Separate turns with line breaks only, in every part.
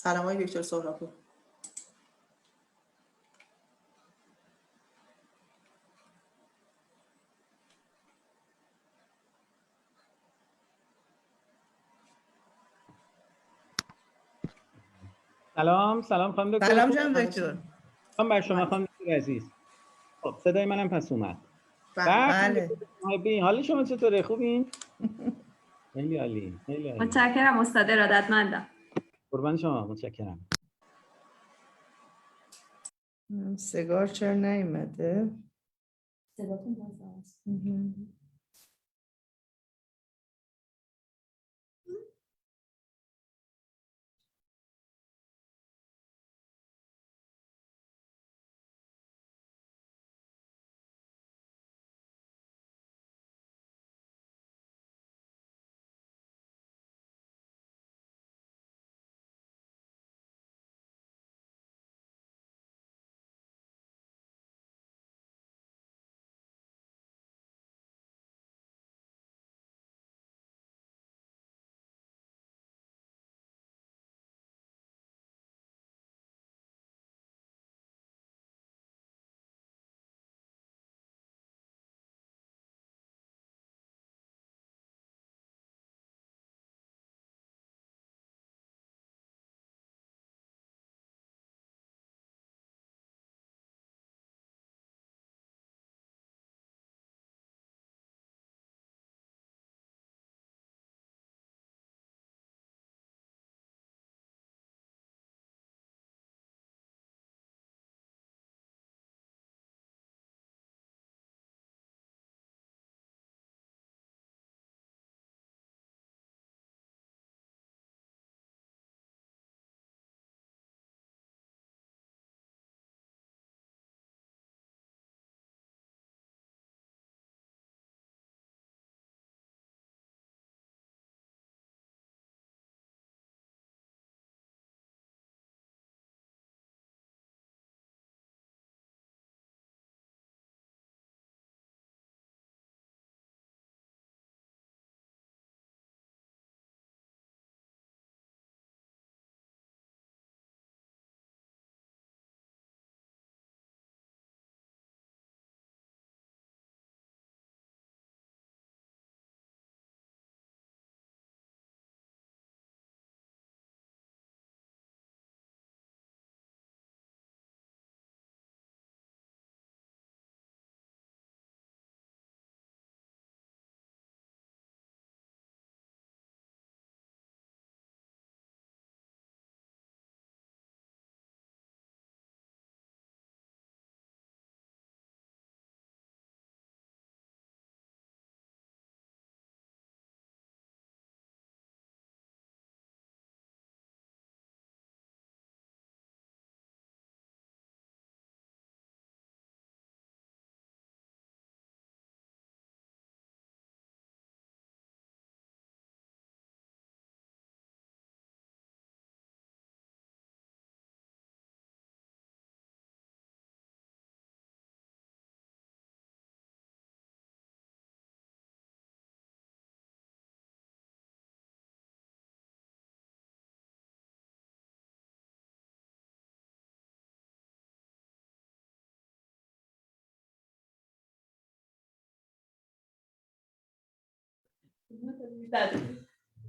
سلام های دکتر سهراپور.
سلام خانم دکتر.
سلام جناب دکتر.
سلام بر شما خانم دکتر عزیز. خب صدای منم پس اومد.
بله.
حال شما چطوره؟ خوبین؟ خیلی عالی.
متشکرم استاد، ارادتمندم.
قربان شما، متشکرم.
سیگار چرا نیومده؟
صداتون باز است.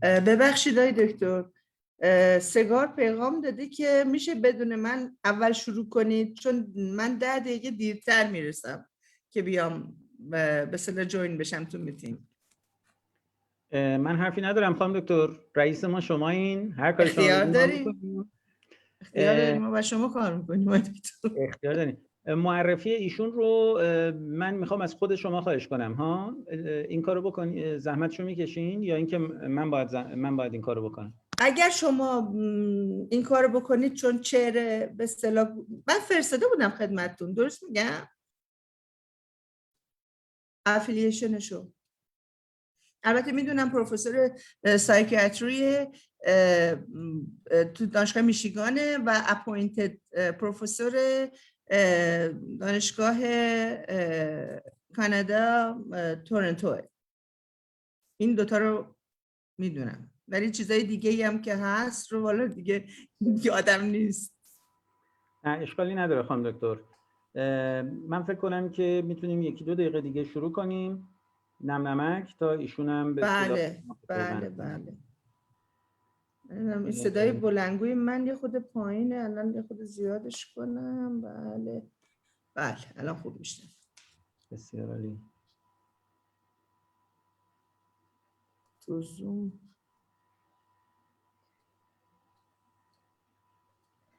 ببخشید آقای دکتر، سگار پیغام داده که میشه بدون من اول شروع کنید، چون من 10 دقیقه دیرتر میرسم که بیام به اصطلاح جوین بشم تو میتینگ.
من حرفی ندارم خانم دکتر، رئیس ما شما، این هر کاری شما
اختیار داریم. اختیار داریم، ما با شما کار میکنیم.
اختیار داریم. معرفی ایشون رو من میخوام از خود شما خواهش کنم ها، این کارو بکنید، زحمتشو میکشین یا اینکه من باید این کارو بکنم؟
اگر شما این کارو بکنید، چون چهره به اصطلاح من فرستاده بودم خدمتتون، درست میگم؟ افیلیشنشو البته میدونم پروفسور سایکیاتری تو دانشگاه میشیگانه و اپوینتد پروفسور دانشگاه کانادا تورنتو. این دوتا رو میدونم. ولی چیزای دیگه هم که هست رو والا دیگه یادم نیست.
نه اشکالی نداره خانم دکتر. من فکر کنم که میتونیم 1-2 دقیقه دیگه شروع کنیم نم نمک تا ایشون هم به اصطلاح
بله. این صدای بلندگوی من یه خود پایینه، الان یه خود زیادش کنم. بله الان خوب میشه.
بسیار عالی.
تو زوم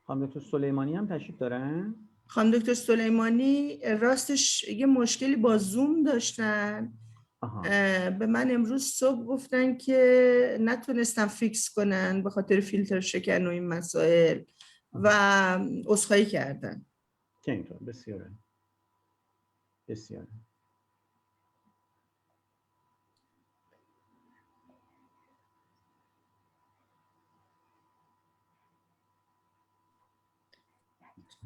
خانم دکتر سلیمانی هم تشریف دارن؟
خانم دکتر سلیمانی راستش یه مشکلی با زوم داشتن. به من امروز صبح گفتن که نتونستم فیکس کنن به خاطر فیلتر شکن و این مسائل و عذرخواهی کردن.
که اینطور. بسیاره.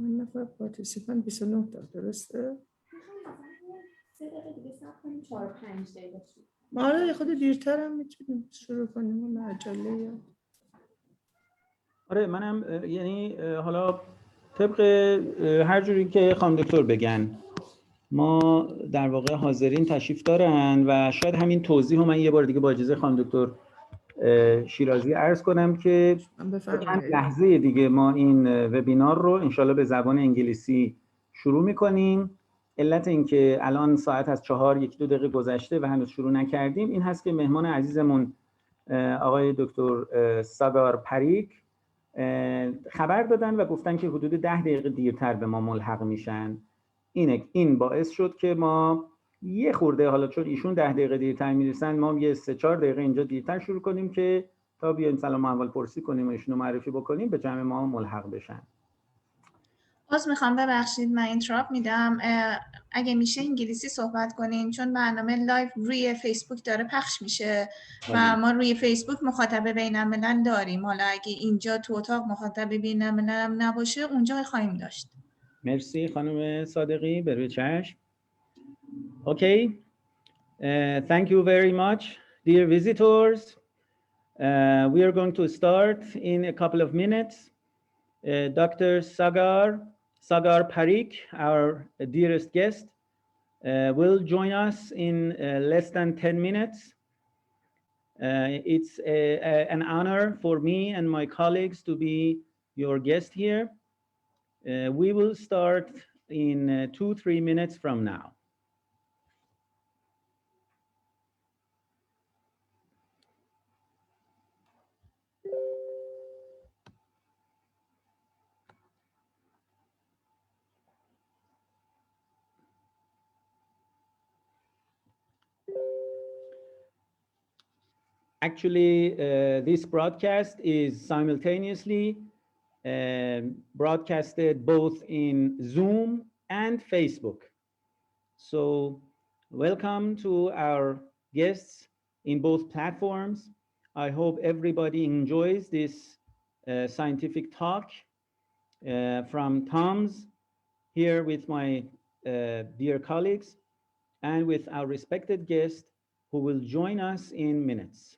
من نفر پارتیسیپان 29 تا درسته؟
3 دقیقه دیگه صبر کنیم 4-5 دقیقه.
آره یه خود دیرتر هم میتونیم شروع کنیم اون عجله.
آره منم یعنی حالا طبق هر جوری که خانم دکتر بگن ما در واقع حاضرین تشریف دارن و شاید همین توضیح رو من یه بار دیگه با اجازه خانم دکتر شیرازی عرض کنم که چند لحظه دیگه ما این وبینار رو انشالله به زبان انگلیسی شروع میکنیم. علت این که الان ساعت از 4 1-2 دقیقه گذشته و هنوز شروع نکردیم این هست که مهمان عزیزمون آقای دکتر ساگار پریک خبر دادن و گفتن که حدود 10 دقیقه دیرتر به ما ملحق میشن. این باعث شد که ما یه خورده، حالا چون ایشون 10 دقیقه دیرتر میرسن ما یه 3-4 دقیقه اینجا دیرتر شروع کنیم که تا بیایم سلام و احوال پرسی کنیم و ایشونو معرفی بکنیم به جمع ما ملحق بشن.
باز میخوام ببخشید من اینتراپ میدم، اگه میشه انگلیسی صحبت کنین چون برنامه لایو روی فیسبوک داره پخش میشه و ما روی فیسبوک مخاطب بین الملل داریم. حالا اگه اینجا تو اتاق مخاطب بین الملل نباشه اونجا خواهیم داشت.
مرسی خانم صادقی، به روی چشم. Okay, thank you very much dear visitors. We are going to start in a couple of minutes. Dr. Sagar Parikh, our dearest guest, will join us in less than 10 minutes. It's an honor for me and my colleagues to be your guest here. We will start in 2-3 minutes from now. Actually, this broadcast is simultaneously broadcasted both in Zoom and Facebook. So welcome to our guests in both platforms. I hope everybody enjoys this scientific talk from TUMS here with my dear colleagues and with our respected guest who will join us in minutes.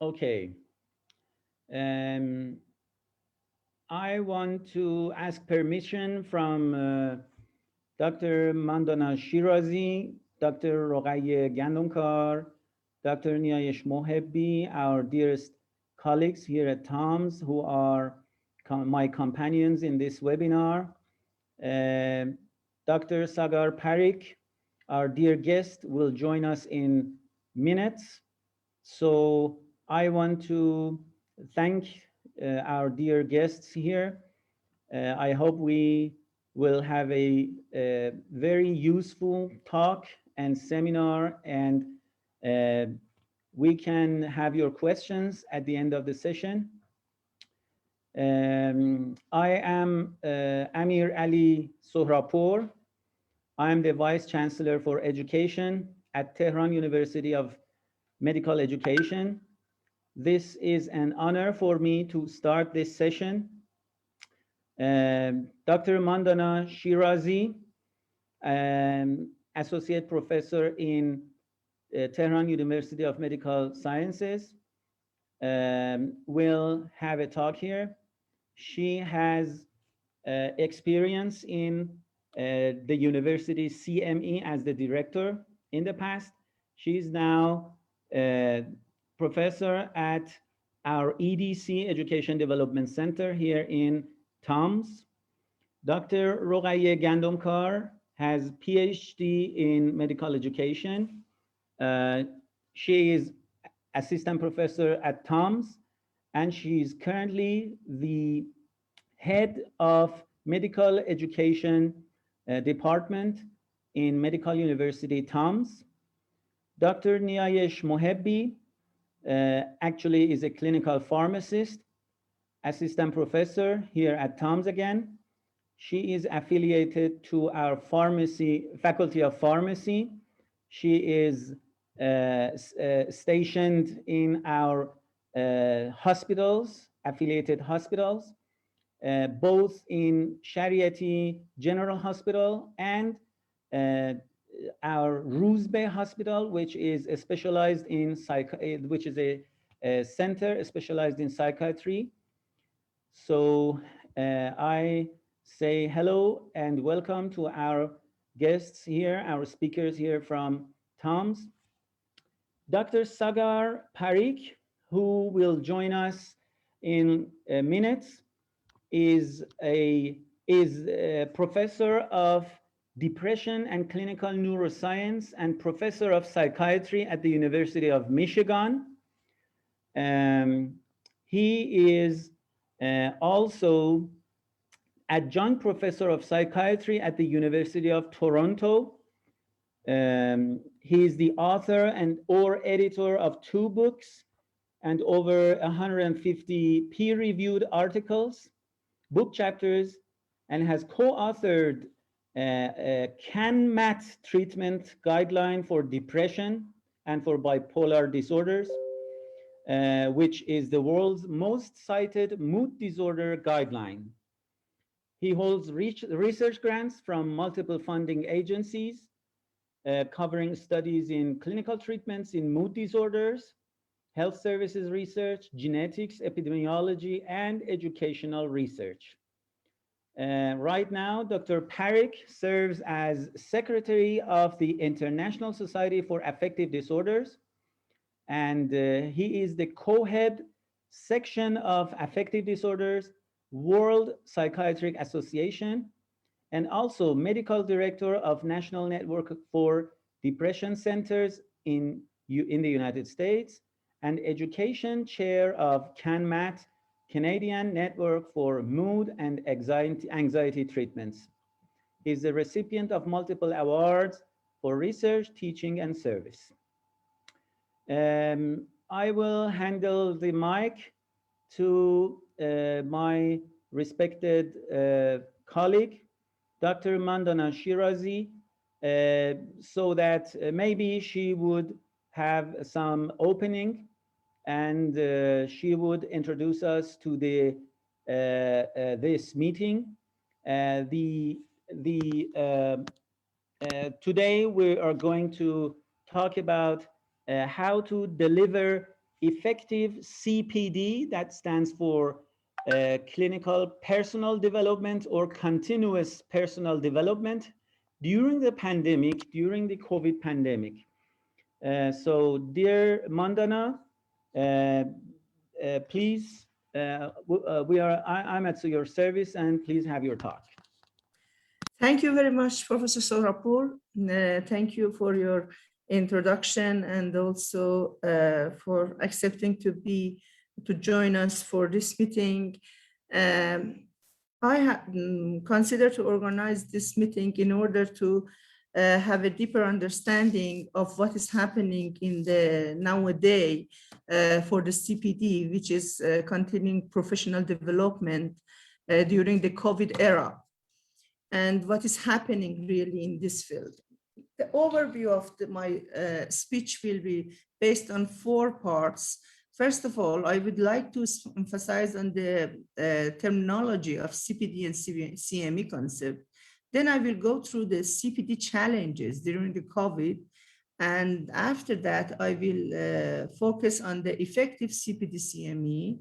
Okay. I want to ask permission from Dr. Mandana Shirazi, Dr. Rogaye Gandumkar, Dr. Niayesh Mohebbi, our dearest colleagues here at TUMS who are my companions in this webinar. Dr. Sagar Parikh, Our dear guest will join us in minutes. So I want to thank our dear guests here. I hope we will have a very useful talk and seminar, and we can have your questions at the end of the session. I am Amir Ali Sohrapur. I am the Vice Chancellor for Education at Tehran University of Medical Education. This is an honor for me to start this session. Dr. Mandana Shirazi, Associate Professor in Tehran University of Medical Sciences, will have a talk here. She has experience in the university CME as the director in the past. She is now a professor at our EDC Education Development Center here in TUMS. Dr. Rogaye Gandomkar has PhD in medical education. She is assistant professor at TUMS, and she is currently the head of medical education department in Medical University TUMS. Dr. Niayesh Mohebbi actually is a clinical pharmacist, assistant professor here at TUMS again. She is affiliated to our faculty of pharmacy. She is stationed in our hospitals, affiliated hospitals, both in Shariati General Hospital and our Ruzbe Hospital, which is specialized in which is a center specialized in psychiatry. So I say hello and welcome to our guests here, our speakers here from TUMS. Dr. Sagar Parikh, who will join us in minutes, is a professor of depression and clinical neuroscience and professor of psychiatry at the University of Michigan. He is also adjunct professor of psychiatry at the University of Toronto. He is the author or editor of 2 books and over 150 peer-reviewed articles, book chapters, and has co-authored a CAN-MAT treatment guideline for depression and for bipolar disorders, which is the world's most cited mood disorder guideline. He holds research grants from multiple funding agencies, covering studies in clinical treatments in mood disorders, health services research, genetics, epidemiology, and educational research. Right now, Dr. Parikh serves as secretary of the International Society for Affective Disorders, and he is the co-head section of Affective Disorders, World Psychiatric Association, and also medical director of National Network for Depression Centers in the United States, and education chair of CAN-MAT, Canadian Network for Mood and Anxiety Treatments. He's the recipient of multiple awards for research, teaching, and service. I will handle the mic to my respected colleague, Dr. Mandana Shirazi, so that maybe she would have some opening and she would introduce us to this meeting. Today we are going to talk about how to deliver effective CPD, that stands for clinical personal development or continuous personal development during the pandemic, during the COVID pandemic. So dear Mandana, please, I'm at your service, and please have your talk.
Thank you very much, Professor Sohrapur. Thank you for your introduction and also for accepting to join us for this meeting. I consider to organize this meeting in order to have a deeper understanding of what is happening in the nowadays for the CPD, which is continuing professional development during the COVID era, and what is happening really in this field. The overview of my speech will be based on 4 parts. First of all, I would like to emphasize on the terminology of CPD and CME concept. Then I will go through the CPD challenges during the COVID. And after that, I will focus on the effective Cpdcm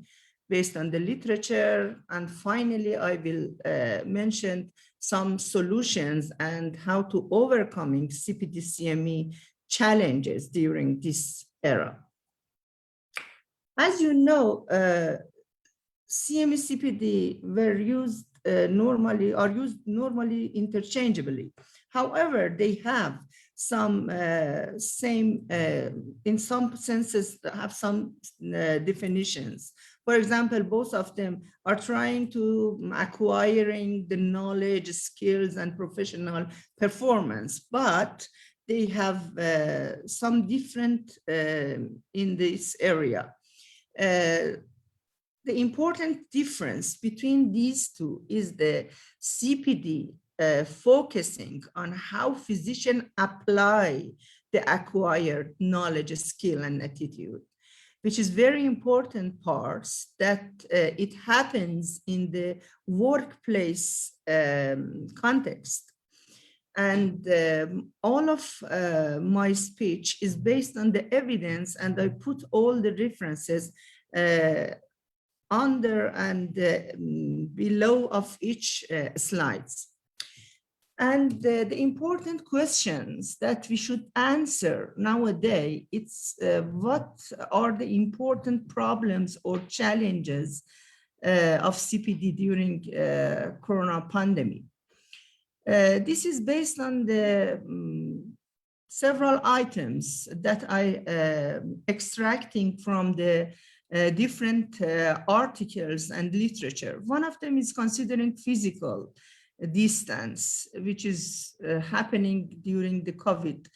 based on the literature. And finally, I will mention some solutions and how to overcoming Cpdcm challenges during this era. As you know, CME CPD were used normally interchangeably. However, they have some in some senses have some definitions. For example, both of them are trying to acquiring the knowledge, skills, and professional performance, but they have some different in this area. The important difference between these two is the CPD focusing on how physicians apply the acquired knowledge, skill, and attitude, which is very important parts that it happens in the workplace context. And all of my speech is based on the evidence, and I put all the references under and below of each slides. And the important questions that we should answer nowadays, it's what are the important problems or challenges of CPD during Corona pandemic. This is based on the several items that I extracting from the different articles and literature. One of them is considering physical distance, which is happening during the COVID,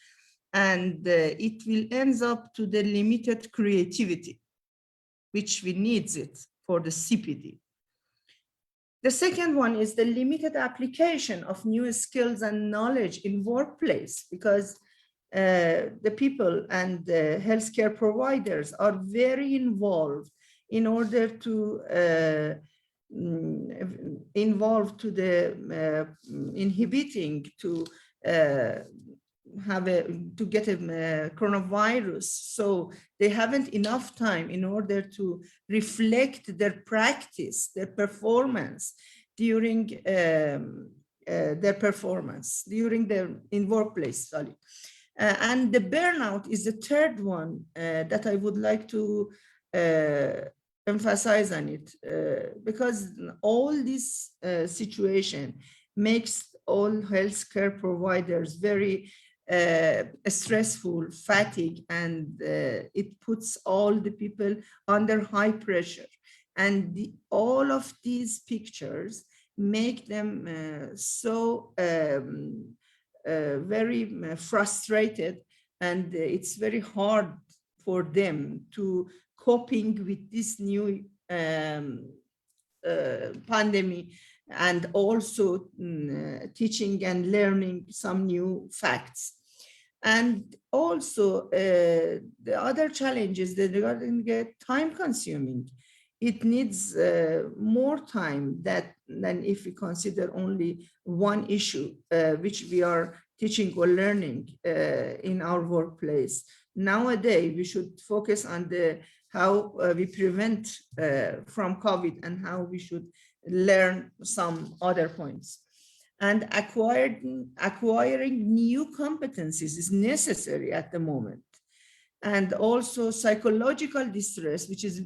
and it will end up to the limited creativity, which we need it for the CPD. The second one is the limited application of new skills and knowledge in workplace, because the people and the healthcare providers are very involved in order to involved to the inhibiting to get a coronavirus. So they haven't enough time in order to reflect their practice, their performance during in workplace. Sorry. And the burnout is the third one that I would like to emphasize on it, because all this situation makes all healthcare providers very stressful, fatigue, and it puts all the people under high pressure. And all of these pictures make them so very frustrated, and it's very hard for them to coping with this new pandemic, and also teaching and learning some new facts. And also the other challenges that regarding time consuming. It needs more time than if we consider only one issue, which we are teaching or learning in our workplace. Nowadays, we should focus on how we prevent from COVID and how we should learn some other points. And acquiring new competencies is necessary at the moment. And also psychological distress, which is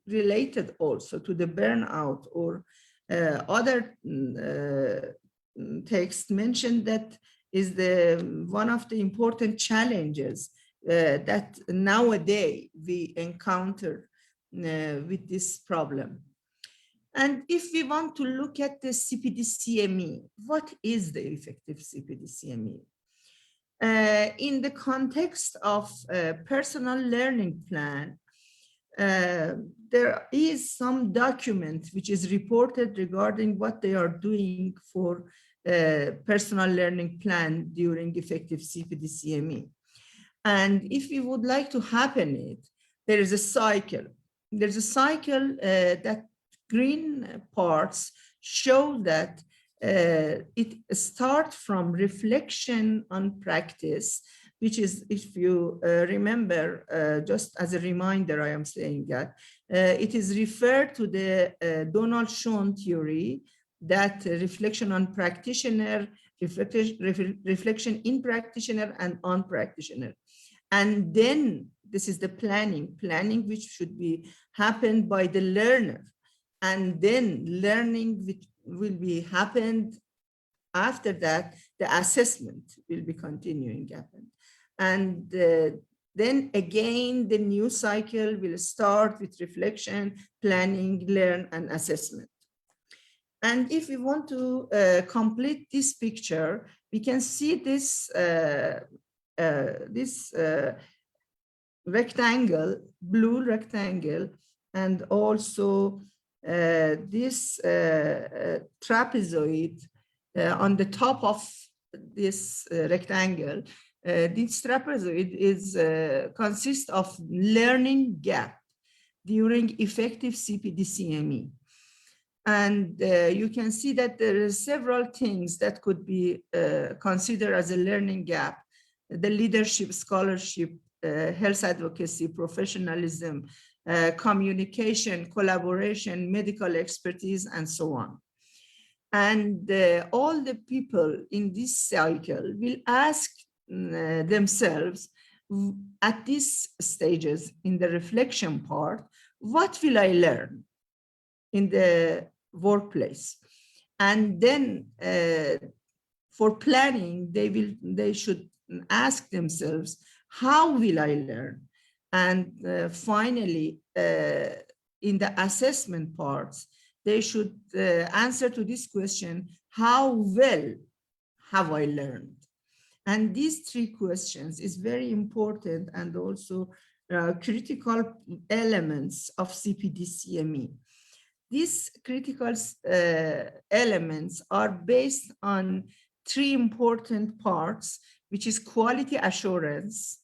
related also to the burnout or Other text mentioned that is one of the important challenges that nowadays we encounter with this problem. And if we want to look at the Cpdcm, what is the effective Cpdcm? In the context of a personal learning plan, there is some document which is reported regarding what they are doing for personal learning plan during effective Cpdcm. And if we would like to happen it, there is a cycle. There's a cycle that green parts show that it starts from reflection on practice, which is, if you remember, just as a reminder, I am saying that, it is referred to the Donald Schoen theory, that reflection on practitioner, reflection in practitioner and on practitioner. And then this is the planning which should be happened by the learner. And then learning which will be happened after that, the assessment will be continuing happen. And then again, the new cycle will start with reflection, planning, learn, and assessment. And if we want to complete this picture, we can see this rectangle, blue rectangle, and also this trapezoid on the top of this rectangle. This trapezoid is consists of learning gap during effective Cpdcm. And you can see that there are several things that could be considered as a learning gap: the leadership, scholarship, health advocacy, professionalism, communication, collaboration, medical expertise, and so on. And all the people in this cycle will ask themselves at these stages in the reflection part, what will I learn in the workplace? And then for planning, they should ask themselves, how will I learn? And finally, in the assessment parts, they should answer to this question, how well have I learned? And these three questions is very important and also critical elements of Cpdcm. These critical elements are based on three important parts, which is quality assurance.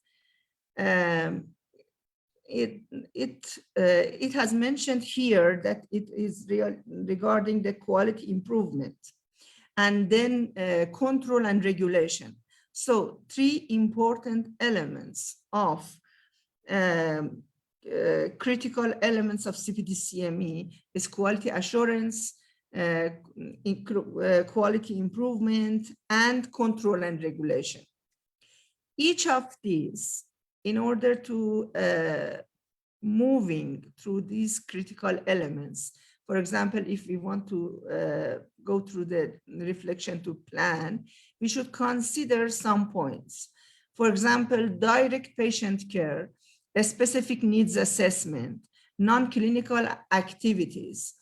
It has mentioned here that it is regarding the quality improvement, and then control and regulation. So three important elements of critical elements of Cpdcm is quality assurance, quality improvement, and control and regulation. Each of these, in order to moving through these critical elements, for example, if we want to go through the reflection to plan, we should consider some points. For example, direct patient care, a specific needs assessment, non-clinical activities,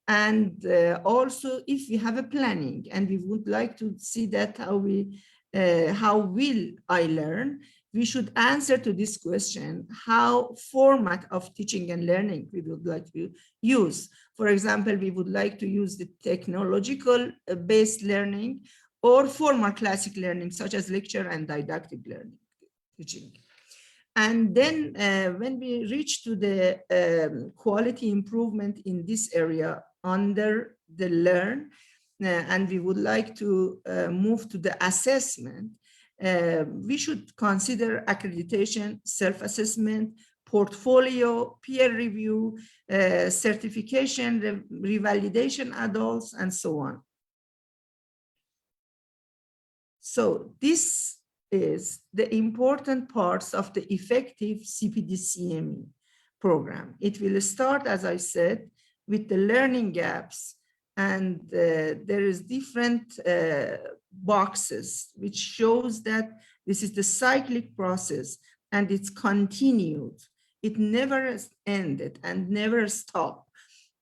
and also if we have a planning and we would like to see that how will I learn, we should answer to this question, how format of teaching and learning we would like to use. For example, we would like to use the technological based learning or formal classic learning, such as lecture and didactic learning, teaching. And then when we reach to the quality improvement in this area under the learn, and we would like to move to the assessment, we should consider accreditation, self-assessment, portfolio, peer review, certification, revalidation adults, and so on. So this is the important parts of the effective Cpdcm program. It will start, as I said, with the learning gaps and there is different boxes which shows that this is the cyclic process and it's continued. It never ended and never stopped.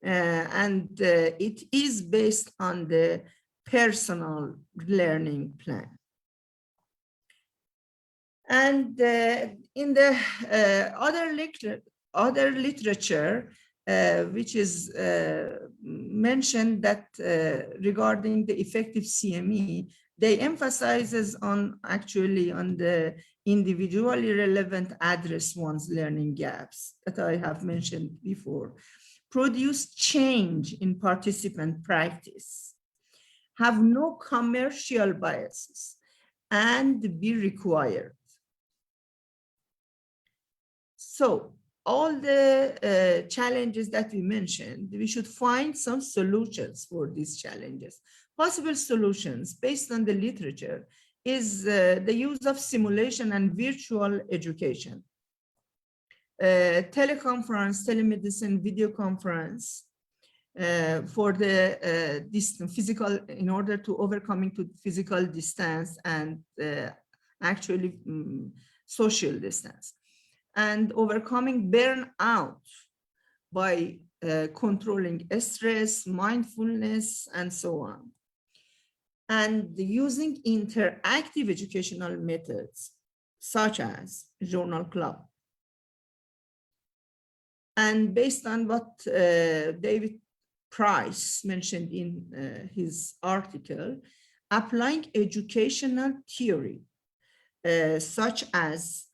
It is based on the personal learning plan. And in the other literature, which is mentioned that regarding the effective CME, they emphasizes on actually on the individually relevant address one's learning gaps that I have mentioned before, produce change in participant practice, have no commercial biases, and be required. So all the challenges that we mentioned, we should find some solutions for these challenges. Possible solutions based on the literature is the use of simulation and virtual education. Teleconference, telemedicine, video conference for the physical, in order to overcoming to physical distance and actually social distance, and overcoming burnout by controlling stress, mindfulness, and so on. And using interactive educational methods, such as journal club. And based on what David Price mentioned in his article, applying educational theory, such as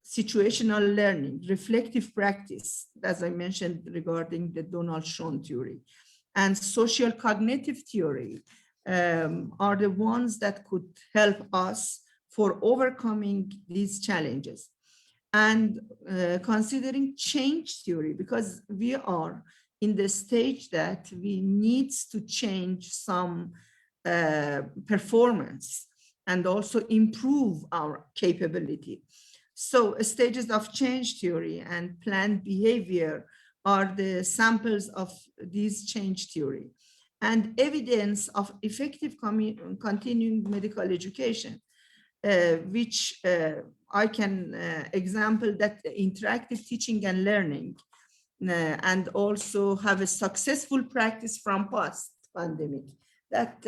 situational learning, reflective practice, as I mentioned regarding the Donald Schoen theory, and social cognitive theory are the ones that could help us for overcoming these challenges. And considering change theory, because we are in the stage that we need to change some performance and also improve our capability. So stages of change theory and planned behavior are the samples of these change theory, and evidence of effective continuing medical education, which I can example that interactive teaching and learning, and also have a successful practice from past pandemic that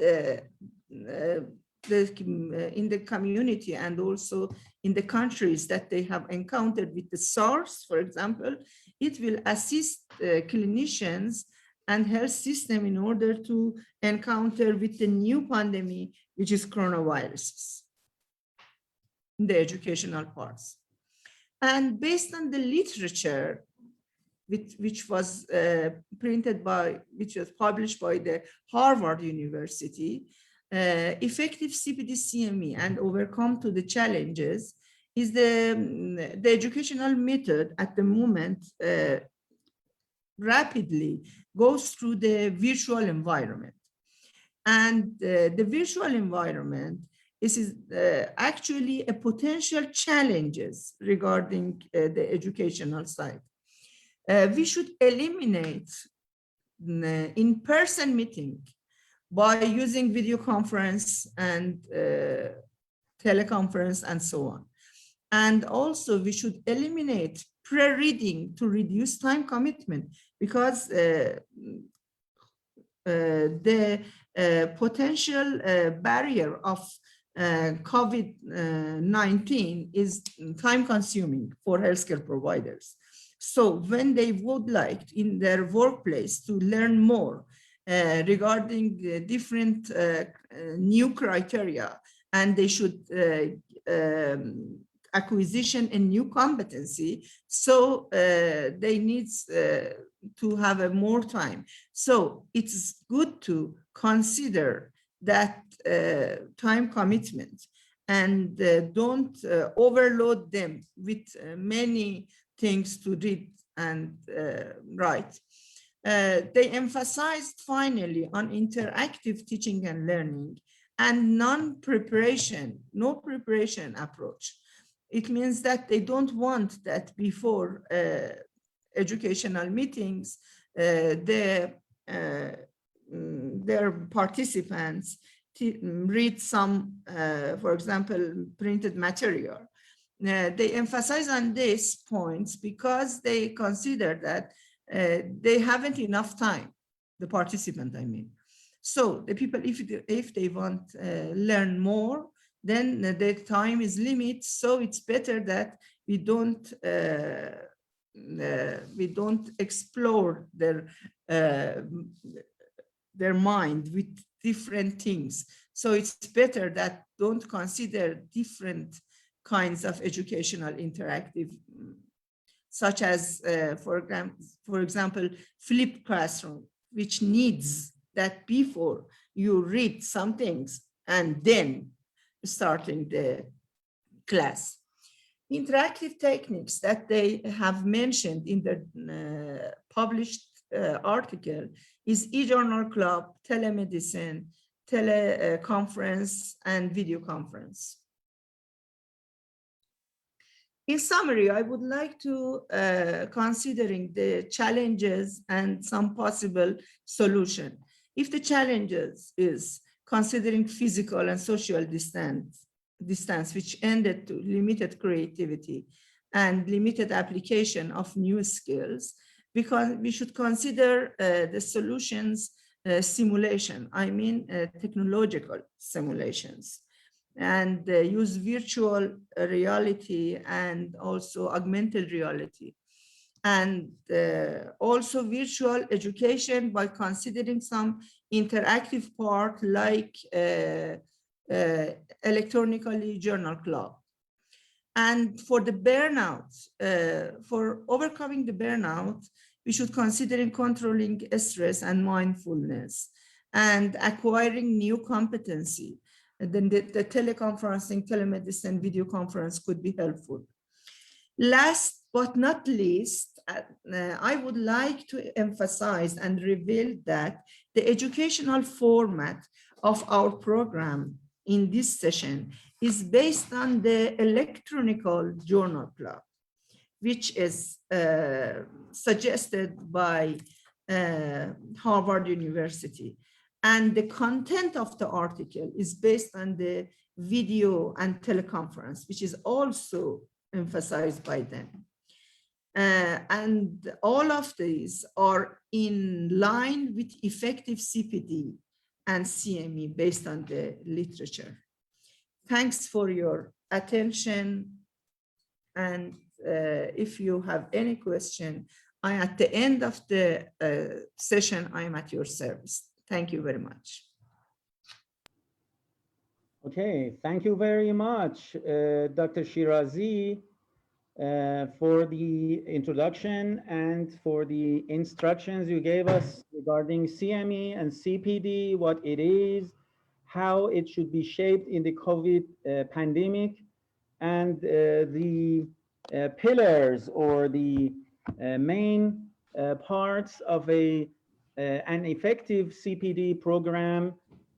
in the community and also in the countries that they have encountered with the SARS, for example, it will assist clinicians and health system in order to encounter with the new pandemic, which is coronaviruses, in the educational parts. And based on the literature, which was which was published by the Harvard University, effective Cpdcm and overcome to the challenges is the educational method at the moment rapidly goes through the virtual environment. And the virtual environment is actually a potential challenges regarding the educational side. We should eliminate in-person meeting by using video conference and teleconference and so on. And also we should eliminate pre-reading to reduce time commitment, because the potential barrier of COVID-19 is time consuming for healthcare providers. So when they would like in their workplace to learn more regarding different new criteria, and they should acquisition a new competency, so they need to have a more time. So it's good to consider that time commitment and don't overload them with many things to read and write. They emphasized finally on interactive teaching and learning and no preparation approach. It means that they don't want that before educational meetings, the their participants read some, for example, printed material. They emphasize on these points because they consider that they haven't enough time, the participant, I mean. So the people, if they want to learn more, then the time is limited. So it's better that we don't explore their mind with different things. So it's better that don't consider different kinds of educational interactive, such as, for example, flipped classroom, which needs that before you read some things and then starting the class. Interactive techniques that they have mentioned in the published article is e-journal club, telemedicine, teleconference, and video conference. In summary, I would like to considering the challenges and some possible solution. If the challenges is considering physical and social distance, which ended to limited creativity and limited application of new skills, because we should consider the solutions simulation, I mean technological simulations, and use virtual reality and also augmented reality. And also virtual education by considering some interactive part like electronically journal club. And for the burnout, for overcoming the burnout, we should consider controlling stress and mindfulness and acquiring new competency. And then the teleconferencing, telemedicine, video conference could be helpful. Last but not least, I would like to emphasize and reveal that the educational format of our program in this session is based on the electronic journal club, which is suggested by Harvard University. And the content of the article is based on the video and teleconference, which is also emphasized by them. And all of these are in line with effective CPD and CME based on the literature. Thanks for your attention. And if you have any question, at the end of the session, I am at your service. Thank you very much.
Okay, thank you very much, Dr. Shirazi, for the introduction and for the instructions you gave us regarding CME and CPD, what it is, how it should be shaped in the COVID pandemic, and the pillars or the main parts of an effective CPD program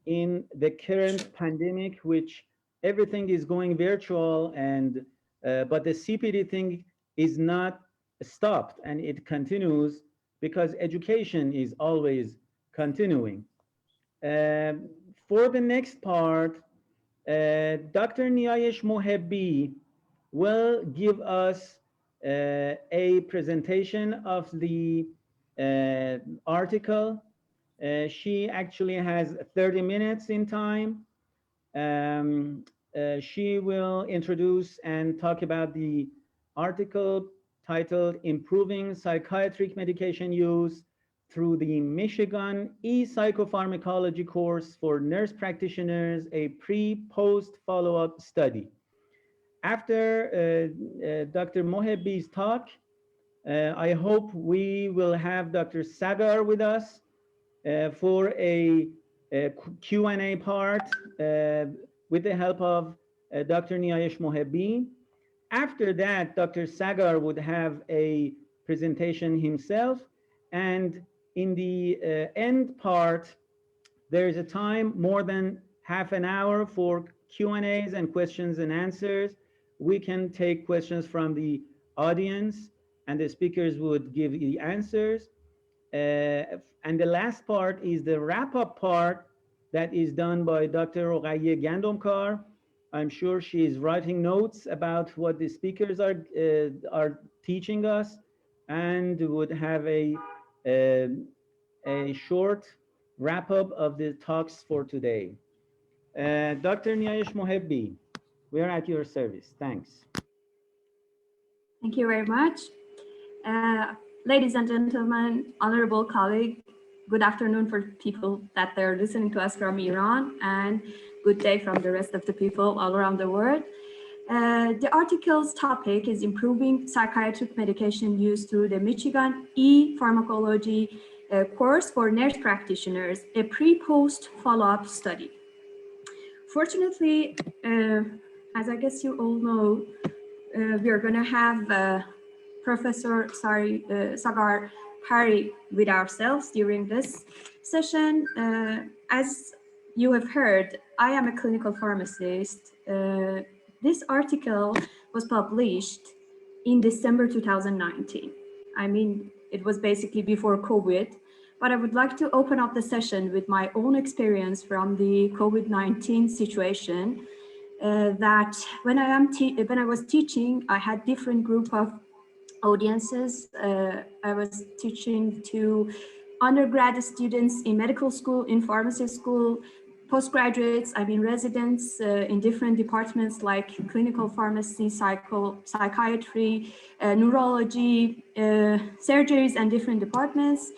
in the current pandemic, which everything is going virtual, and but the CPD thing is not stopped and it continues because education is always continuing. For the next part, Dr. Niayesh Mohebbi will give us a presentation of the article. She actually has 30 minutes in time. She will introduce and talk about the article titled Improving Psychiatric Medication Use through the Michigan e-psychopharmacology course for nurse practitioners, a pre-post follow-up study. After Dr. Mohebbi's talk, I hope we will have Dr. Sagar with us for a Q&A part with the help of Dr. Niayesh Mohebbi. After that, Dr. Sagar would have a presentation himself, and in the end part, there is a time more than half an hour for Q&As and questions and answers. We can take questions from the audience and the speakers would give the answers. And the last part is the wrap-up part that is done by Dr. Roghaiye Gandomkar. I'm sure she is writing notes about what the speakers are teaching us, and would have a short wrap-up of the talks for today. Dr. Niayesh Mohebbi, we are at your service. Thanks.
Thank you very much. Ladies and gentlemen, honorable colleague, good afternoon for people that they're listening to us from Iran, and good day from the rest of the people all around the world. The article's topic is improving psychiatric medication use through the Michigan e-pharmacology course for nurse practitioners, a pre-post follow-up study. Fortunately, as I guess you all know, we are going to have Professor Sagar Hari with ourselves during this session. As you have heard, I am a clinical pharmacist. This article was published in December 2019. I mean, it was basically before COVID, but I would like to open up the session with my own experience from the COVID-19 situation. That when I was teaching, I had different group of audiences. I was teaching to undergrad students in medical school, in pharmacy school, postgraduates, I mean residents in different departments like clinical pharmacy, psychiatry, neurology, surgeries, and different departments.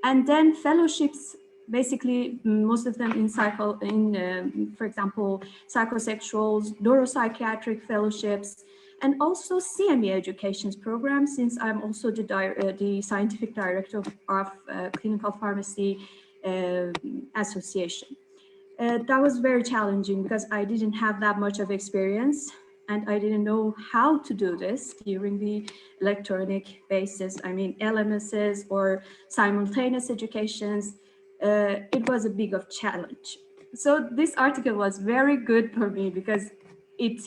And then fellowships, basically most of them in for example, psychosexuals, neuropsychiatric fellowships, and also CME education programs, since I'm also the scientific director of Clinical Pharmacy Association. That was very challenging because I didn't have that much of experience, and I didn't know how to do this during the electronic basis. I mean, LMSs or simultaneous educations. It was a big of challenge. So this article was very good for me because it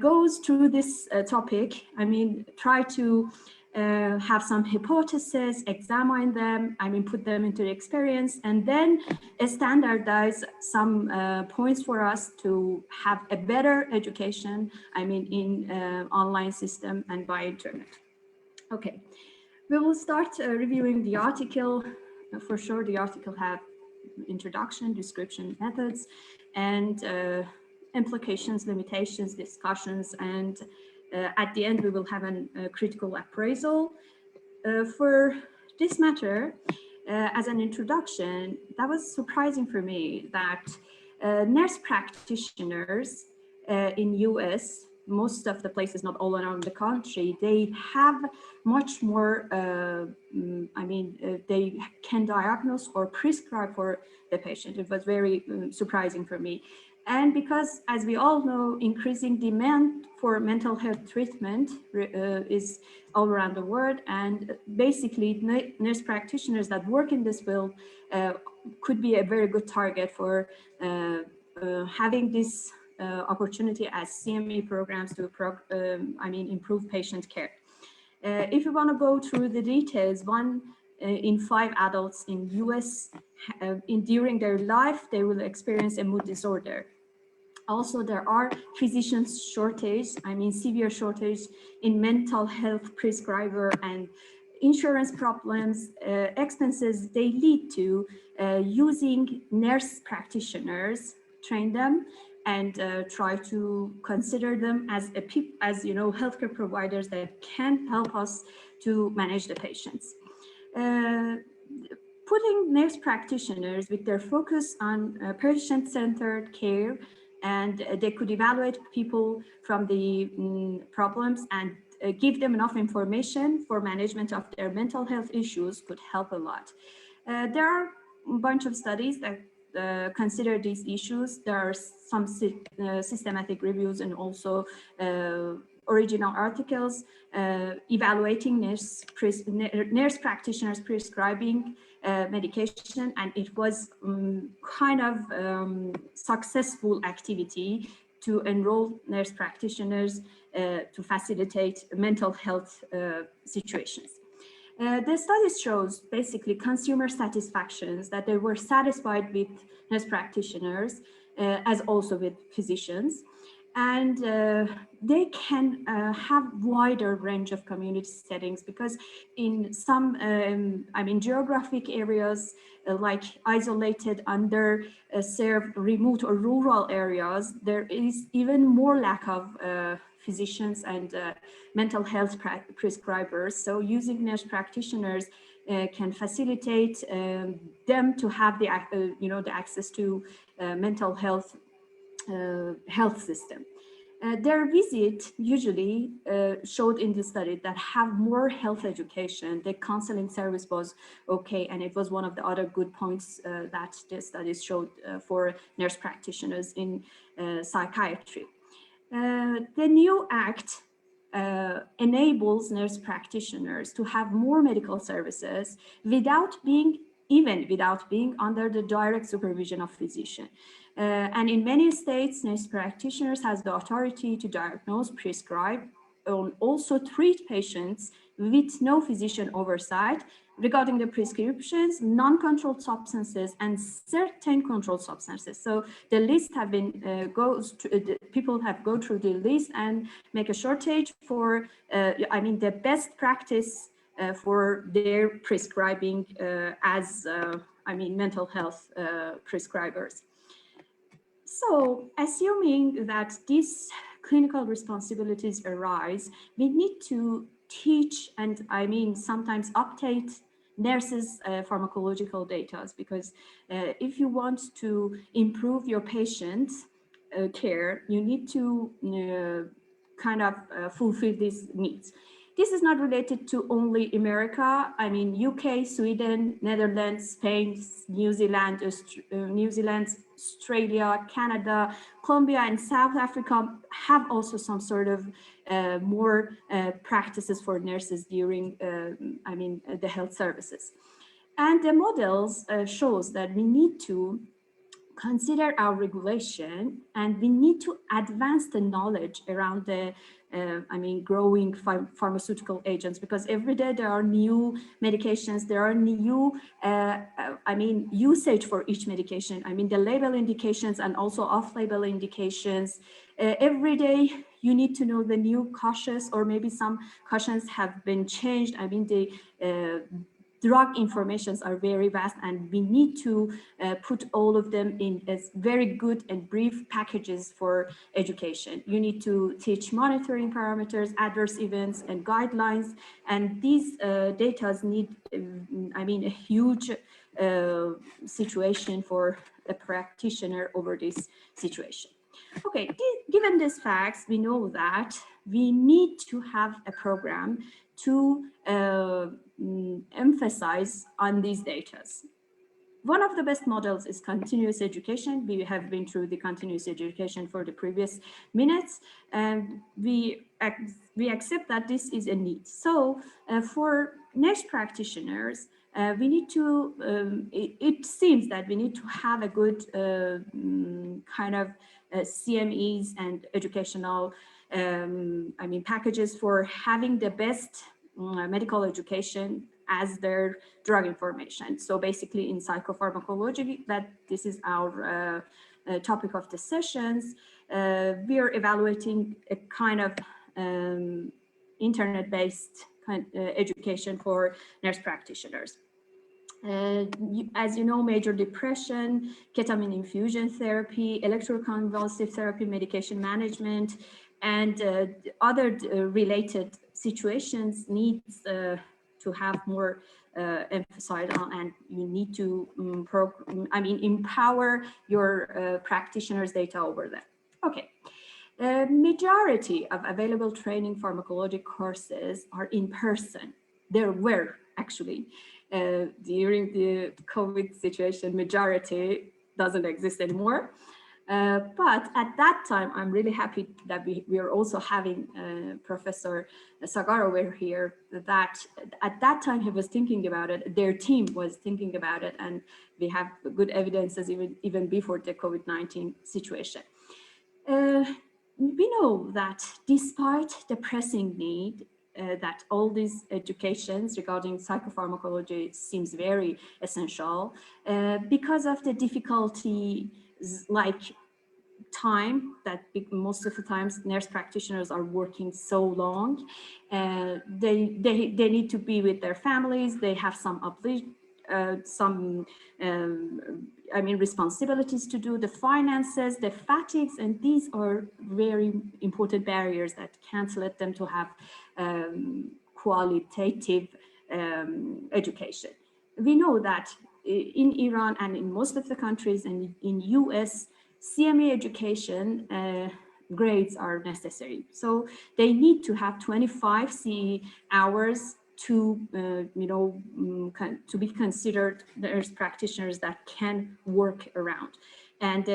goes through this topic. I mean, try to have some hypotheses, examine them, I mean, put them into the experience, and then standardize some points for us to have a better education, I mean, in online system and by internet. Okay, we will start reviewing the article. For sure, the article have introduction, description, methods, and implications, limitations, discussions, and at the end we will have a critical appraisal. For this matter, as an introduction, that was surprising for me that nurse practitioners in US, most of the places, not all around the country, they have much more, they can diagnose or prescribe for the patient. It was very surprising for me. And because, as we all know, increasing demand for mental health treatment is all around the world, and basically nurse practitioners that work in this field could be a very good target for having this opportunity as CME programs to improve patient care. If you want to go through the details, 1 in 5 adults in US during their life, they will experience a mood disorder. Also, there are physicians shortage, I mean severe shortage in mental health prescriber, and insurance problems, expenses they lead to using nurse practitioners, train them, and try to consider them as healthcare providers that can help us to manage the patients. Putting nurse practitioners with their focus on patient-centered care, and they could evaluate people from the problems and give them enough information for management of their mental health issues could help a lot. There are a bunch of studies that consider these issues. There are some systematic reviews and also original articles evaluating nurse practitioners prescribing medication, and it was kind of successful activity to enroll nurse practitioners to facilitate mental health situations. The studies shows basically consumer satisfactions, that they were satisfied with nurse practitioners as also with physicians. And they can have wider range of community settings, because in some, geographic areas like isolated, underserved, remote or rural areas, there is even more lack of physicians and mental health prescribers. So using nurse practitioners can facilitate them to have the the access to mental health system. Their visit usually showed in the study that have more health education. The counseling service was okay, and it was one of the other good points that the studies showed for nurse practitioners in psychiatry. The new act enables nurse practitioners to have more medical services without being under the direct supervision of physician. And in many states, nurse practitioners has the authority to diagnose, prescribe, and also treat patients with no physician oversight regarding the prescriptions, non-controlled substances, and certain controlled substances. So the list have been people have go through the list and make a shortage for the best practice for their prescribing as mental health prescribers. So, assuming that these clinical responsibilities arise, we need to teach and sometimes update nurses' pharmacological data, because if you want to improve your patient care, you need to fulfill these needs. This is not related to only America. UK, Sweden, Netherlands, Spain, New Zealand, Australia, Canada, Colombia, and South Africa have also some sort of more practices for nurses during, the health services. And the models shows that we need to consider our regulation, and we need to advance the knowledge around the growing pharmaceutical agents, because every day there are new medications, there are new usage for each medication. The label indications and also off-label indications. Every day you need to know the new cautions, or maybe some cautions have been changed. The drug informations are very vast, and we need to put all of them in as very good and brief packages for education. You need to teach monitoring parameters, adverse events, and guidelines, and these data need, a huge situation for a practitioner over this situation. Okay, given these facts, we know that we need to have a program to emphasize on these data. One of the best models is continuous education. We have been through the continuous education for the previous minutes, and we accept that this is a need. So for nurse practitioners, we need to, it seems that we need to have a good CMEs and educational packages for having the best medical education as their drug information. So basically in psychopharmacology, that this is our topic of the sessions, we are evaluating a kind of internet-based education for nurse practitioners. As you know, major depression, ketamine infusion therapy, electroconvulsive therapy, medication management, and other related situations needs to have more emphasis on, and you need to empower your practitioners' data over that. Okay. Majority of available training pharmacology courses are in person. There were actually during the COVID situation, majority doesn't exist anymore. But at that time, I'm really happy that we are also having Professor Sagar over here, that at that time he was thinking about it, their team was thinking about it, and we have good evidences even before the COVID-19 situation. We know that despite the pressing need, that all these educations regarding psychopharmacology seems very essential because of the difficulty, like time that most of the times nurse practitioners are working so long. They need to be with their families. They have some responsibilities to do, the finances, the fatigues, and these are very important barriers that can't let them to have qualitative education. We know that in Iran and in most of the countries and in US, CME education grades are necessary. So they need to have 25 CE hours to to be considered nurse practitioners that can work around. And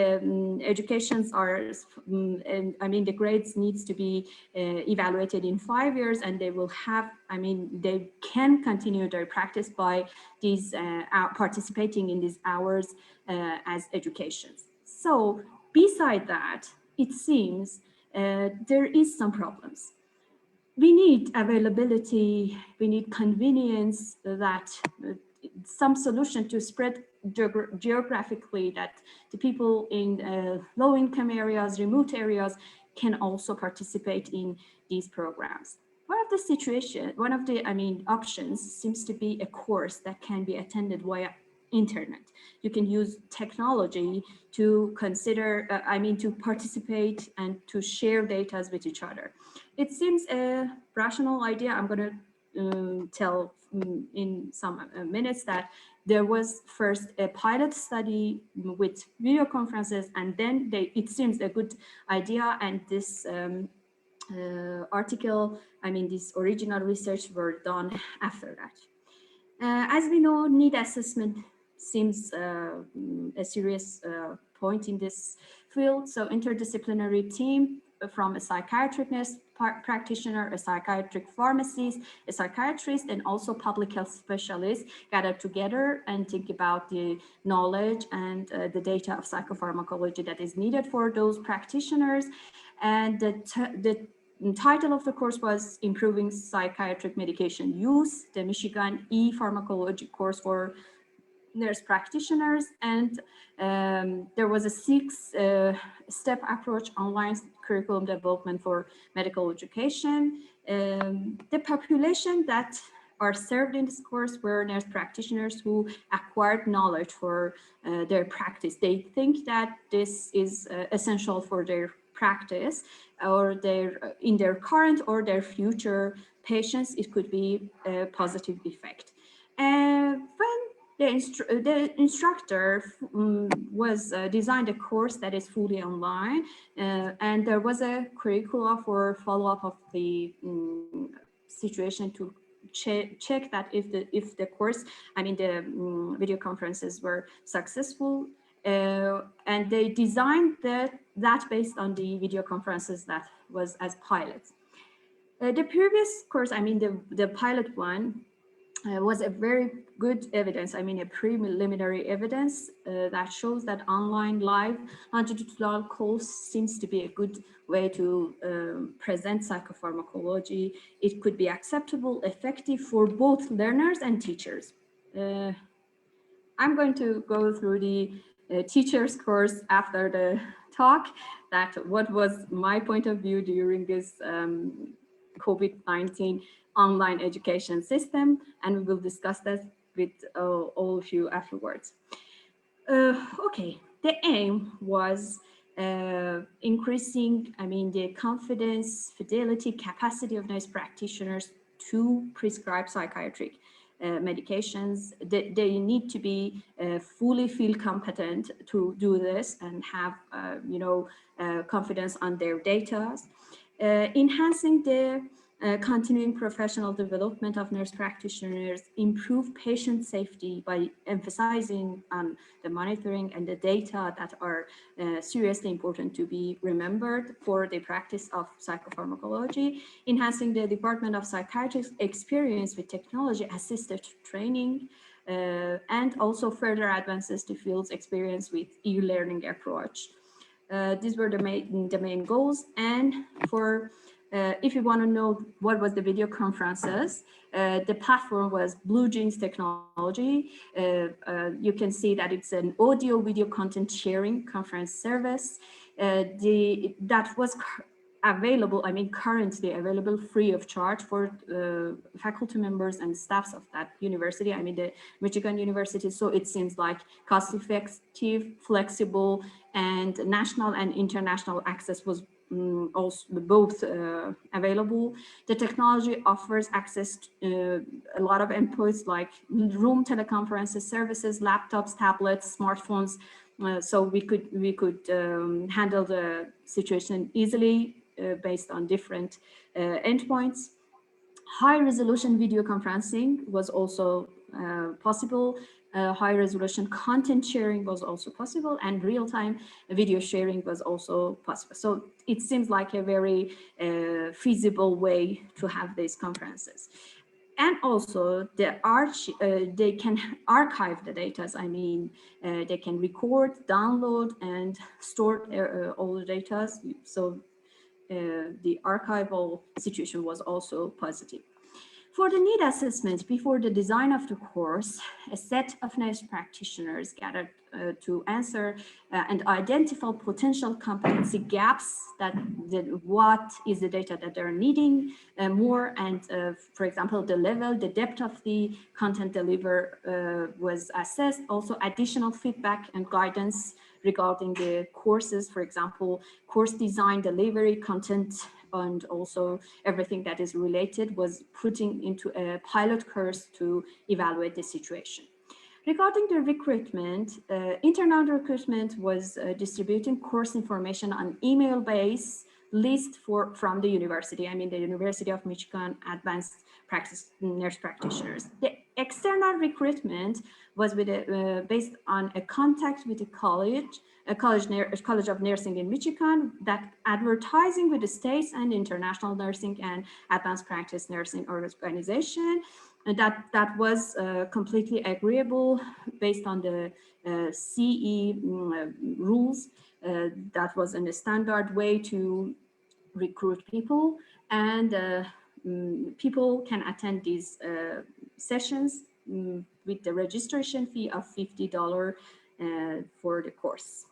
educations are, the grades needs to be evaluated in 5 years, and they will have, they can continue their practice by these participating in these hours as educations. So beside that, it seems there is some problems. We need availability, we need convenience, that some solution to spread geographically, that the people in low-income areas, remote areas can also participate in these programs. One of the options seems to be a course that can be attended via internet. You can use technology to consider, to participate and to share data with each other. It seems a rational idea. I'm going to tell in some minutes that there was first a pilot study with video conferences, and then it seems a good idea. And this article, this original research were done after that. As we know, need assessment seems a serious point in this field. So interdisciplinary team from a psychiatric nurse practitioner, a psychiatric pharmacist, a psychiatrist, and also public health specialists gather together and think about the knowledge and the data of psychopharmacology that is needed for those practitioners. And the title of the course was Improving Psychiatric Medication Use, the Michigan e-Pharmacology course for nurse practitioners. And there was a 6-step approach online curriculum development for medical education. The population that are served in this course were nurse practitioners who acquired knowledge for their practice. They think that this is essential for their practice, or in their current or their future patients, it could be a positive effect. When the instructor was designed a course that is fully online, and there was a curricula for follow-up of the situation to check that if the course, the video conferences were successful. And they designed that based on the video conferences that was as pilots. The previous course, the pilot one, was a very good evidence, a preliminary evidence that shows that online live longitudinal course seems to be a good way to present psychopharmacology. It could be acceptable, effective for both learners and teachers. I'm going to go through the teacher's course after the talk, that what was my point of view during this COVID-19 online education system, and we will discuss that with all of you afterwards. Okay, the aim was increasing, the confidence, fidelity, capacity of nurse practitioners to prescribe psychiatric medications. They need to be fully feel competent to do this and have confidence on their data. Enhancing the continuing professional development of nurse practitioners, improve patient safety by emphasizing on the monitoring and the data that are seriously important to be remembered for the practice of psychopharmacology, enhancing the Department of Psychiatrics experience with technology-assisted training, and also further advances to field's experience with e-learning approach. These were the main goals. And for If you want to know what was the video conferences, the platform was Blue Jeans Technology. You can see that it's an audio video content sharing conference service. That was available, I mean, currently available free of charge for faculty members and staffs of that university, I mean, the Michigan University. So it seems like cost-effective, flexible, and national and international access was also both available. The technology offers access to a lot of endpoints like room teleconferences, services, laptops, tablets, smartphones. So we could handle the situation easily based on different endpoints. High resolution video conferencing was also possible. High resolution content sharing was also possible, and real-time video sharing was also possible. So it seems like a very feasible way to have these conferences. And also they can archive the data. I mean, they can record, download, and store all the data. So the archival situation was also positive. For the need assessment, before the design of the course, a set of nurse practitioners gathered to answer and identify potential competency gaps, what is the data that they're needing more, and for example, the level, the depth of the content delivered was assessed. Also, additional feedback and guidance regarding the courses, for example, course design, delivery, content, and also everything that is related was putting into a pilot course to evaluate the situation. Regarding the recruitment, internal recruitment was distributing course information on email-based list from the university. I mean, the University of Michigan Advanced Nurse Practitioners. The external recruitment was based on a contact with a College of Nursing in Michigan, that advertising with the states and international nursing and advanced practice nursing organization. And that was completely agreeable based on the CE rules. That was a standard way to recruit people, and people can attend these sessions with the registration fee of $50 for the course.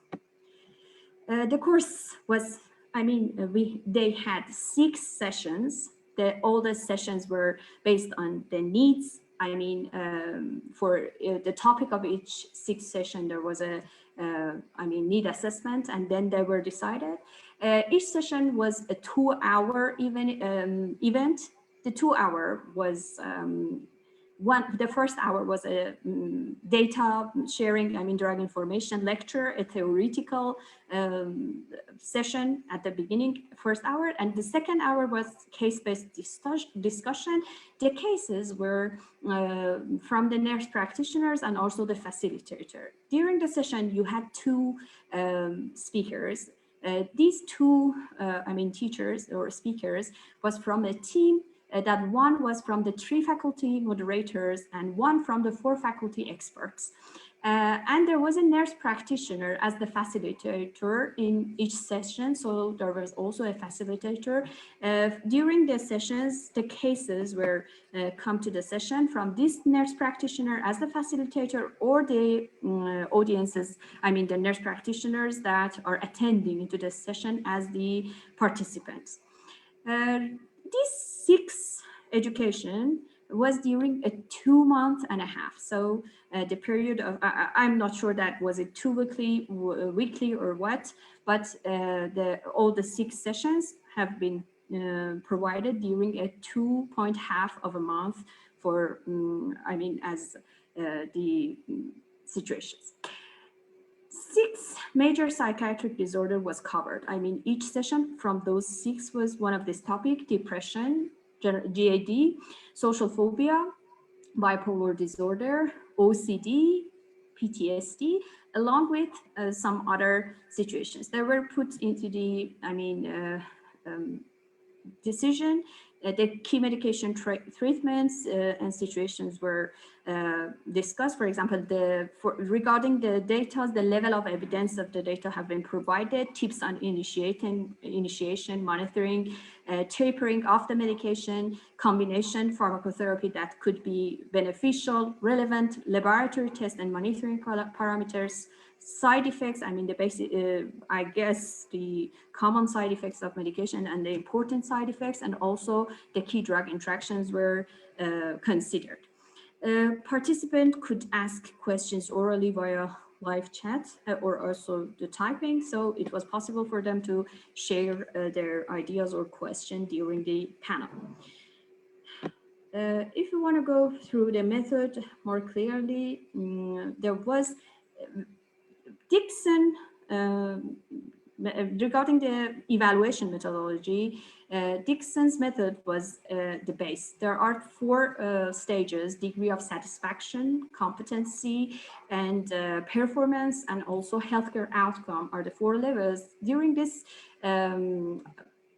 The course was, I mean, they had 6 sessions. All the sessions were based on the needs. I mean, for the topic of each 6 session, there was a, need assessment, and then they were decided. Each session was a 2-hour event. The 2-hour was the first hour was a data sharing, drug information lecture, a theoretical session at the beginning, first hour, and the second hour was case-based discussion. The cases were from the nurse practitioners and also the facilitator. During the session, you had 2 speakers. These 2, teachers or speakers was from a team that one was from the 3 faculty moderators and one from the 4 faculty experts. And there was a nurse practitioner as the facilitator in each session. So there was also a facilitator. During the sessions, the cases were come to the session from this nurse practitioner as the facilitator, or the audiences, the nurse practitioners that are attending into the session as the participants. This 6 education was during a 2.5 months. So the period of, I'm not sure that was it 2 weekly or what, but all the 6 sessions have been provided during a 2.5 months for, as the situations. 6 major psychiatric disorder was covered. Each session from those 6 was one of this topic: depression, GAD, social phobia, bipolar disorder, OCD, PTSD, along with some other situations. They were put into the, decision The key medication treatments and situations were discussed. For example, regarding the data, the level of evidence of the data have been provided, tips on initiation, monitoring, tapering of the medication, combination pharmacotherapy that could be beneficial, relevant laboratory test and monitoring parameters, side effects, I mean the basic, I guess the common side effects of medication and the important side effects, and also the key drug interactions were considered. Participant could ask questions orally via live chat or also the typing, so it was possible for them to share their ideas or questions during the panel. If you want to go through the method more clearly, there was Dixon, regarding the evaluation methodology, Dixon's method was the base. There are 4 stages: degree of satisfaction, competency, and performance, and also healthcare outcome are the 4 levels. During this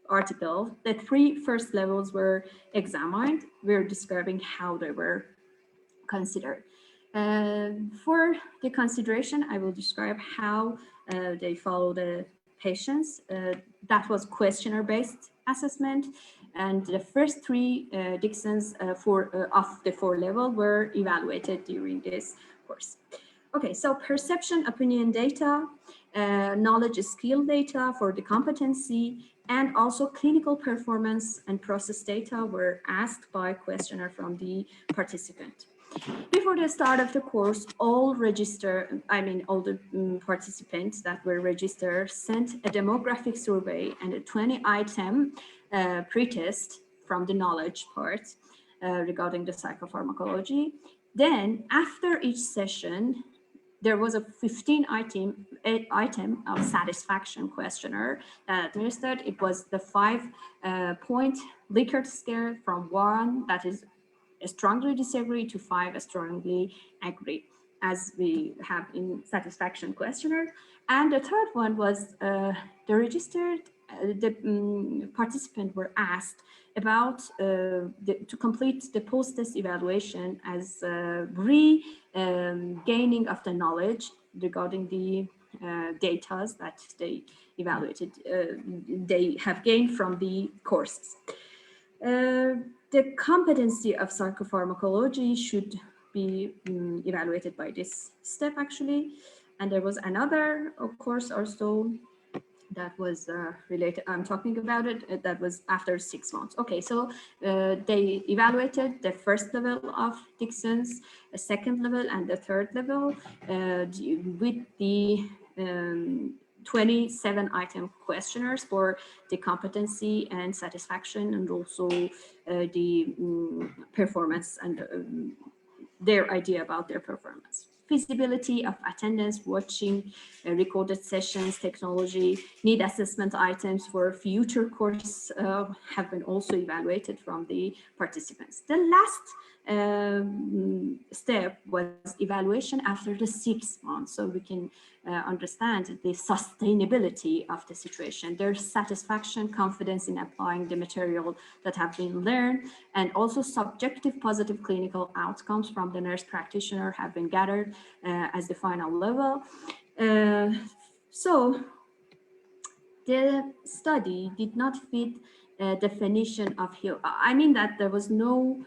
article, the 3 first levels were examined. We're describing how they were considered. For the consideration, I will describe how they follow the patients. That was questionnaire-based assessment, and the first 3 Dixons of the 4 level were evaluated during this course. Okay, so perception, opinion data, knowledge skill data for the competency, and also clinical performance and process data were asked by questionnaire from the participant. Before the start of the course, all the participants that were registered sent a demographic survey and a 20-item pretest from the knowledge part regarding the psychopharmacology. Then, after each session, there was a 15-item of satisfaction questionnaire that administered. It was the 5-point Likert scale from 1, that is strongly disagree, to 5 strongly agree, as we have in satisfaction questionnaire. And the third one was the participant were asked about to complete the post-test evaluation as gaining of the knowledge regarding the data that they evaluated, they have gained from the courses. The competency of psychopharmacology should be evaluated by this step, actually. And there was another, of course, also that was related, I'm talking about it, that was after 6 months. Okay, so they evaluated the first level of Dixon's, a second level, and the third level with the 27-item questionnaires for the competency and satisfaction, and also the performance and their idea about their performance. Feasibility of attendance, watching, recorded sessions, technology, need assessment items for future course have been also evaluated from the participants. The last step was evaluation after the 6 months, so we can understand the sustainability of the situation, their satisfaction, confidence in applying the material that have been learned, and also subjective positive clinical outcomes from the nurse practitioner have been gathered as the final level. So the study did not fit definition of heal. I mean that there was no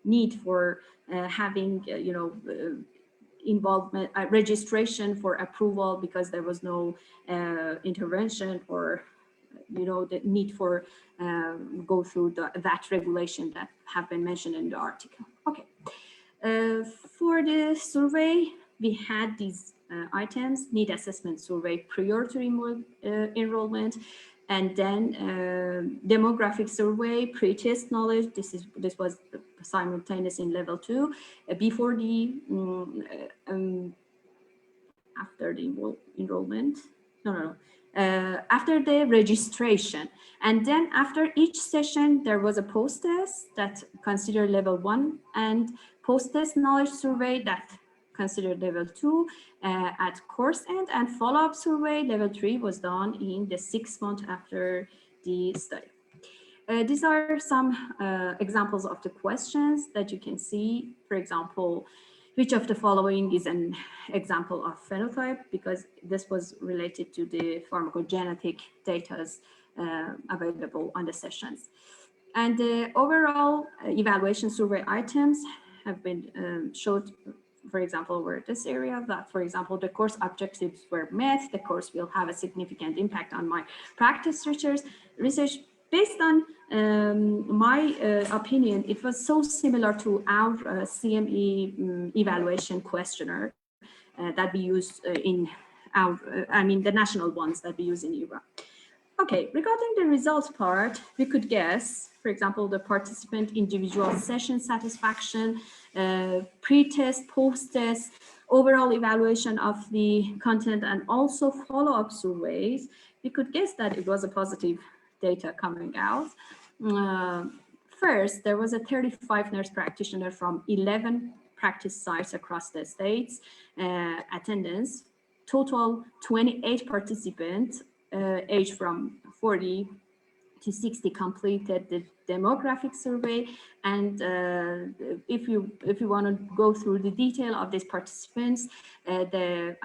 need for having, involvement, registration for approval, because there was no intervention or, the need for go through that regulation that have been mentioned in the article. Okay. For the survey, we had these items: need assessment survey prior to enrollment, and then demographic survey, pre-test knowledge. This was simultaneous in level 2 before the after the enrollment. After the registration, and then after each session there was a post-test that considered level 1, and post-test knowledge survey that considered level 2 at course end, and follow-up survey level 3 was done in the 6 months after the study. These are some examples of the questions that you can see. For example, which of the following is an example of phenotype, because this was related to the pharmacogenetic data available on the sessions. And the overall evaluation survey items have been showed, for example, over this area, that, for example, the course objectives were met, the course will have a significant impact on my practice research. Based on my opinion, it was so similar to our CME evaluation questionnaire that we use in our, the national ones that we use in Europe. Okay, regarding the results part, we could guess, for example, the participant individual session satisfaction, pre-test, post-test, overall evaluation of the content, and also follow-up surveys. We could guess that it was a positive data coming out. First, there was a 35 nurse practitioner from 11 practice sites across the states attendance, total 28 participants aged from 40 to 60 completed the demographic survey. And if you want to go through the detail of these participants, the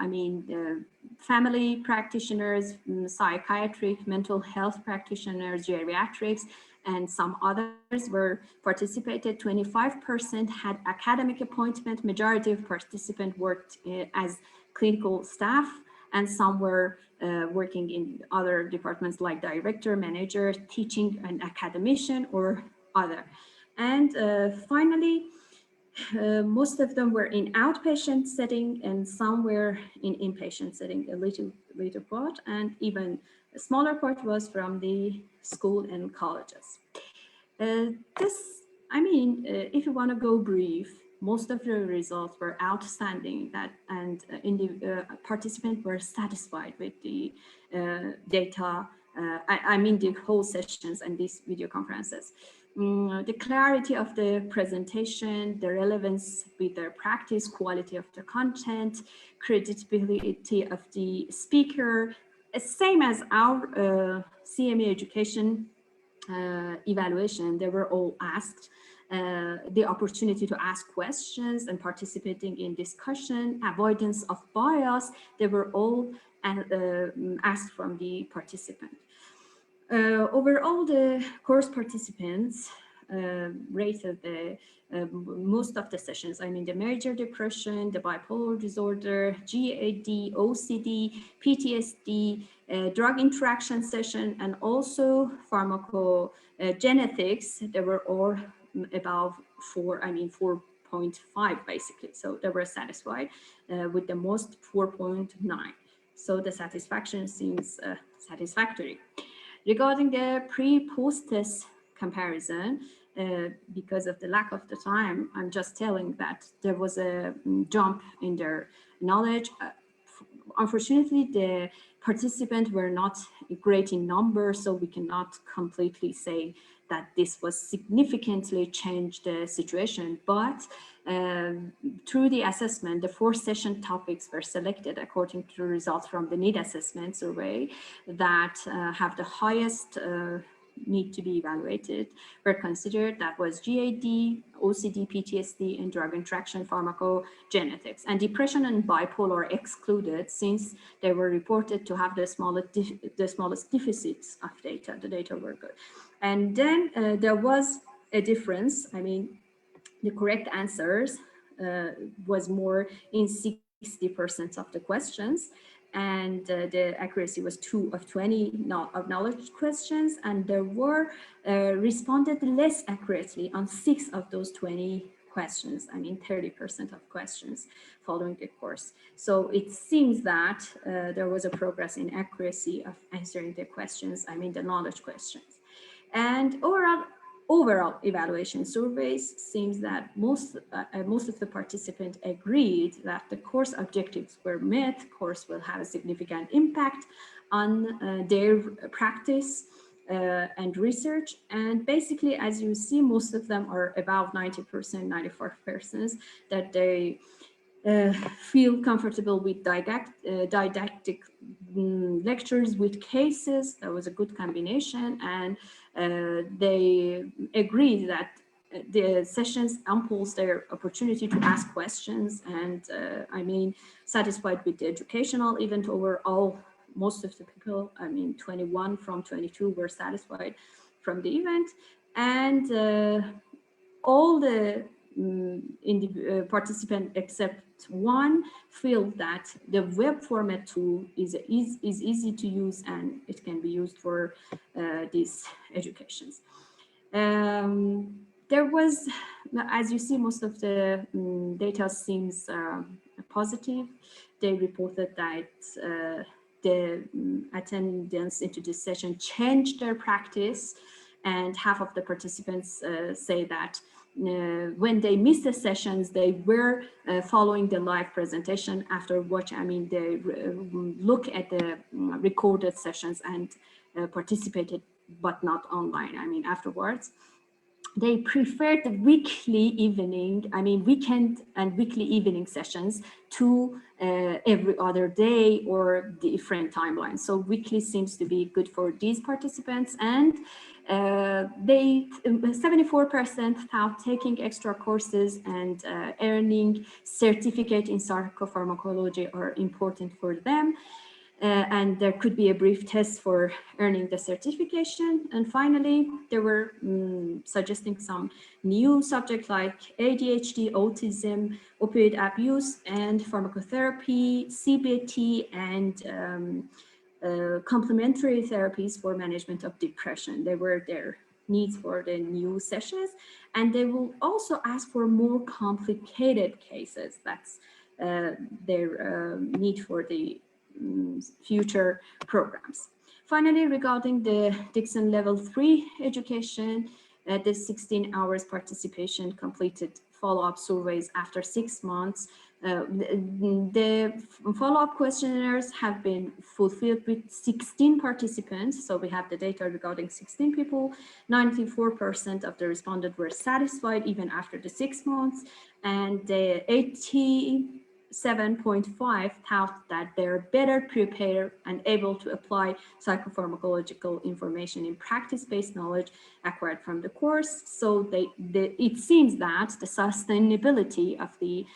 family practitioners, psychiatric, mental health practitioners, geriatrics, and some others were participated. 25% had academic appointment. Majority of participants worked as clinical staff, and some were working in other departments like director, manager, teaching, and academician, or other. And finally, most of them were in outpatient setting, and some were in inpatient setting, a little part, and even a smaller part was from the school and colleges. If you want to go brief, most of the results were outstanding, the participants were satisfied with the data, the whole sessions and these video conferences. The clarity of the presentation, the relevance with their practice, quality of the content, credibility of the speaker, same as our CME education evaluation, they were all asked. The opportunity to ask questions and participating in discussion, avoidance of bias, they were all asked from the participant. Overall, the course participants rated most of the sessions, the major depression, the bipolar disorder, GAD, OCD, PTSD, drug interaction session, and also pharmacogenetics, they were all above 4.5 basically. So they were satisfied with the most 4.9. So the satisfaction seems satisfactory. Regarding the pre-post-test comparison, because of the lack of the time, I'm just telling that there was a jump in their knowledge. Unfortunately, the participants were not great in numbers, so we cannot completely say that this was significantly changed the situation, but through the assessment, the 4 session topics were selected according to the results from the need assessment survey that have the highest need to be evaluated were considered. That was GAD, OCD, PTSD, and drug interaction pharmacogenetics. And depression and bipolar excluded since they were reported to have the smallest deficits of data. The data were good. And then there was a difference. The correct answers was more in 60% of the questions, and the accuracy was 2 of 20 of knowledge questions, and there were responded less accurately on 6 of those 20 questions, 30% of questions following the course. So it seems that there was a progress in accuracy of answering the questions, the knowledge questions. And overall evaluation surveys seems that most of the participants agreed that the course objectives were met. Course will have a significant impact on their practice and research. And basically, as you see, most of them are about 90%, 94%, that they feel comfortable with didactic lectures with cases. That was a good combination, and they agreed that the sessions amples their opportunity to ask questions, and I mean, satisfied with the educational event overall. Most of the people, I mean, 21 from 22 were satisfied from the event, and all the participants except one feel that the web format tool is easy to use and it can be used for these educations. There was, as you see, most of the data seems positive. They reported that the attendance into this session changed their practice, and half of the participants say that when they missed the sessions, they were following the live presentation after watching. I mean, they look at the recorded sessions and participated, but not online. I mean, afterwards. They prefer the weekly evening, I mean, weekend and weekly evening sessions to every other day or different timelines. So weekly seems to be good for these participants, and 74% thought taking extra courses and earning certificate in psychopharmacology are important for them. And there could be a brief test for earning the certification. And finally, they were suggesting some new subjects like ADHD, autism, opioid abuse, and pharmacotherapy, CBT, and complementary therapies for management of depression. They were their needs for the new sessions. And they will also ask for more complicated cases. That's their need for the future programs. Finally, regarding the Dixon Level 3 education, the 16 hours participation completed follow-up surveys after 6 months. The follow-up questionnaires have been fulfilled with 16 participants. So we have the data regarding 16 people. 94% of the respondents were satisfied even after the 6 months, and the 87.5 thought that they're better prepared and able to apply psychopharmacological information in practice-based knowledge acquired from the course. So it seems that the sustainability of the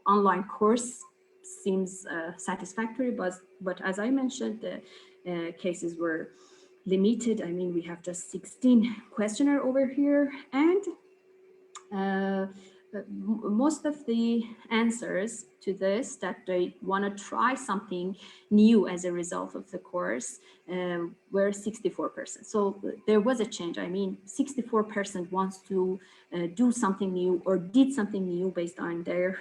online course seems satisfactory, but as I mentioned, the cases were limited. I mean, we have just 16 questionnaire over here, and most of the answers to this that they want to try something new as a result of the course were 64%. So there was a change. I mean, 64% wants to do something new or did something new based on their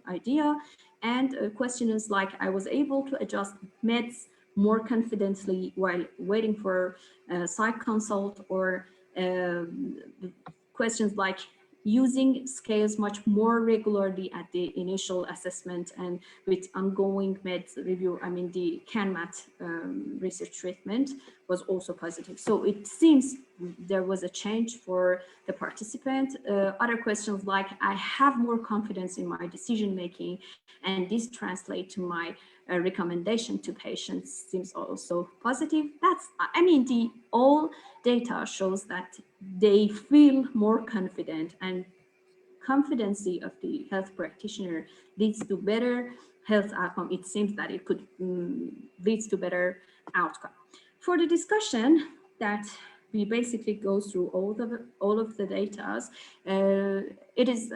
idea. And questions like, I was able to adjust meds more confidently while waiting for a psych consult, or questions like using scales much more regularly at the initial assessment and with ongoing meds review. I mean, the CanMat research treatment was also positive. So it seems there was a change for the participant. Other questions like, I have more confidence in my decision making, and this translates to my recommendation to patients, seems also positive. That's, I mean, the all data shows that they feel more confident, and competency of the health practitioner leads to better health outcome. It seems that it could leads to better outcome. For the discussion that we basically go through all of the data, it is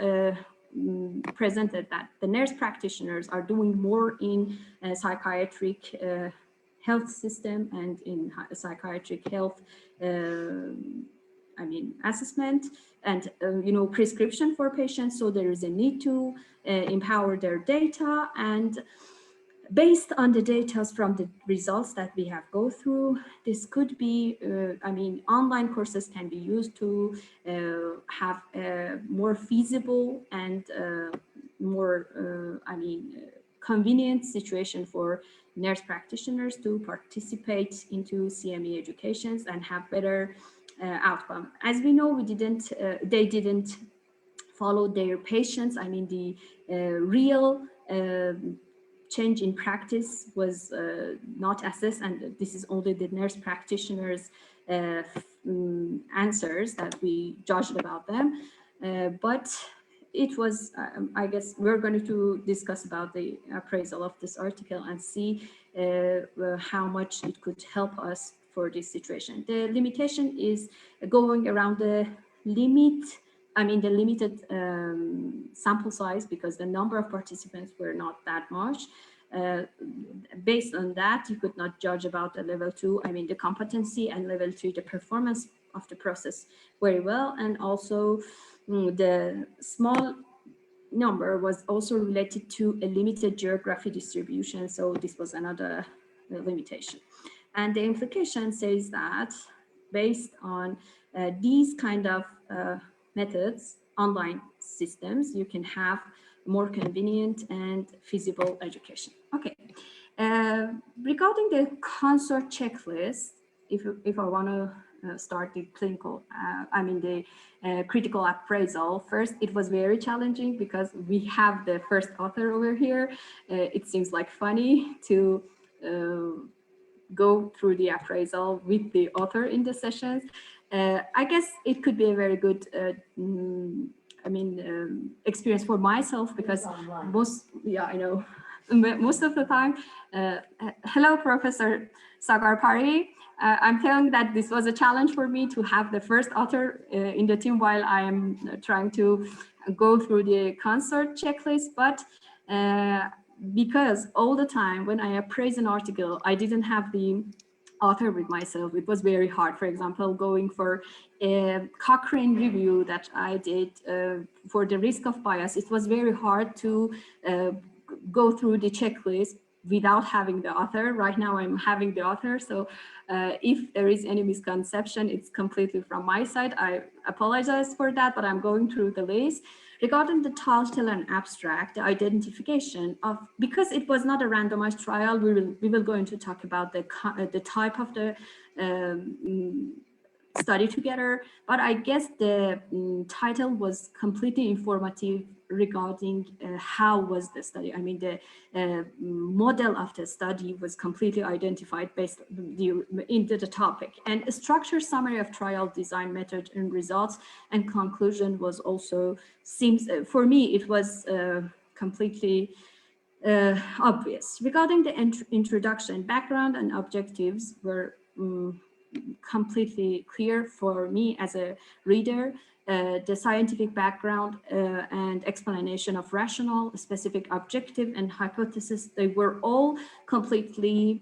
presented that the nurse practitioners are doing more in psychiatric health system and in psychiatric health I mean, assessment and, you know, prescription for patients. So there is a need to empower their data, and based on the data from the results that we have go through, this could be, I mean, online courses can be used to have a more feasible and more, I mean, convenient situation for nurse practitioners to participate into CME educations and have better outcome. As we know, they didn't follow their patients. I mean, the real change in practice was not assessed, and this is only the nurse practitioners' answers that we judged about them. But it was, I guess we're going to discuss about the appraisal of this article and see how much it could help us for this situation. The limitation is going around the limit, I mean the limited sample size, because the number of participants were not that much. Based on that, you could not judge about the level 2, I mean the competency, and level 3, the performance of the process very well. And also the small number was also related to a limited geography distribution. So this was another limitation. And the implication says that based on these kind of methods, online systems, you can have more convenient and feasible education. Okay. Regarding the consort checklist, if I want to start the clinical, I mean the critical appraisal, first it was very challenging because we have the first author over here. It seems like funny to go through the appraisal with the author in the sessions. I guess it could be a very good experience for myself, because most of the time, hello, Professor Sagar Pari. I'm telling that this was a challenge for me to have the first author in the team while I am trying to go through the consort checklist. But because all the time when I appraise an article, I didn't have the author with myself, it was very hard. For example, going for a Cochrane review that I did for the risk of bias, it was very hard to go through the checklist without having the author. Right now I'm having the author, so if there is any misconception, it's completely from my side. I apologize for that, but I'm going through the list. Regarding the title and abstract, the identification of, because it was not a randomized trial, we will go into talk about the type of the study together, but I guess the title was completely informative regarding how was the study. I mean, the model of the study was completely identified based into the topic, and a structured summary of trial design, method and results and conclusion was also, seems for me it was completely obvious. Regarding the introduction, background and objectives were completely clear for me as a reader. The scientific background and explanation of rationale, specific objective and hypothesis, they were all completely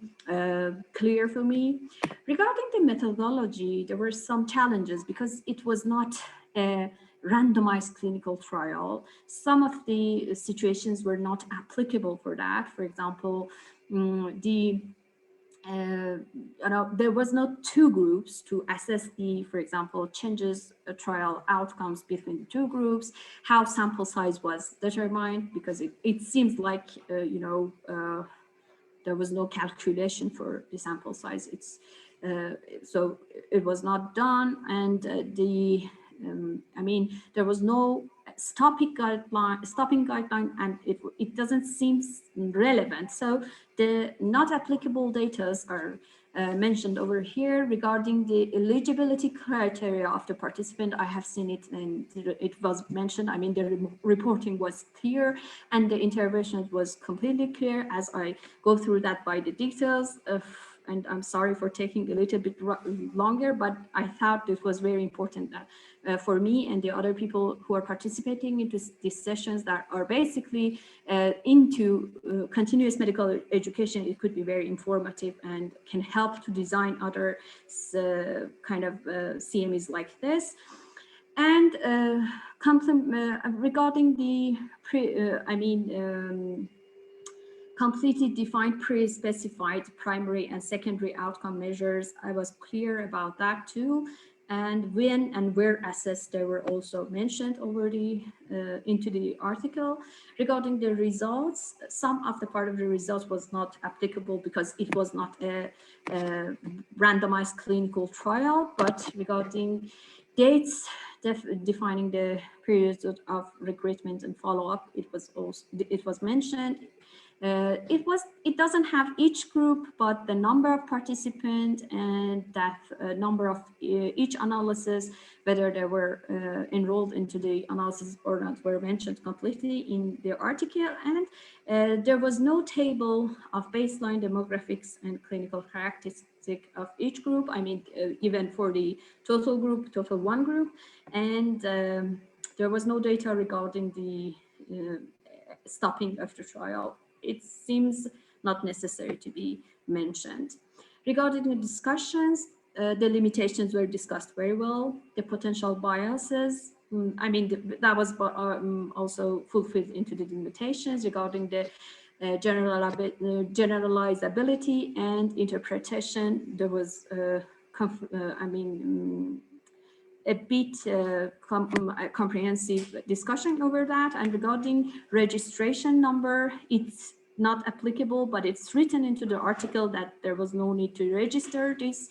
clear for me. Regarding the methodology, there were some challenges because it was not a randomized clinical trial. Some of the situations were not applicable for that. For example, there was no two groups to assess the, for example, changes trial outcomes between the two groups, how sample size was determined, because it seems like, there was no calculation for the sample size. It's so it was not done, and there was no stopping guideline, and it doesn't seem relevant. So the not applicable data are mentioned over here. Regarding the eligibility criteria of the participant, I have seen it and it was mentioned. I mean, the reporting was clear and the intervention was completely clear as I go through that by the details of, and I'm sorry for taking a little bit longer, but I thought this was very important that for me and the other people who are participating in these sessions that are basically into continuous medical education. It could be very informative and can help to design other kind of CMEs like this. And regarding the completely defined pre-specified primary and secondary outcome measures, I was clear about that too. And when and where assessed, they were also mentioned already into the article. Regarding the results, some of the part of the results was not applicable because it was not a randomized clinical trial, but regarding dates, defining the periods of recruitment and follow-up, it was mentioned. It doesn't have each group, but the number of participants and that number of each analysis, whether they were enrolled into the analysis or not, were mentioned completely in the article. And there was no table of baseline demographics and clinical characteristic of each group. I mean, even for the total group, total one group. And there was no data regarding the stopping of the trial. It seems not necessary to be mentioned. Regarding the discussions, the limitations were discussed very well. The potential biases, I mean, that was also fulfilled into the limitations regarding the generalizability and interpretation. There was, a bit comprehensive discussion over that. And regarding registration number, it's not applicable, but it's written into the article that there was no need to register this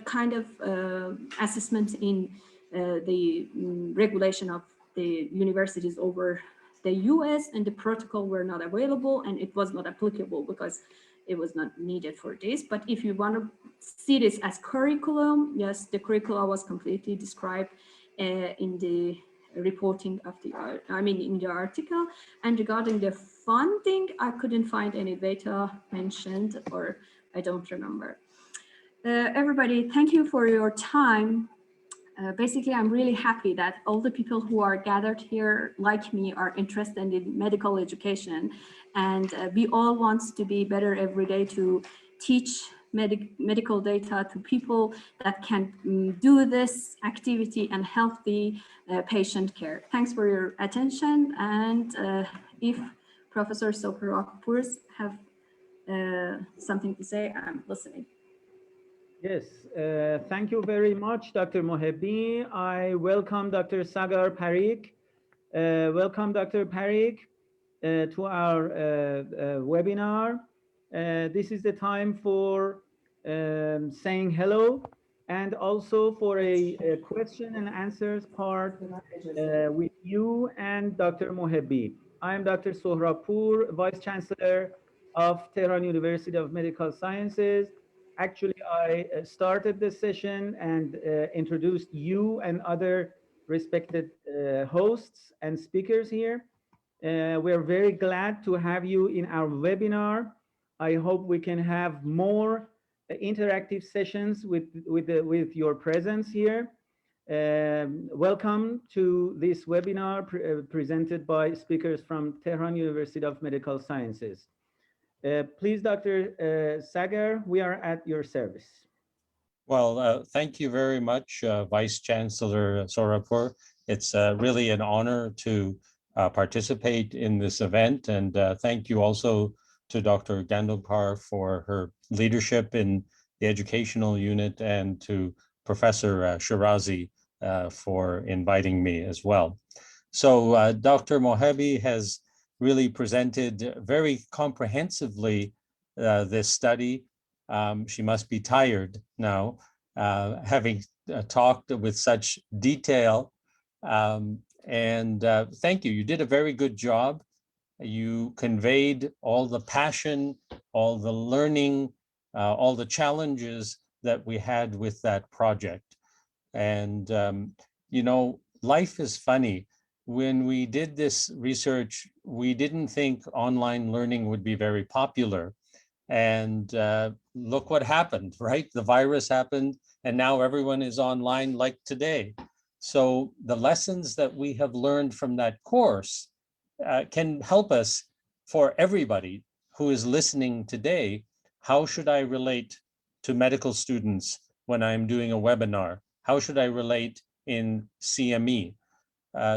kind of assessment in the regulation of the universities over the US, and the protocol were not available, and it was not applicable because it was not needed for this. But if you want to see this as curriculum, yes, the curriculum was completely described in the reporting of the, in the article. And regarding the funding, I couldn't find any data mentioned, or I don't remember. Everybody, thank you for your time. Basically, I'm really happy that all the people who are gathered here, like me, are interested in medical education. And we all want to be better every day to teach medical data to people that can do this activity and help the patient care. Thanks for your attention. And if Professor Sohrapour have something to say, I'm listening.
Yes, thank you very much, Dr. Mohebbi. I welcome Dr. Sagar Parikh. Welcome, Dr. Parikh, to our webinar. This is the time for saying hello, and also for a question and answers part with you and Dr. Mohebbi. I'm Dr. Sohrapour, Vice Chancellor of Tehran University of Medical Sciences. Actually, I started this session and introduced you and other respected hosts and speakers here. We're very glad to have you in our webinar. I hope we can have more interactive sessions with your presence here. Welcome to this webinar presented by speakers from Tehran University of Medical Sciences. Please, Dr. Sagar, we are at your service.
Well, thank you very much, Vice Chancellor Sohrapour. It's really an honor to participate in this event, and thank you also to Dr. Gandolkar for her leadership in the educational unit, and to Professor Shirazi for inviting me as well. So Dr. Mohebbi has really presented very comprehensively this study. She must be tired now, having talked with such detail. And thank you. You did a very good job. You conveyed all the passion, all the learning, all the challenges that we had with that project. And, you know, life is funny. When we did this research, we didn't think online learning would be very popular. And look what happened, right? The virus happened, and now everyone is online like today. So the lessons that we have learned from that course can help us for everybody who is listening today. How should I relate to medical students when I'm doing a webinar? How should I relate in CME?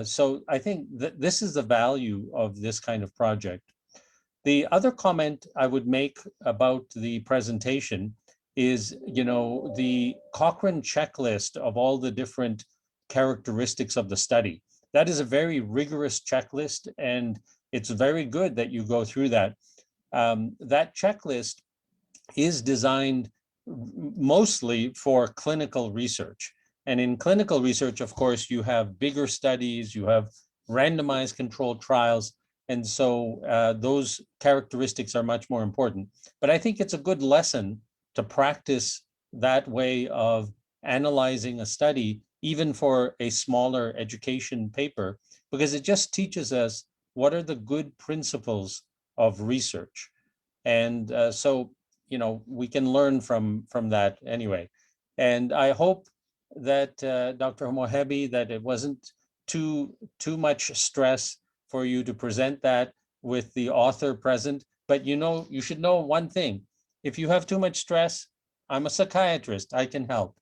So I think that this is the value of this kind of project. The other comment I would make about the presentation is, you know, the Cochrane checklist of all the different characteristics of the study. That is a very rigorous checklist, and it's very good that you go through that. That checklist is designed mostly for clinical research. And in clinical research, of course, you have bigger studies, you have randomized controlled trials, And so those characteristics are much more important. But I think it's a good lesson to practice that way of analyzing a study, even for a smaller education paper, because it just teaches us what are the good principles of research. And so, you know, we can learn from that anyway. And I hope that Dr. Mohebi, that it wasn't too much stress for you to present that with the author present. But you know, you should know one thing. If you have too much stress, I'm a psychiatrist, I can help.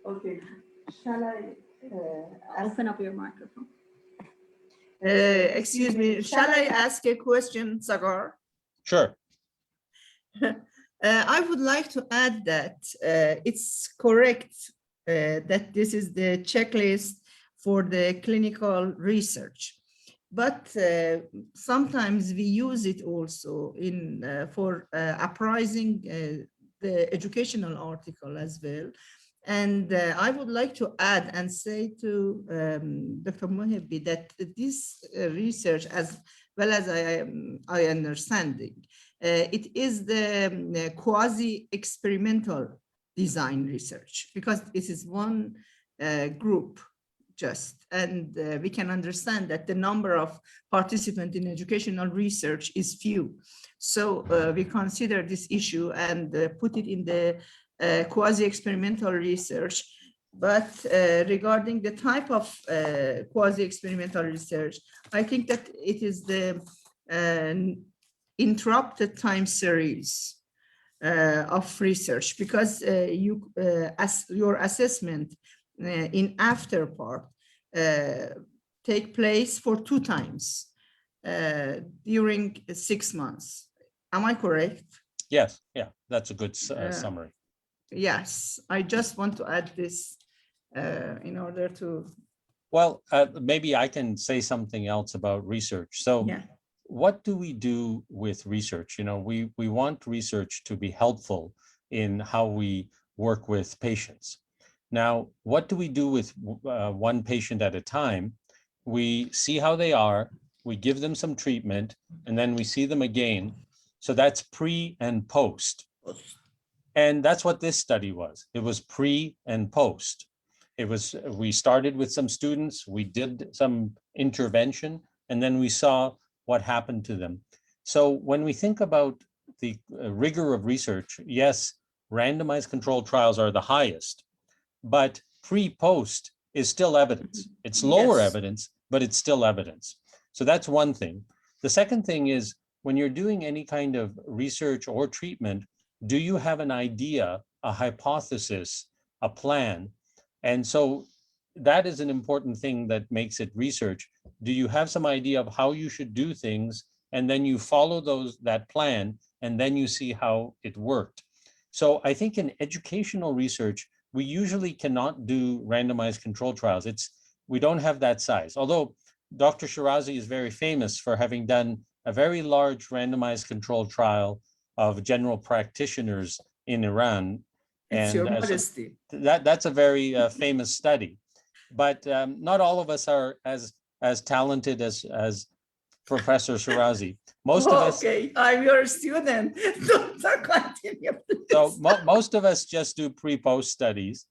Okay. Shall I open up your microphone?
Excuse me, shall I ask a question, Sagar?
Sure.
I would like to add that it's correct that this is the checklist for the clinical research, but sometimes we use it also in for apprising the educational article as well. And I would like to add and say to Dr. Mohebi that this research, as well as I understanding, it is the quasi-experimental design research, because this is one group just, and we can understand that the number of participants in educational research is few. So we consider this issue and put it in the quasi-experimental research. But regarding the type of quasi-experimental research, I think that it is the interrupted time series of research, because your assessment in after part take place for 2 times during 6 months. Am I correct?
Yes, yeah, that's a good summary.
Yes, I just want to add this in order to.
Well, maybe I can say something else about research. So
Yeah.
What do we do with research? You know, we want research to be helpful in how we work with patients. Now, what do we do with one patient at a time? We see how they are, we give them some treatment, and then we see them again. So that's pre and post. And that's what this study was. It was pre and post. It was, we started with some students, we did some intervention, and then we saw what happened to them. So when we think about the rigor of research, yes, randomized controlled trials are the highest, but pre-post is still evidence. It's lower evidence, but it's still evidence. So that's one thing. The second thing is, when you're doing any kind of research or treatment, do you have an idea, a hypothesis, a plan? And so that is an important thing that makes it research. Do you have some idea of how you should do things? And then you follow that plan, and then you see how it worked. So I think in educational research, we usually cannot do randomized control trials. We don't have that size. Although Dr. Shirazi is very famous for having done a very large randomized control trial of general practitioners in Iran.
It's
and
your modesty.
That's a very famous study. But not all of us are as talented as Professor Shirazi. Most of us.
Okay, I'm your student. Don't continue.
So most of us just do pre-post studies.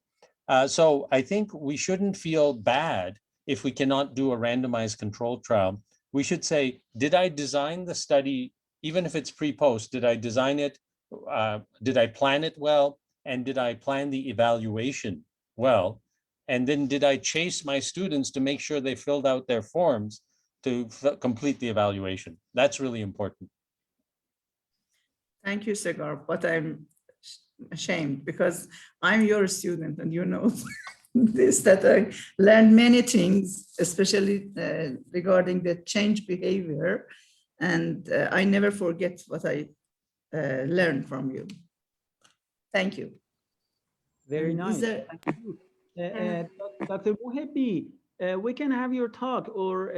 So I think we shouldn't feel bad if we cannot do a randomized controlled trial. We should say, did I design the study, even if it's pre-post, did I design it? Did I plan it well? And did I plan the evaluation well? And then did I chase my students to make sure they filled out their forms to complete the evaluation? That's really important.
Thank you, Sagar, but I'm ashamed because I'm your student, and you know this, that I learned many things, especially regarding the change behavior, and I never forget what I learned from you. Thank you.
Very nice. Thank you. Dr. Mohebi, we can have your talk or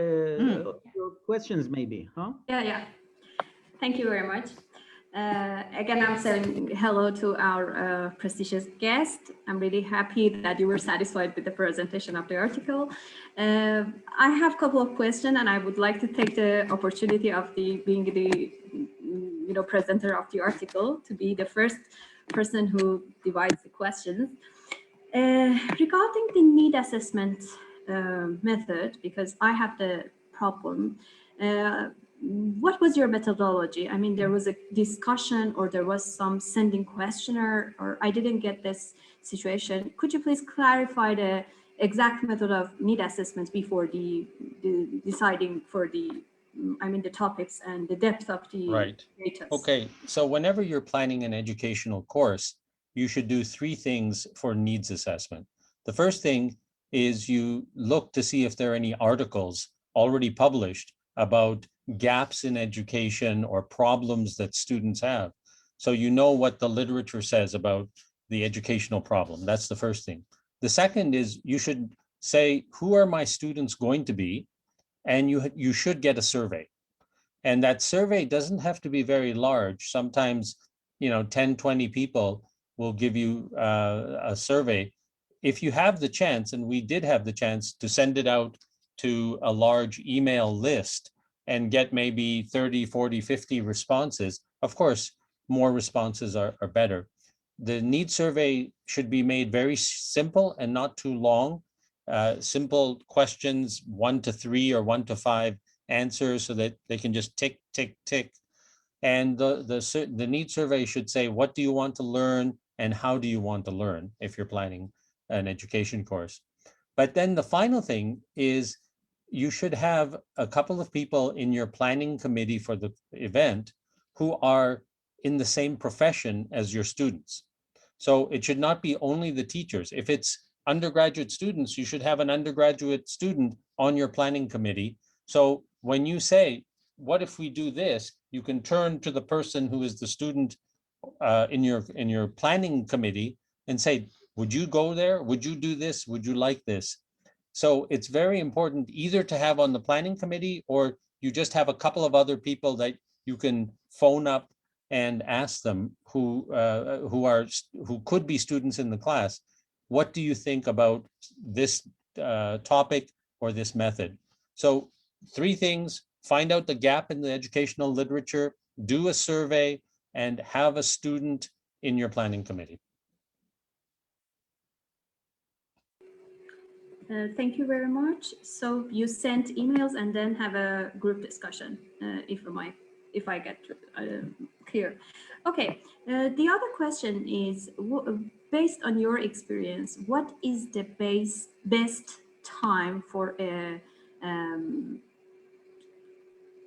your questions maybe, huh?
Yeah. Thank you very much. Again, I'm saying hello to our prestigious guest. I'm really happy that you were satisfied with the presentation of the article. I have a couple of questions, and I would like to take the opportunity of being the presenter of the article to be the first person who divides the questions. Regarding the need assessment method, because I have the problem, what was your methodology? I mean, there was a discussion or there was some sending questionnaire, or I didn't get this situation. Could you please clarify the exact method of need assessment before the deciding for the topics and the depth of the data?
Okay, so whenever you're planning an educational course, you should do three things for needs assessment. The first thing is you look to see if there are any articles already published about gaps in education or problems that students have. So you know what the literature says about the educational problem. That's the first thing. The second is you should say, who are my students going to be? And you should get a survey. And that survey doesn't have to be very large. Sometimes, 10, 20 people will give you a survey. If you have the chance, and we did have the chance to send it out to a large email list and get maybe 30, 40, 50 responses, of course, more responses are better. The need survey should be made very simple and not too long. Simple questions, 1 to 3 or 1 to 5 answers so that they can just tick, tick, tick. And the need survey should say, what do you want to learn and how do you want to learn if you're planning an education course. But then the final thing is you should have a couple of people in your planning committee for the event who are in the same profession as your students. So it should not be only the teachers. If it's undergraduate students, you should have an undergraduate student on your planning committee. So when you say, what if we do this, you can turn to the person who is the student in your planning committee and say, would you go there? Would you do this? Would you like this? So it's very important either to have on the planning committee, or you just have a couple of other people that you can phone up and ask them who could be students in the class. What do you think about this topic or this method? So 3 things: find out the gap in the educational literature, do a survey, and have a student in your planning committee.
Thank you very much. So you sent emails and then have a group discussion, if I get clear. Okay, the other question is, based on your experience, what is the best time for a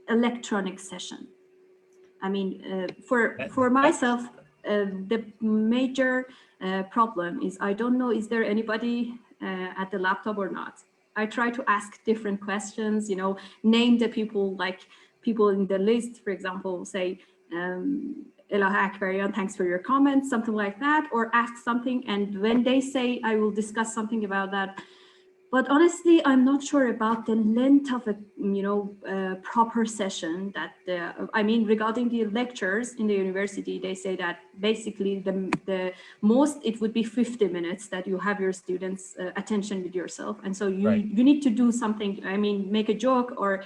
electronic session? I mean, for myself, the major problem is I don't know, is there anybody at the laptop or not? I try to ask different questions, name the people, like people in the list, for example, say, Elaha Akbarian, thanks for your comments, something like that, or ask something. And when they say, I will discuss something about that. But honestly, I'm not sure about the length of a proper session. Regarding the lectures in the university, they say that basically the most it would be 50 minutes that you have your students' attention with yourself. And so you need to do something, make a joke or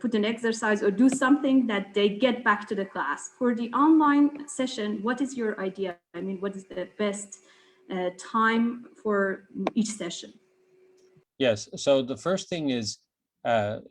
put an exercise or do something that they get back to the class. For the online session, what is your idea? What is the best time for each session?
Yes, so the first thing is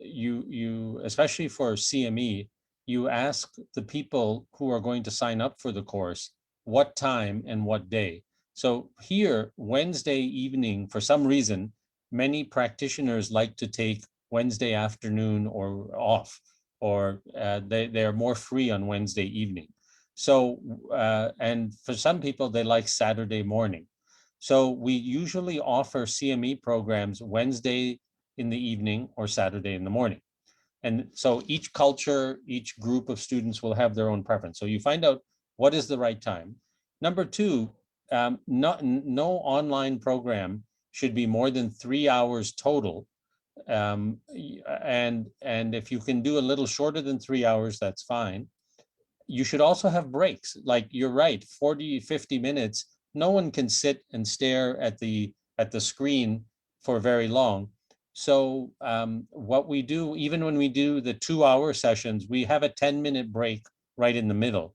you especially for CME, you ask the people who are going to sign up for the course what time and what day. So here, Wednesday evening, for some reason, many practitioners like to take Wednesday afternoon or off, or they are more free on Wednesday evening. So, and for some people, they like Saturday morning. So we usually offer CME programs Wednesday in the evening or Saturday in the morning. And so each culture, each group of students will have their own preference. So you find out what is the right time. Number 2, no online program should be more than 3 hours total. And if you can do a little shorter than 3 hours, that's fine. you should also have breaks. Like you're right, 40, 50 minutes, no one can sit and stare at the screen for very long. So what we do, even when we do the 2-hour sessions, we have a 10-minute break right in the middle.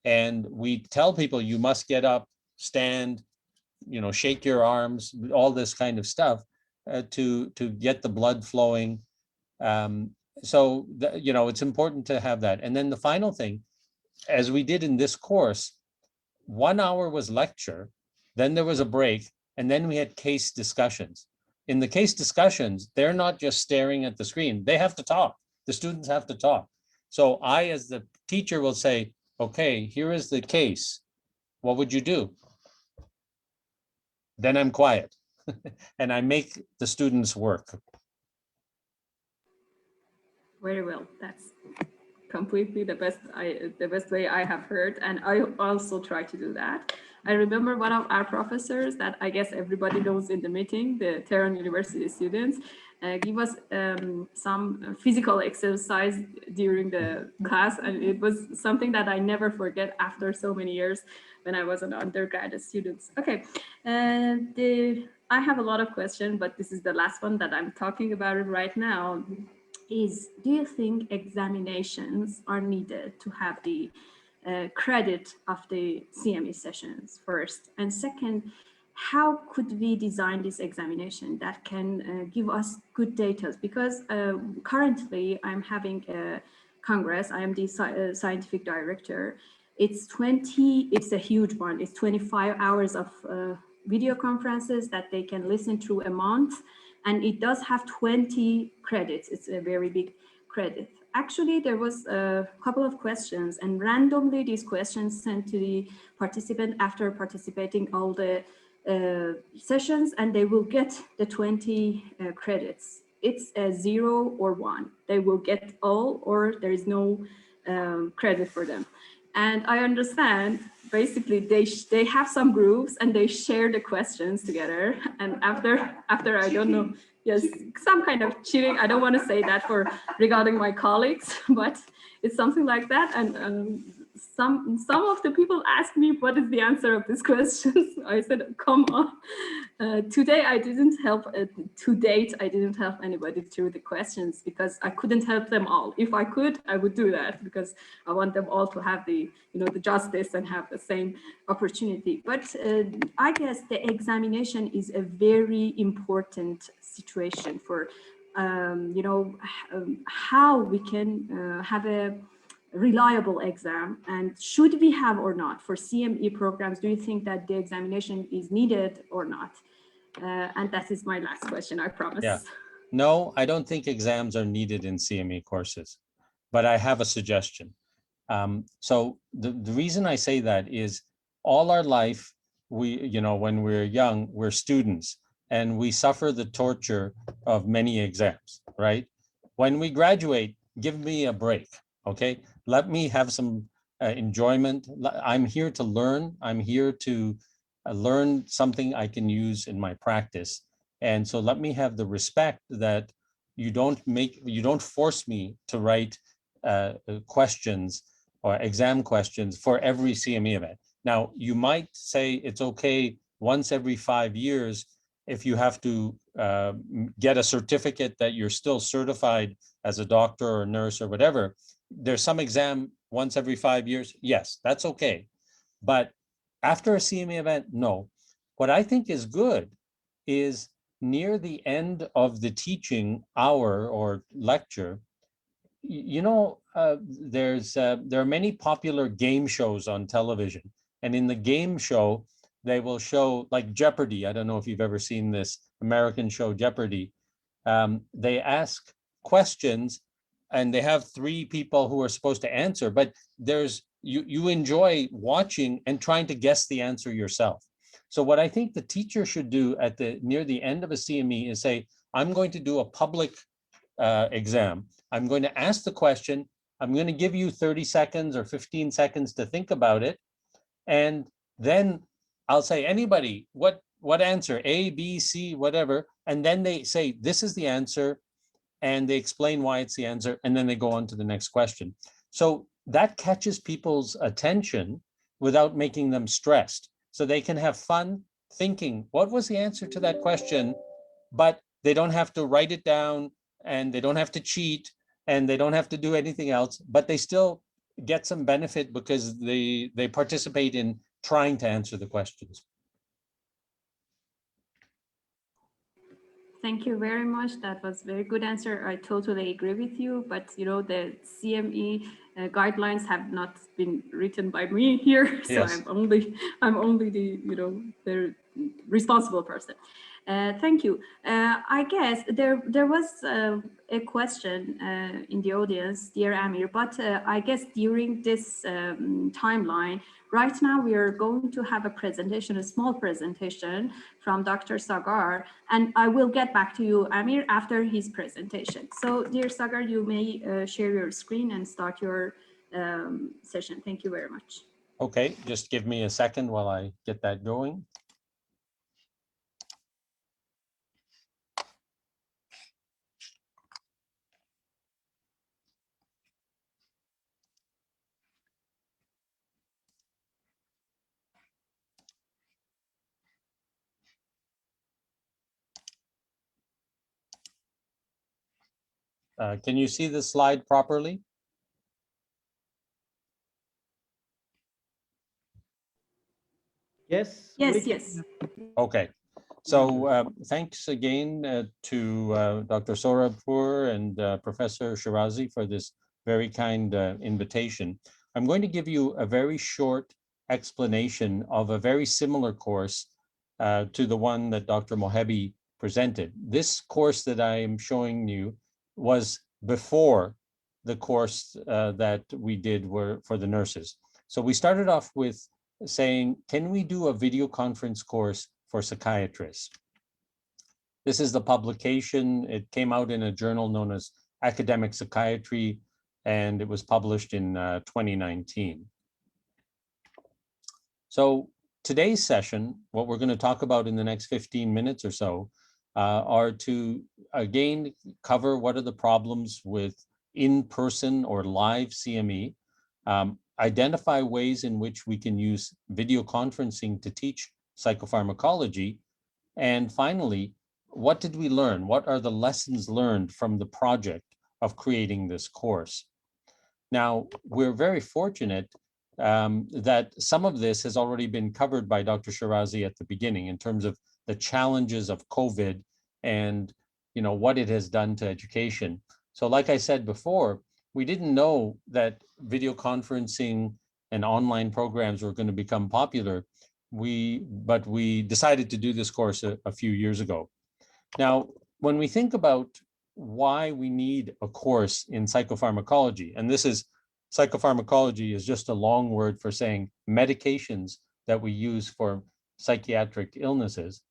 And we tell people you must get up, stand, shake your arms, all this kind of stuff to get the blood flowing. So, it's important to have that. And then the final thing, as we did in this course, 1 hour was lecture, then there was a break, and then we had case discussions. In the case discussions, they're not just staring at the screen. They have to talk. The students have to talk. So I, as the teacher, will say, okay, here is the case. What would you do? Then I'm quiet and I make the students work.
Very well. That's completely the best way I have heard, and I also try to do that. I remember one of our professors that I guess everybody knows in the meeting, the Tehran University students, give us some physical exercise during the class, and it was something that I never forget after so many years when I was an undergraduate student. Okay, I have a lot of questions, but this is the last one that I'm talking about it right now. Do you think examinations are needed to have the credit of the CME sessions first? And second, how could we design this examination that can give us good data? Because currently I'm having a Congress, I am the scientific director. It's a huge one. It's 25 hours of video conferences that they can listen through a month. And it does have 20 credits. It's a very big credit. Actually, there was a couple of questions, and randomly these questions sent to the participant after participating all the sessions, and they will get the 20 credits. It's a 0 or 1. They will get all, or there is no credit for them. And I understand, basically, they have some groups and they share the questions together. And after I don't know, yes, some kind of cheating. I don't want to say that regarding my colleagues, but it's something like that. And some of the people asked me, what is the answer of this question? I said, come on. Today, I didn't help, to date, I didn't help anybody through the questions because I couldn't help them all. If I could, I would do that because I want them all to have the justice and have the same opportunity. But I guess the examination is a very important situation for, how we can have a reliable exam, and should we have or not for CME programs? Do you think that the examination is needed or not? And that is my last question, I promise.
Yeah, no, I don't think exams are needed in CME courses, but I have a suggestion. So the reason I say that is all our life, when we're young, we're students and we suffer the torture of many exams, right? When we graduate, give me a break, okay? Let me have some enjoyment. I'm here to learn. I'm here to learn something I can use in my practice. And so let me have the respect that you don't force me to write questions or exam questions for every CME event. Now, you might say it's okay once every 5 years if you have to get a certificate that you're still certified as a doctor or a nurse or whatever. There's some exam once every 5 years. Yes, that's okay. But after a CME event, no. What I think is good is near the end of the teaching hour or lecture, there are many popular game shows on television. And in the game show, they will show like Jeopardy. I don't know if you've ever seen this American show Jeopardy. They ask questions and they have 3 people who are supposed to answer, but you enjoy watching and trying to guess the answer yourself. So what I think the teacher should do near the end of a CME is say, I'm going to do a public exam. I'm going to ask the question. I'm going to give you 30 seconds or 15 seconds to think about it. And then I'll say, anybody, what answer? A, B, C, whatever. And then they say, this is the answer. And they explain why it's the answer. And then they go on to the next question. So that catches people's attention without making them stressed. So they can have fun thinking, what was the answer to that question? But they don't have to write it down, and they don't have to cheat, and they don't have to do anything else, but they still get some benefit because they participate in trying to answer the questions.
Thank you very much. That was a very good answer. I totally agree with you, but you know, the CME guidelines have not been written by me here, so
Yes.
I'm only the, you know, the responsible person. Thank you. I guess there was a question in the audience, dear Amir, but I guess during this timeline, right now we are going to have a presentation, a small presentation from Dr. Sagar, and I will get back to you, Amir, after his presentation. So, dear Sagar, you may share your screen and start your session. Thank you very much.
Okay, just give me a second while I get that going. Can you see the slide properly?
Yes.
Yes, yes.
Okay. So thanks again to Dr. Sorapur and Professor Shirazi for this very kind invitation. I'm going to give you a very short explanation of a very similar course to the one that Dr. Mohebi presented. This course that I am showing you was before the course that we did for the nurses. So we started off with saying, can we do a video conference course for psychiatrists? This is the publication. It came out in a journal known as Academic Psychiatry, and it was published in 2019. So today's session, what we're going to talk about in the next 15 minutes or so, are to, again, cover what are the problems with in-person or live CME, identify ways in which we can use video conferencing to teach psychopharmacology, and finally, what did we learn? What are the lessons learned from the project of creating this course? Now, we're very fortunate that some of this has already been covered by Dr. Shirazi at the beginning in terms of the challenges of COVID and, you know, what it has done to education. So like I said before, we didn't know that video conferencing and online programs were going to become popular. But we decided to do this course a few years ago. Now, when we think about why we need a course in psychopharmacology, and this is, psychopharmacology is just a long word for saying medications that we use for psychiatric illnesses.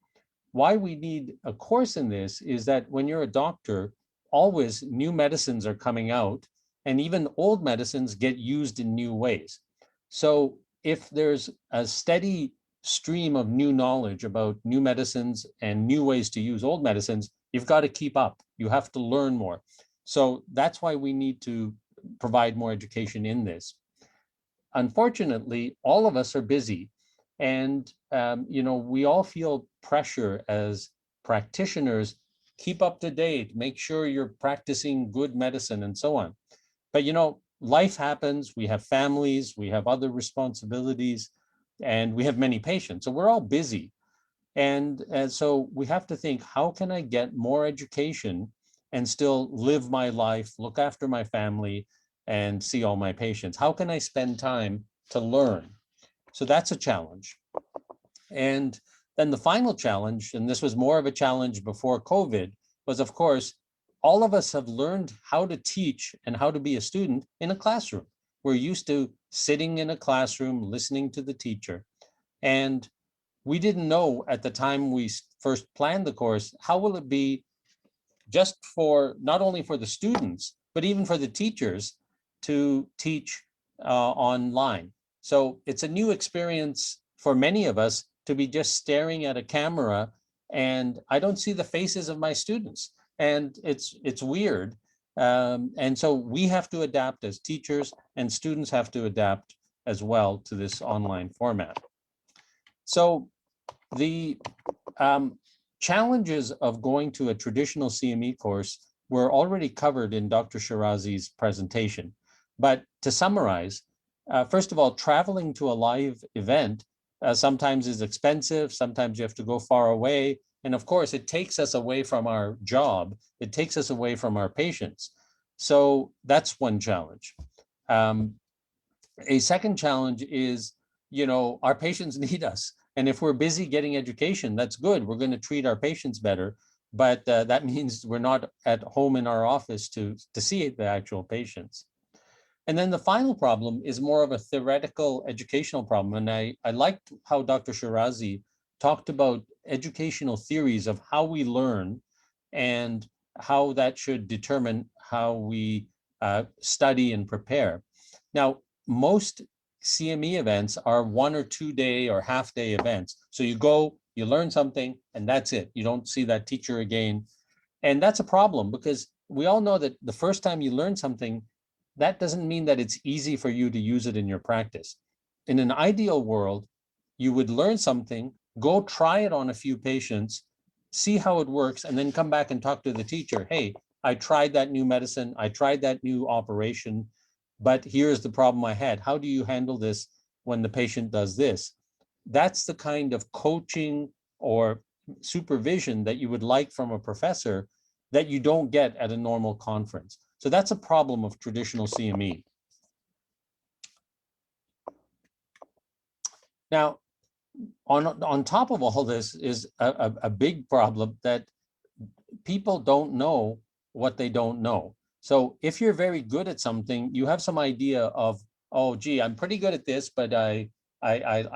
Why we need a course in this is that when you're a doctor, always new medicines are coming out, and even old medicines get used in new ways. So if there's a steady stream of new knowledge about new medicines and new ways to use old medicines, you've got to keep up. You have to learn more. So that's why we need to provide more education in this. Unfortunately, all of us are busy, and you know, we all feel pressure as practitioners. Keep up to date, make sure you're practicing good medicine and so on. But you know, life happens, we have families, we have other responsibilities, and we have many patients. So we're all busy. And so we have to think, how can I get more education and still live my life, look after my family, and see all my patients? How can I spend time to learn? So that's a challenge. And then the final challenge, and this was more of a challenge before COVID, was, of course, all of us have learned how to teach and how to be a student in a classroom. We're used to sitting in a classroom, listening to the teacher. And we didn't know at the time we first planned the course, how will it be just for, not only for the students, but even for the teachers to teach online. So it's a new experience for many of us to be just staring at a camera, and I don't see the faces of my students. And it's weird. And so we have to adapt as teachers, and students have to adapt as well to this online format. So the challenges of going to a traditional CME course were already covered in Dr. Shirazi's presentation. But to summarize, first of all, traveling to a live event sometimes is expensive, sometimes you have to go far away, and of course it takes us away from our job, it takes us away from our patients. So that's one challenge. A second challenge is, you know, our patients need us. And if we're busy getting education, that's good. We're going to treat our patients better. But that means we're not at home in our office to see the actual patients. And then the final problem is more of a theoretical educational problem. And I liked how Dr. Shirazi talked about educational theories of how we learn and how that should determine how we study and prepare. Now, most CME events are 1 or 2 day or half-day events. So you go, you learn something, and that's it. You don't see that teacher again. And that's a problem because we all know that the first time you learn something, that doesn't mean that it's easy for you to use it in your practice. In an ideal world, you would learn something, go try it on a few patients, see how it works, and then come back and talk to the teacher. Hey, I tried that new medicine, I tried that new operation, but here's the problem I had. How do you handle this when the patient does this? That's the kind of coaching or supervision that you would like from a professor that you don't get at a normal conference. So that's a problem of traditional CME. Now, on top of all this is a big problem that people don't know what they don't know. So if you're very good at something, you have some idea of, oh, gee, I'm pretty good at this, but I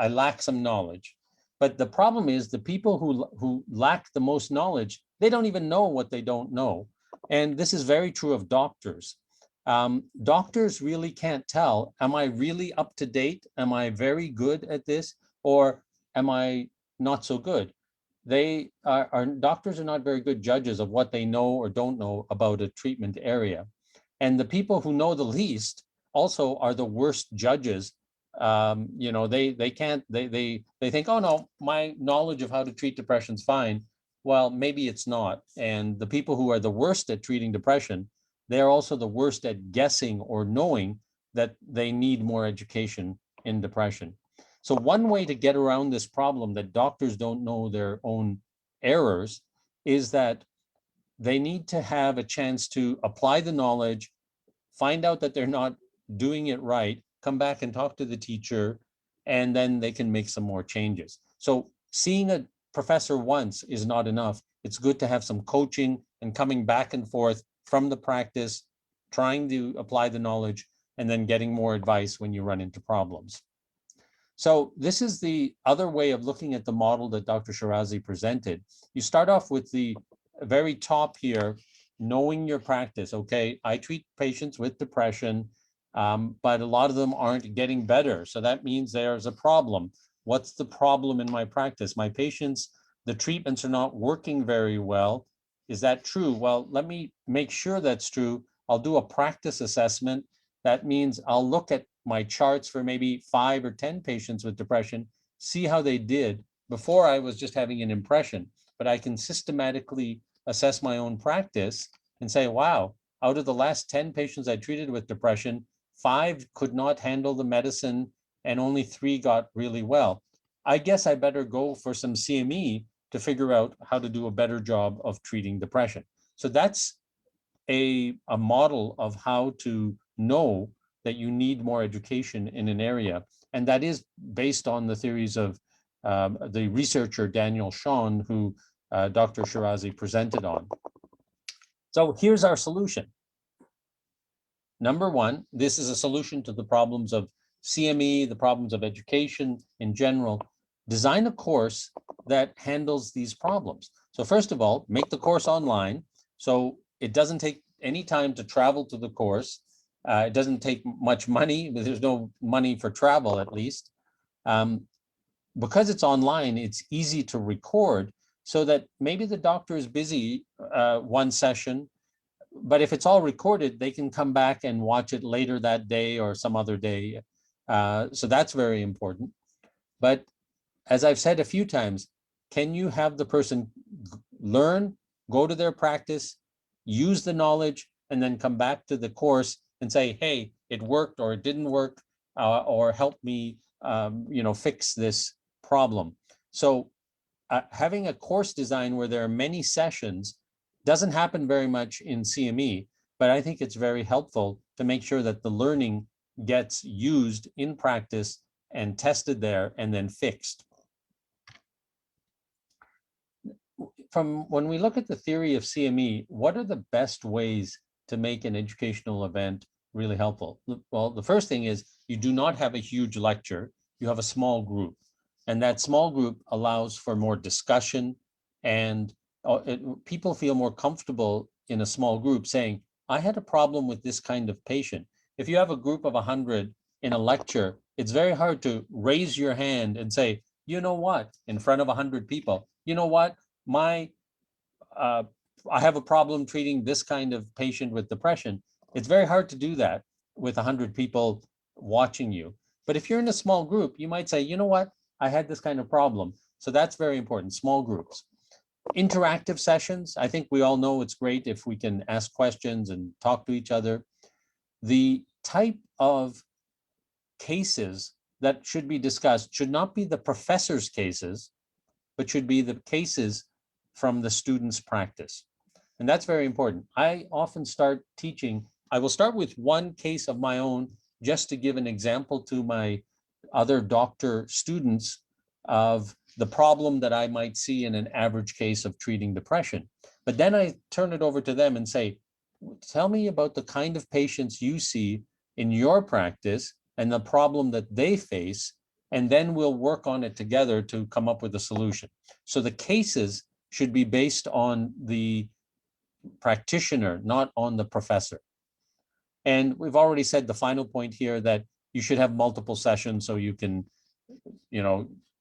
lack some knowledge. But the problem is the people who lack the most knowledge, they don't even know what they don't know. And this is very true of doctors. Doctors really can't tell, am I really up to date? Am I very good at this? Or am I not so good? Doctors are not very good judges of what they know or don't know about a treatment area. And the people who know the least also are the worst judges. You know, they think, oh no, my knowledge of how to treat depression is fine. Well, maybe it's not. And the people who are the worst at treating depression, they're also the worst at guessing or knowing that they need more education in depression. So one way to get around this problem that doctors don't know their own errors is that they need to have a chance to apply the knowledge, find out that they're not doing it right, come back and talk to the teacher, and then they can make some more changes. So seeing a professor once is not enough. It's good to have some coaching and coming back and forth from the practice, trying to apply the knowledge, and then getting more advice when you run into problems. So this is the other way of looking at the model that Dr. Shirazi presented. You start off with the very top here, knowing your practice. Okay, I treat patients with depression, but a lot of them aren't getting better. So that means there's a problem. What's the problem in my practice? My patients, the treatments are not working very well. Is that true? Well, let me make sure that's true. I'll do a practice assessment. That means I'll look at my charts for maybe 5 or 10 patients with depression, see how they did. Before I was just having an impression, but I can systematically assess my own practice and say, wow, out of the last 10 patients I treated with depression, 5 could not handle the medicine and only 3 got really well. I guess I better go for some CME to figure out how to do a better job of treating depression. So that's a model of how to know that you need more education in an area. And that is based on the theories of the researcher Daniel Shawn, who Dr. Shirazi presented on. So here's our solution. Number one, this is a solution to the problems of CME, the problems of education in general. Design a course that handles these problems. So first of all, make the course online. So it doesn't take any time to travel to the course. It doesn't take much money, but there's no money for travel at least. Because it's online, it's easy to record so that maybe the doctor is busy one session, But if it's all recorded, they can come back and watch it later that day or some other day. So that's very important. But as I've said a few times, can you have the person learn, go to their practice, use the knowledge, and then come back to the course and say, hey, it worked or it didn't work, or help me fix this problem. So having a course design where there are many sessions doesn't happen very much in CME, but I think it's very helpful to make sure that the learning gets used in practice and tested there and then fixed. From when we look at the theory of CME, what are the best ways to make an educational event really helpful? Well, the first thing is you do not have a huge lecture, you have a small group. And that small group allows for more discussion, and people feel more comfortable in a small group saying, I had a problem with this kind of patient. If you have a group of 100 in a lecture, it's very hard to raise your hand and say, you know what, in front of 100 people, you know what, I have a problem treating this kind of patient with depression. It's very hard to do that with 100 people watching you. But if you're in a small group, you might say, you know what, I had this kind of problem. So that's very important, small groups. Interactive sessions, I think we all know it's great if we can ask questions and talk to each other. The type of cases that should be discussed should not be the professor's cases, but should be the cases from the student's practice. And that's very important. I often start teaching, I will start with one case of my own just to give an example to my other doctor students of the problem that I might see in an average case of treating depression. But then I turn it over to them and say, tell me about the kind of patients you see in your practice and the problem that they face, and then we'll work on it together to come up with a solution. So the cases should be based on the practitioner, not on the professor. And we've already said the final point here that you should have multiple sessions so you can,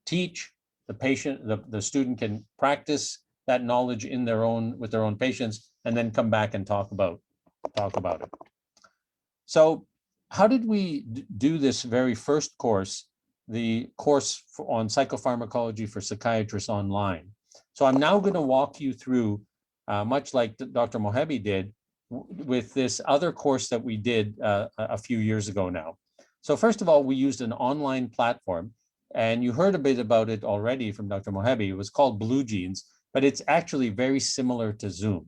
teach the patient, the student can practice that knowledge in their own, with their own patients, and then come back and talk about it. So how did we do this very first course, the course on psychopharmacology for psychiatrists online? So I'm now going to walk you through, much like Dr. Mohebi did, with this other course that we did a few years ago now. So first of all, we used an online platform, and you heard a bit about it already from Dr. Mohebi. It was called Blue Jeans, but it's actually very similar to Zoom.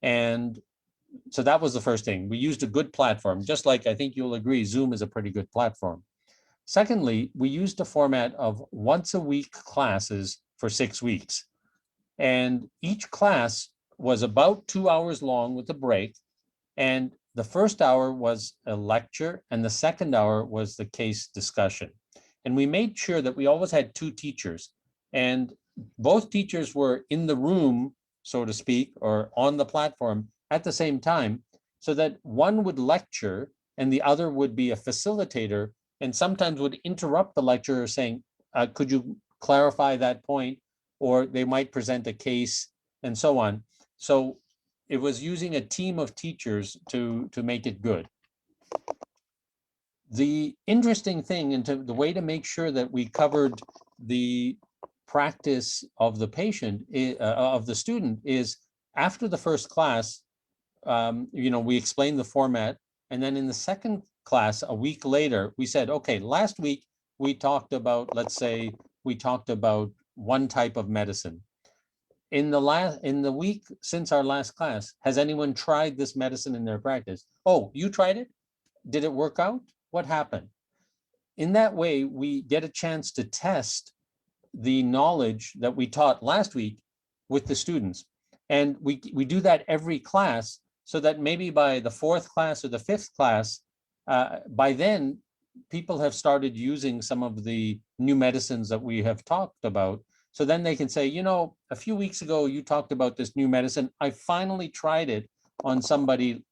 And so that was the first thing. We used a good platform, just like I think you'll agree, Zoom is a pretty good platform. Secondly, we used a format of once a week classes for 6 weeks. And each class was about 2 hours long with a break. And the first hour was a lecture, and the second hour was the case discussion. And we made sure that we always had 2 teachers, and both teachers were in the room, so to speak, or on the platform at the same time, so that one would lecture and the other would be a facilitator, and sometimes would interrupt the lecturer saying, could you clarify that point? Or they might present a case and so on. So it was using a team of teachers to make it good. The interesting thing, and the way to make sure that we covered the practice of the patient, of the student, is after the first class, we explained the format, and then in the second class, a week later, we said, okay, last week we talked about, let's say, we talked about one type of medicine. In the week since our last class, has anyone tried this medicine in their practice? Oh, you tried it? Did it work out? What happened? In that way, we get a chance to test the knowledge that we taught last week with the students. And we do that every class, so that maybe by the 4th class or the 5th class, by then, people have started using some of the new medicines that we have talked about. So then they can say, a few weeks ago, you talked about this new medicine. I finally tried it on somebody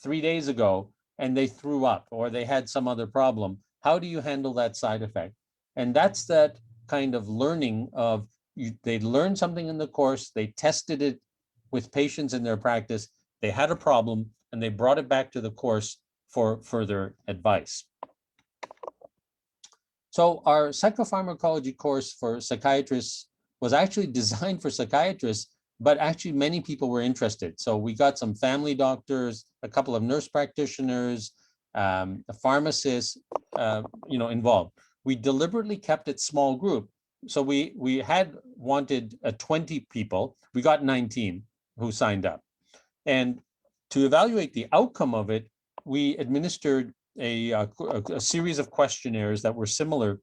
3 days ago, and they threw up or they had some other problem. How do you handle that side effect? And that's that kind of learning of, they learned something in the course, they tested it with patients in their practice, They had a problem and they brought it back to the course for further advice. So our psychopharmacology course for psychiatrists was actually designed for psychiatrists, but actually many people were interested. So we got some family doctors, a couple of nurse practitioners, a pharmacist, involved. We deliberately kept it small group. So we had wanted 20 people. We got 19 who signed up. And to evaluate the outcome of it, we administered a series of questionnaires that were similar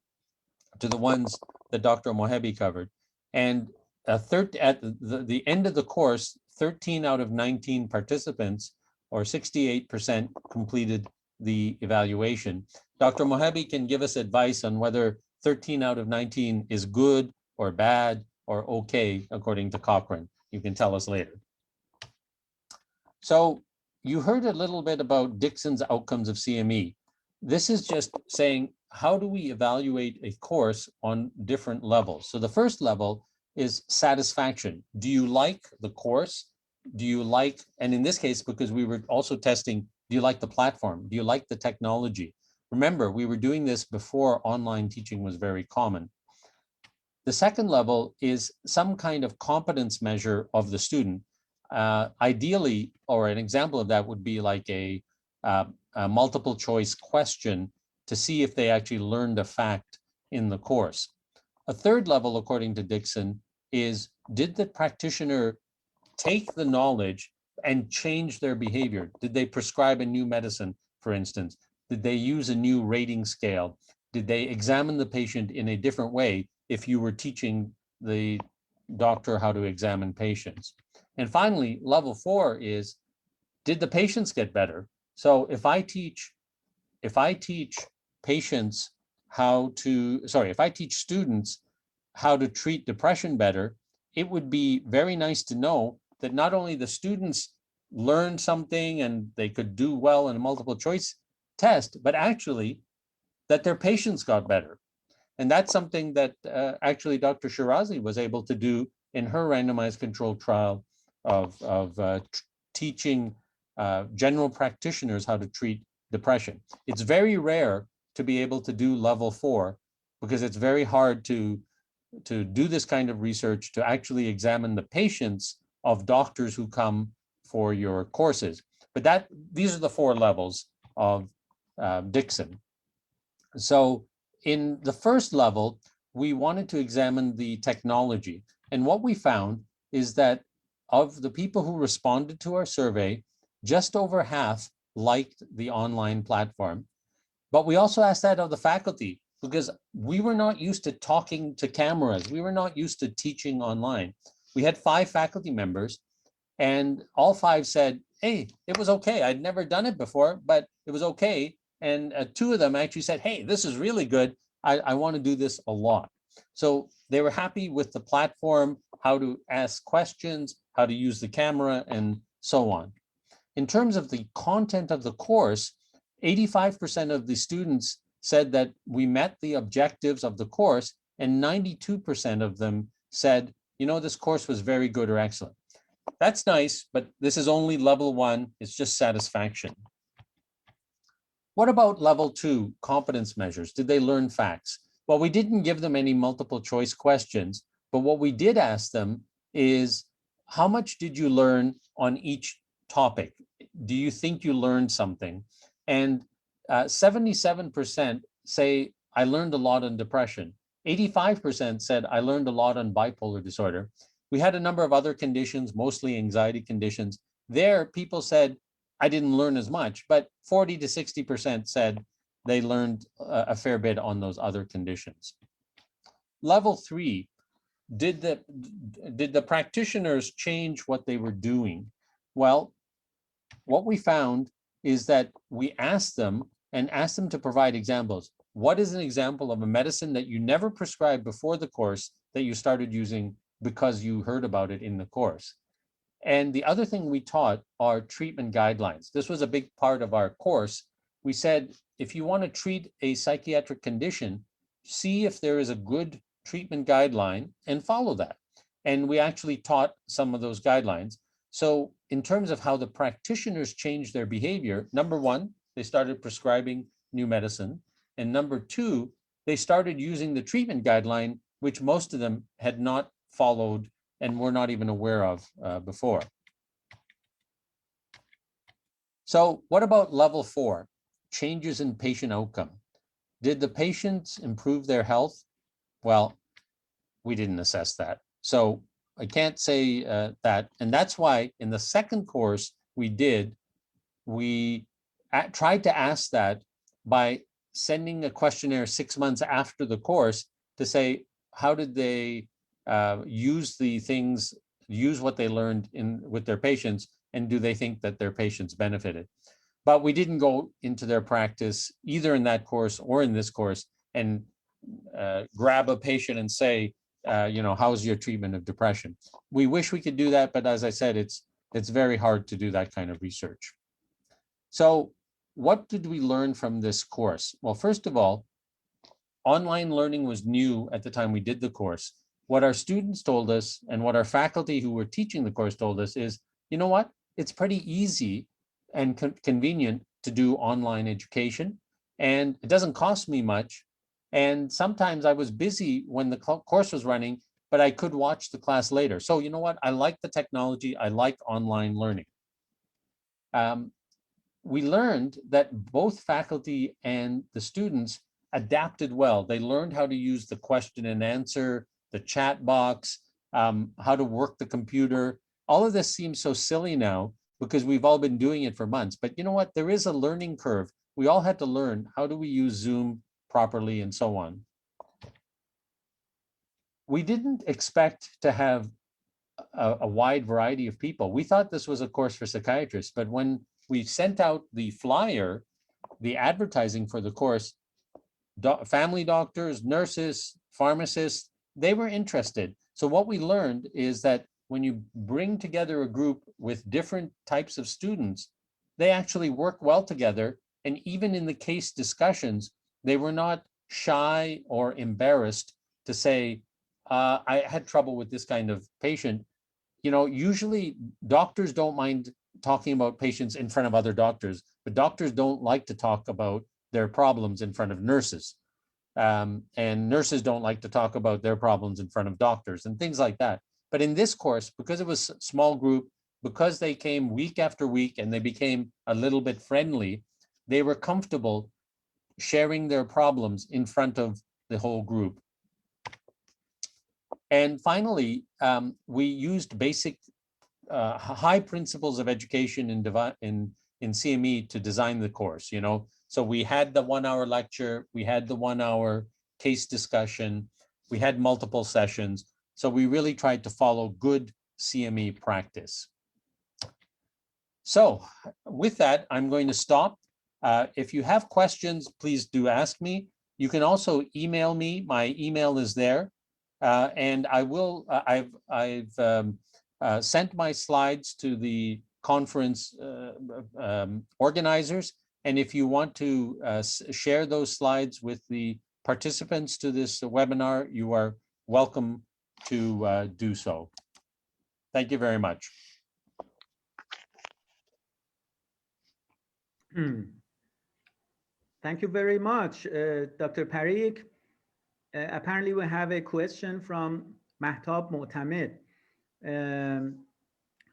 to the ones that Dr. Mohebi covered. And at the end of the course, 13 out of 19 participants, or 68%, completed the evaluation. Dr. Mohebi can give us advice on whether 13 out of 19 is good or bad or okay, according to Cochrane. You can tell us later. So you heard a little bit about Dixon's outcomes of CME. This is just saying, how do we evaluate a course on different levels? So the first level is satisfaction. Do you like the course? Do you like, and in this case, because we were also testing, do you like the platform? Do you like the technology? Remember, we were doing this before online teaching was very common. The second level is some kind of competence measure of the student. Ideally, or an example of that would be like a multiple choice question to see if they actually learned a fact in the course. A third level, according to Dixon, is did the practitioner take the knowledge and change their behavior? Did they prescribe a new medicine, for instance? Did they use a new rating scale? Did they examine the patient in a different way if you were teaching the doctor how to examine patients? And finally, level 4 is, did the patients get better? So if I teach patients how to, if I teach students how to treat depression better, it would be very nice to know that not only the students learned something and they could do well in a multiple choice test, but actually that their patients got better. And that's something that actually Dr. Shirazi was able to do in her randomized controlled trial of teaching general practitioners how to treat depression. It's very rare to be able to do level 4 because it's very hard to do this kind of research, to actually examine the patients of doctors who come for your courses. But these are the 4 levels of Dixon. So in the first level, we wanted to examine the technology. And what we found is that of the people who responded to our survey, just over half liked the online platform. But we also asked that of the faculty, because we were not used to talking to cameras. We were not used to teaching online. We had 5 faculty members, and all 5 said, hey, it was okay. I'd never done it before, but it was okay. And 2 of them actually said, hey, this is really good. I want to do this a lot. So they were happy with the platform, how to ask questions, how to use the camera, and so on. In terms of the content of the course, 85% of the students said that we met the objectives of the course, and 92% of them said, you know, this course was very good or excellent. That's nice, but this is only level 1. It's just satisfaction. What about level 2, competence measures? Did they learn facts? Well, we didn't give them any multiple choice questions, but what we did ask them is, how much did you learn on each topic? Do you think you learned something? And 77% say, I learned a lot on depression. 85% said, I learned a lot on bipolar disorder. We had a number of other conditions, mostly anxiety conditions. There, people said, I didn't learn as much, but 40 to 60% said they learned a fair bit on those other conditions. Level 3, did the practitioners change what they were doing? Well, what we found is that we asked them to provide examples. What is an example of a medicine that you never prescribed before the course that you started using because you heard about it in the course? And the other thing we taught are treatment guidelines. This was a big part of our course. We said, if you want to treat a psychiatric condition, see if there is a good treatment guideline and follow that. And we actually taught some of those guidelines. So in terms of how the practitioners changed their behavior, number one, they started prescribing new medicine. And number two, they started using the treatment guideline, which most of them had not followed and were not even aware of before. So what about level 4, changes in patient outcome? Did the patients improve their health? Well, we didn't assess that. So I can't say that. And that's why in the second course we tried to ask that by sending a questionnaire 6 months after the course to say, how did they use what they learned with their patients, and do they think that their patients benefited? But we didn't go into their practice either in that course or in this course and grab a patient and say, how's your treatment of depression? We wish we could do that, but as I said, it's very hard to do that kind of research. So what did we learn from this course? Well, first of all, online learning was new at the time we did the course. What our students told us and what our faculty who were teaching the course told us is, you know what? It's pretty easy and convenient to do online education, and it doesn't cost me much. And sometimes I was busy when the course was running, but I could watch the class later. So you know what? I like the technology. I like online learning. We learned that both faculty and the students adapted well. They learned how to use the question and answer, the chat box, how to work the computer. All of this seems so silly now because we've all been doing it for months. But you know what? There is a learning curve. We all had to learn, how do we use Zoom properly and so on. We didn't expect to have a wide variety of people. We thought this was a course for psychiatrists, but when we sent out the flyer, the advertising for the course, family doctors, nurses, pharmacists, they were interested. So what we learned is that when you bring together a group with different types of students, they actually work well together. And even in the case discussions, they were not shy or embarrassed to say, I had trouble with this kind of patient. You know, usually doctors don't mind talking about patients in front of other doctors, but doctors don't like to talk about their problems in front of nurses. And nurses don't like to talk about their problems in front of doctors and things like that. But in this course, because it was a small group, because they came week after week and they became a little bit friendly, they were comfortable sharing their problems in front of the whole group. And finally, we used basic high principles of education in CME to design the course, you know. So we had the 1 hour lecture, we had the 1 hour case discussion, we had multiple sessions. So we really tried to follow good CME practice. So with that, I'm going to stop. If you have questions, please do ask me. You can also email me. My email is there. And I will, I've sent my slides to the conference organizers. And if you want to share those slides with the participants to this webinar, you are welcome to do so. Thank you very much.
Thank you very much, Dr. Parikh. Apparently we have a question from Mahtab Motamed.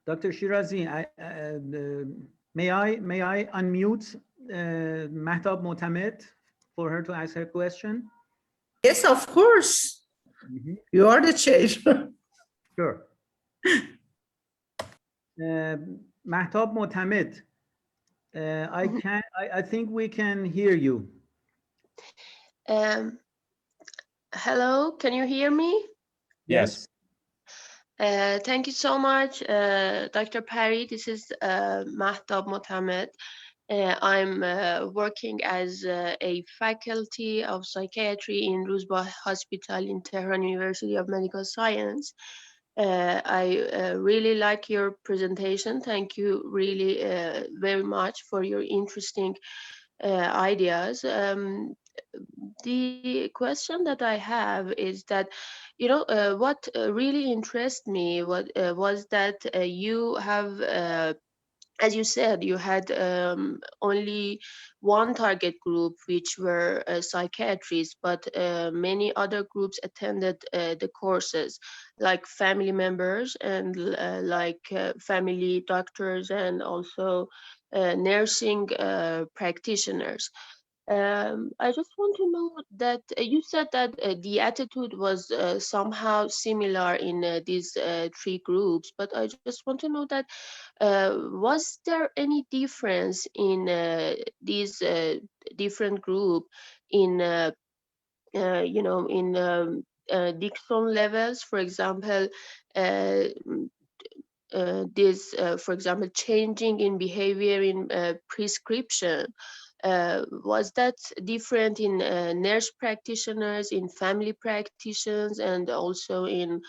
Dr. Shirazi, may I unmute Mahtab Motamed for her to ask her question?
Yes, of course. Mm-hmm. You are the chair.
Sure. Mahtab Motamed, I think we can hear you.
Hello, can you hear me?
Yes.
Thank you so much, Dr. Parry. This is Mahtab Motamed. I'm working as a faculty of psychiatry in Ruzba Hospital in Tehran University of Medical Science. I really like your presentation. Thank you really very much for your interesting ideas. the question that I have is that, what really interests me was that you have, as you said, you had only one target group, which were psychiatrists, but many other groups attended the courses, like family members and family doctors, and also nursing practitioners. I just want to know that you said that the attitude was somehow similar in these three groups, but I just want to know that was there any difference in these different group in in Dixon levels, for example, for example, changing in behavior in prescription. Was that different in nurse practitioners, in family practitioners, and also in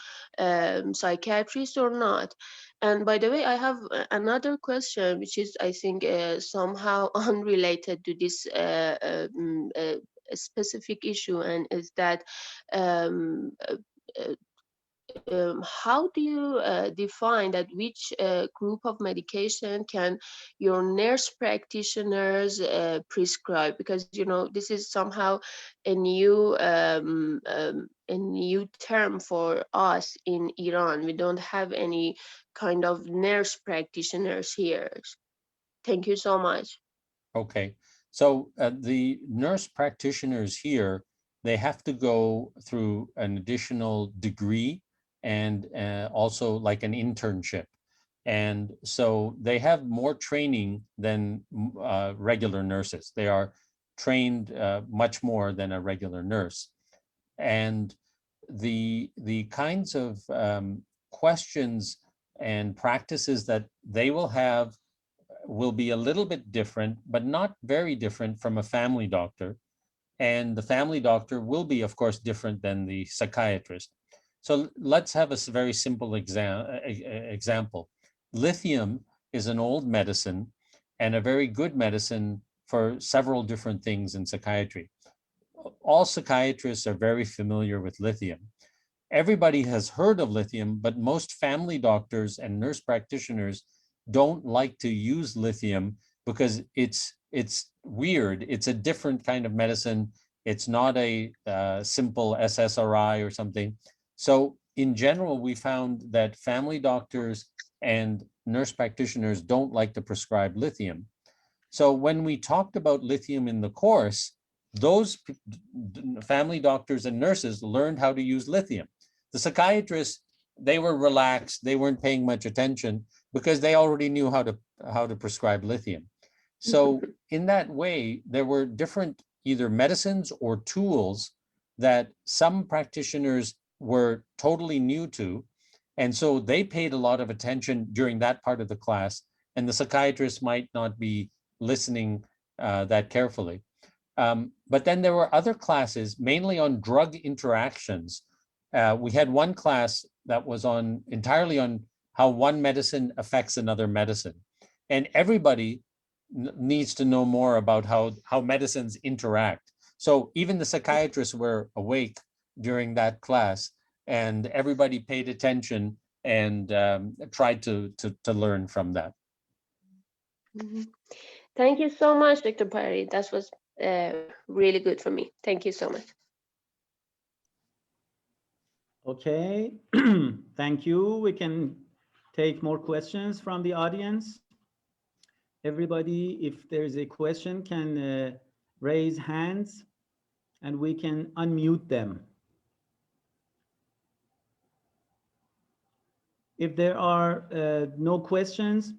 psychiatrists or not? And by the way, I have another question, which is, I think, somehow unrelated to this specific issue, and is that how do you define that which group of medication can your nurse practitioners prescribe? Because this is somehow a new term for us in Iran. We don't have any kind of nurse practitioners here. Thank you so much.
Okay, so the nurse practitioners here, they have to go through an additional degree and also like an internship. And so they have more training than regular nurses. They are trained much more than a regular nurse. And the kinds of questions and practices that they will have will be a little bit different, but not very different from a family doctor. And the family doctor will be, of course, different than the psychiatrist. So let's have a very simple example. Lithium is an old medicine and a very good medicine for several different things in psychiatry. All psychiatrists are very familiar with lithium. Everybody has heard of lithium, but most family doctors and nurse practitioners don't like to use lithium because it's weird. It's a different kind of medicine. It's not a simple SSRI or something. So in general, we found that family doctors and nurse practitioners don't like to prescribe lithium. So when we talked about lithium in the course, those family doctors and nurses learned how to use lithium. The psychiatrists, they were relaxed. They weren't paying much attention because they already knew how to prescribe lithium. So in that way, there were different either medicines or tools that some practitioners were totally new to. And so they paid a lot of attention during that part of the class, and the psychiatrists might not be listening that carefully. But then there were other classes, mainly on drug interactions. We had one class that was entirely on how one medicine affects another medicine. And everybody needs to know more about how medicines interact. So even the psychiatrists were awake during that class, and everybody paid attention and tried to learn from that.
Mm-hmm. Thank you so much, Dr. Parry. That was really good for me. Thank you so much.
Okay, thank you. We can take more questions from the audience. Everybody, if there's a question, can raise hands and we can unmute them. If there are no questions,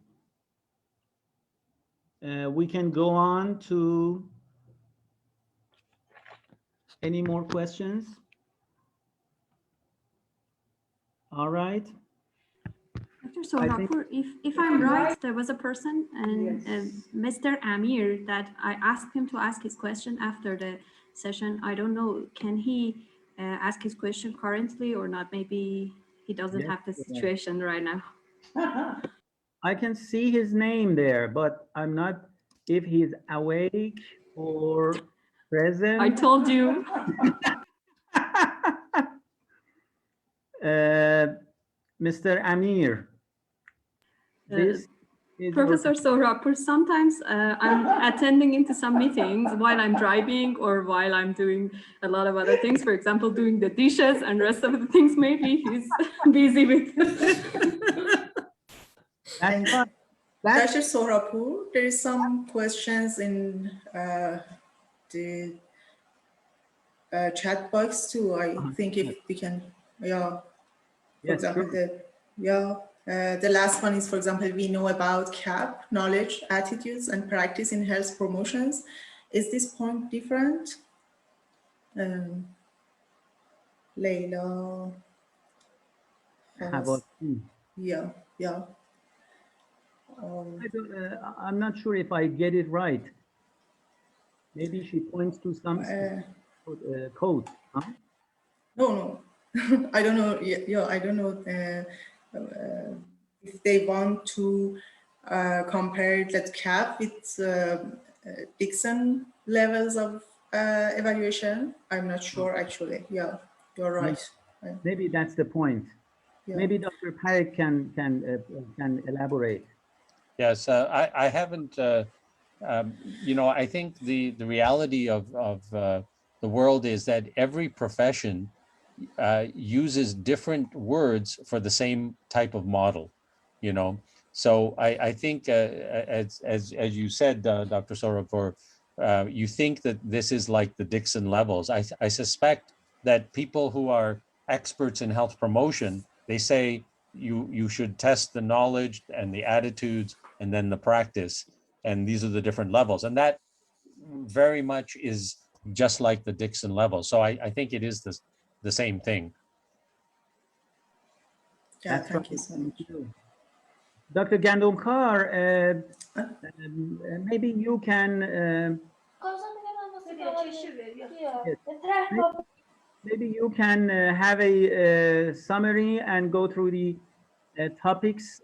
we can go on to any more questions. All right.
Dr. Sohrapur, if I'm right, there was a person, and Mr. Amir, that I asked him to ask his question after the session. I don't know, can he ask his question currently or not? Maybe he doesn't have the situation right now.
I can see his name there, but I'm not if he's awake or Present.
I told you.
Mr. Amir, this is
Professor Sohrabpur, sometimes I'm attending into some meetings while I'm driving or while I'm doing a lot of other things. For example, doing the dishes and rest of the things. Maybe he's busy with.
That's fine.
Dr. Sohrabpur, there is some questions in the chat box too. I think if we can, yeah. For example, the last one is, for example, we know about CAP, knowledge, attitudes, and practice in health promotions. Is this point different? Leila. Yeah.
I'm not sure if I get it right. Maybe she points to some code. Huh?
No. I don't know. Yeah, I don't know if they want to compare that CAP with Dixon levels of evaluation. I'm not sure actually. Yeah, you're right.
Maybe that's the point. Yeah. Maybe Dr. Parikh can elaborate.
Yes, I haven't. I think the reality of the world is that every profession uses different words for the same type of model, So I think, as you said, Dr. Sohrabpur, you think that this is like the Dixon levels. I suspect that people who are experts in health promotion, they say you should test the knowledge and the attitudes and then the practice, and these are the different levels, and that very much is just like the Dixon level. So I think it is the same thing.
Yeah, thank you so much.
Dr. Gandumkar, maybe you can maybe you can have a summary and go through the topics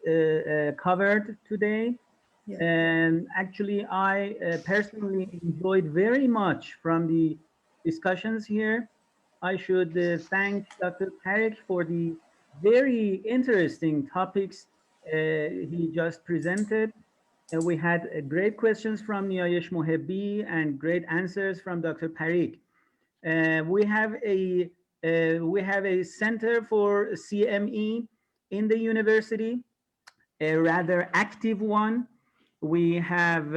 covered today.
Yeah.
And actually, I personally enjoyed very much from the discussions here. I should thank Dr. Parikh for the very interesting topics he just presented. We had great questions from Niayesh Mohebbi and great answers from Dr. Parikh. We have a center for CME in the university, a rather active one. We have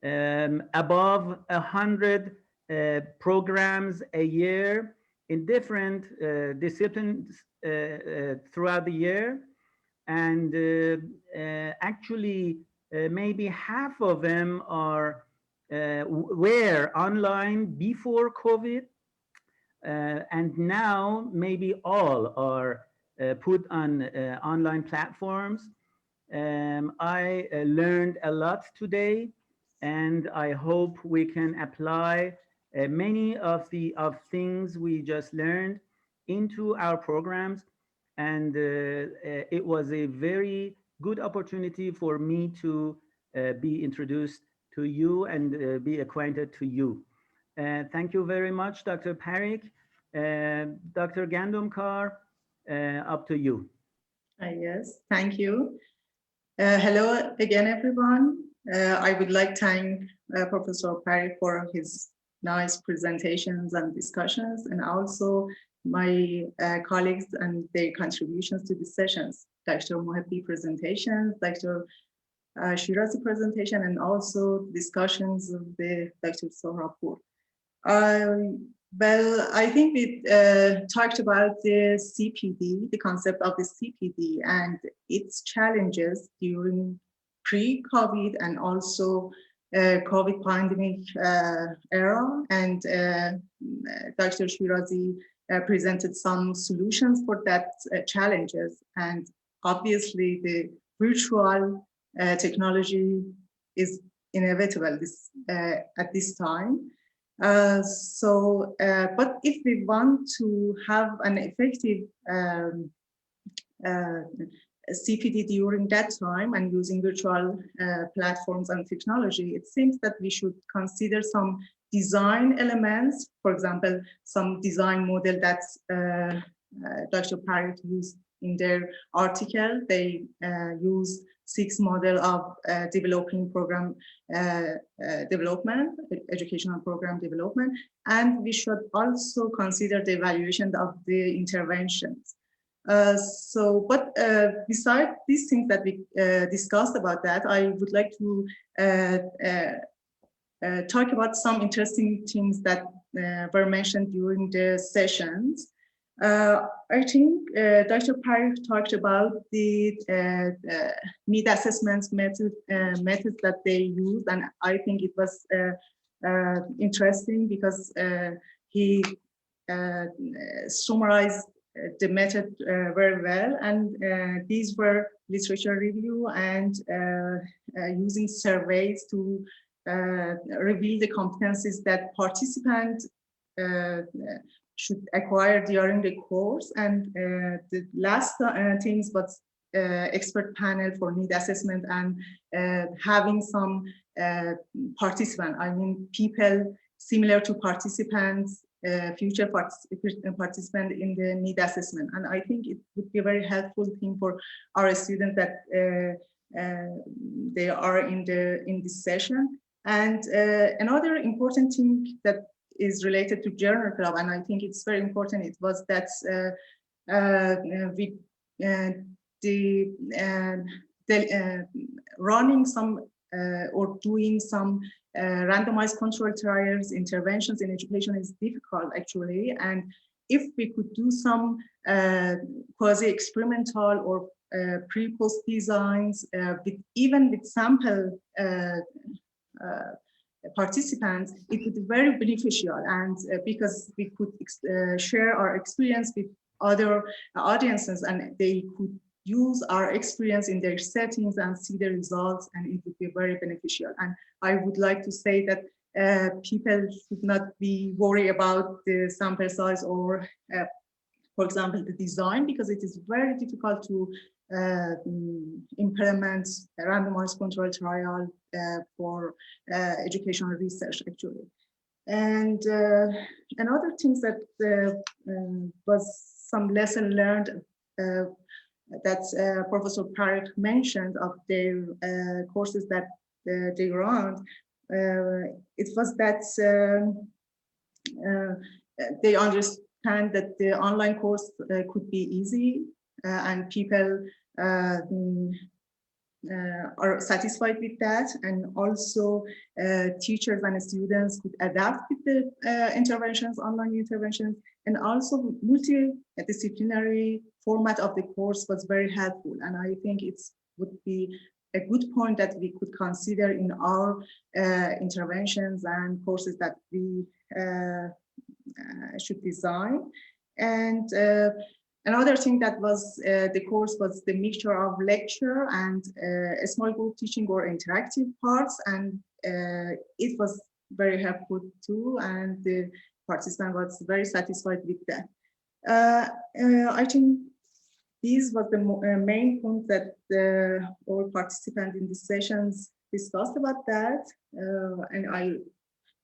above 100 programs a year in different disciplines throughout the year. And actually, maybe half of them were online before COVID. And now maybe all are put on online platforms. I learned a lot today, and I hope we can apply many of things we just learned into our programs. And it was a very good opportunity for me to be introduced to you and be acquainted to you. Thank you very much, Dr. Parikh. Dr. Gandumkar, up to you.
Yes, thank you. Hello again, everyone. I would like to thank Professor Parikh for his nice presentations and discussions, and also my colleagues and their contributions to the sessions. Dr. Mohebbi presentations, Dr. Shirazi presentation, and also discussions of the Dr. Sohrabpur. Well, I think we talked about the CPD, the concept of the CPD and its challenges during pre-COVID and also COVID pandemic era. And Dr. Shirazi presented some solutions for that challenges. And obviously the virtual technology is inevitable at this time. But if we want to have an effective CPD during that time and using virtual platforms and technology, it seems that we should consider some design elements, for example, some design model that Dr. Parrott used in their article. They use 6 model of developing program development, educational program development, and we should also consider the evaluation of the interventions. But besides these things that we discussed about that, I would like to talk about some interesting things that were mentioned during the sessions. I think Dr. Parrott talked about the need assessment methods that they use, and I think it was interesting because he summarized the method very well, and these were literature review and using surveys to reveal the competencies that participants should acquire during the course. And the last things was expert panel for need assessment and having some participant, I mean people similar to participants, future participant in the need assessment. And I think it would be a very helpful thing for our students that they are in this session. And another important thing that is related to journal club, and I think it's very important, it was that running some or doing some randomized control trials, interventions in education is difficult actually. And if we could do some quasi-experimental or pre-post designs, even with sample participants, it would be very beneficial, and because we could share our experience with other audiences, and they could use our experience in their settings and see the results, and it would be very beneficial. And I would like to say that people should not be worried about the sample size or, for example, the design, because it is very difficult to implement a randomized control trial for educational research actually. And another thing that was some lesson learned that Professor Parrott mentioned of their courses that they run, it was that they understand that the online course could be easy and people are satisfied with that, and also teachers and students could adapt with the interventions, online interventions, and also multidisciplinary format of the course was very helpful. And I think it would be a good point that we could consider in our interventions and courses that we should design. And another thing that was the course was the mixture of lecture and a small group teaching or interactive parts, and it was very helpful too, and the participant was very satisfied with that. I think these were the main points that all participants in the sessions discussed about that, and I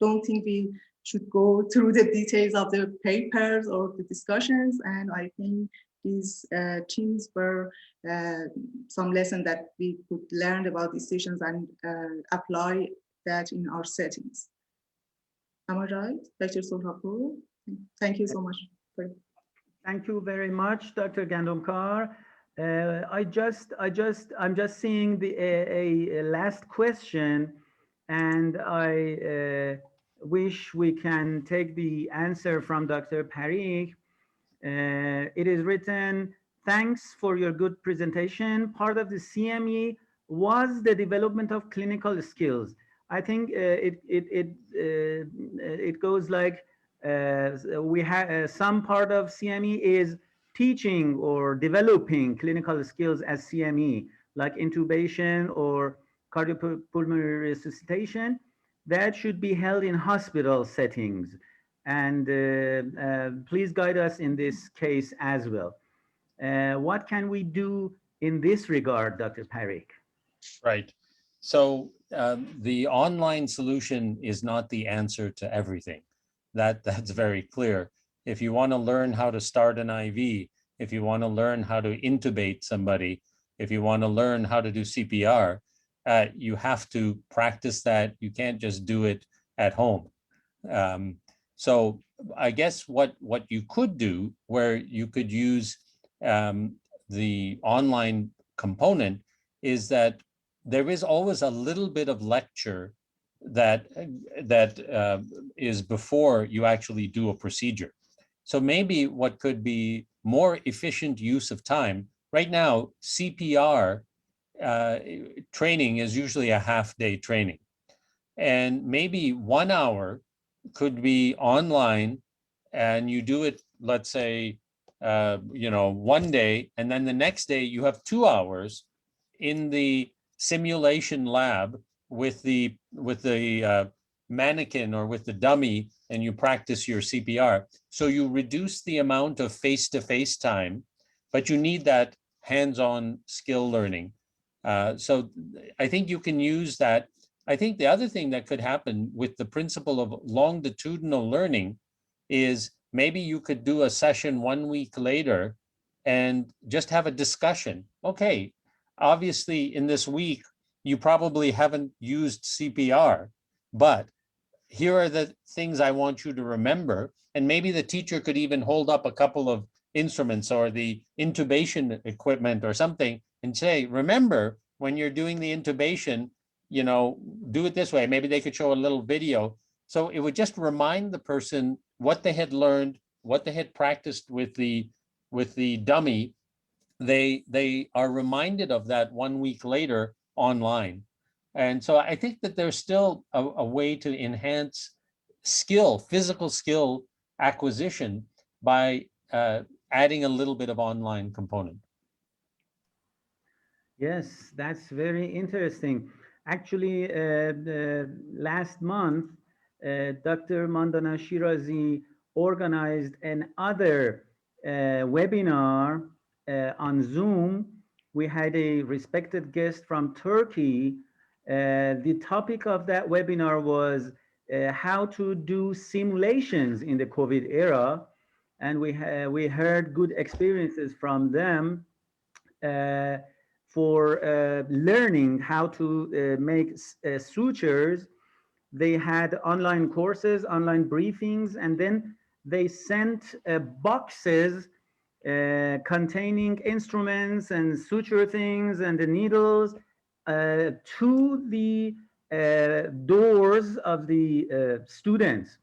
don't think we should go through the details of the papers or the discussions, and I think these things were some lesson that we could learn about these sessions and apply that in our settings. Am I right, Dr. Sohrapur? Thank you so much.
Thank you very much, Dr. Gandomkar. I'm just seeing a last question, and I wish we can take the answer from Dr. Parikh. It is written, thanks for your good presentation. Part of the CME was the development of clinical skills. I think it goes like, we have some part of CME is teaching or developing clinical skills as CME, like intubation or cardiopulmonary resuscitation. That should be held in hospital settings. And please guide us in this case as well. What can we do in this regard, Dr. Parikh?
Right. So the online solution is not the answer to everything. That's very clear. If you want to learn how to start an IV, if you want to learn how to intubate somebody, if you want to learn how to do CPR, you have to practice that. You can't just do it at home. So I guess what you could do, where you could use the online component, is that there is always a little bit of lecture that is before you actually do a procedure. So maybe what could be more efficient use of time, right now, CPR training is usually a half-day training. And maybe 1 hour could be online, and you do it, let's say, one day, and then the next day you have 2 hours in the simulation lab with the mannequin or with the dummy, and you practice your CPR. So you reduce the amount of face-to-face time, but you need that hands-on skill learning. So I think you can use that. I think the other thing that could happen with the principle of longitudinal learning is maybe you could do a session 1 week later and just have a discussion. Okay, obviously in this week, you probably haven't used CPR, but here are the things I want you to remember. And maybe the teacher could even hold up a couple of instruments or the intubation equipment or something and say, remember, when you're doing the intubation, do it this way. Maybe they could show a little video. So it would just remind the person what they had learned, what they had practiced with the dummy. They are reminded of that 1 week later online. And so I think that there's still a way to enhance physical skill acquisition by adding a little bit of online component.
Yes, that's very interesting. Actually, last month, Dr. Mandana Shirazi organized another webinar on Zoom. We had a respected guest from Turkey. The topic of that webinar was how to do simulations in the COVID era. And we heard good experiences from them for learning how to make sutures. They had online courses, online briefings, and then they sent boxes containing instruments and suture things and the needles to the doors of the students,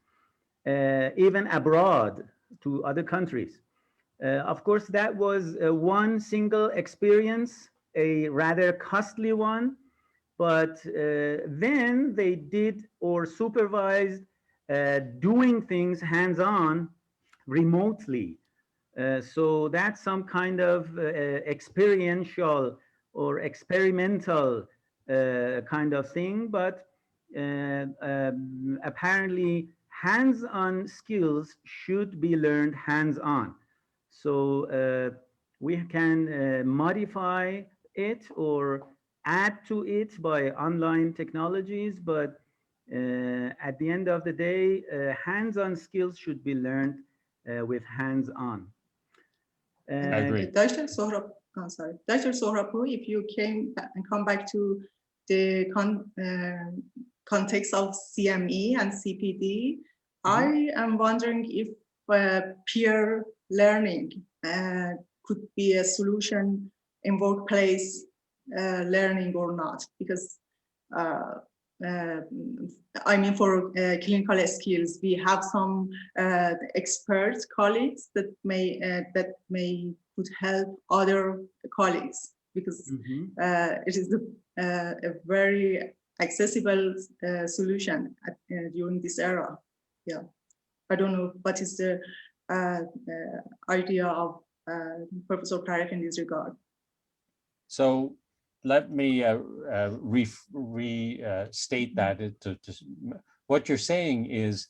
even abroad to other countries. Of course, that was one single experience, a rather costly one, but then they did or supervised doing things hands-on remotely. So that's some kind of experiential or experimental kind of thing, but apparently hands-on skills should be learned hands-on. So we can modify it or add to it by online technologies, but at the end of the day, hands-on skills should be learned with hands-on.
I agree.
Dr. Sohrabpur, if you come back to the context of CME and CPD, I am wondering if peer learning could be a solution in workplace learning or not, because I mean, for clinical skills, we have some expert colleagues that may could help other colleagues, because it is a very accessible solution during this era. Yeah, I don't know what is the idea of Professor Parikh in this regard.
So let me restate that. What you're saying is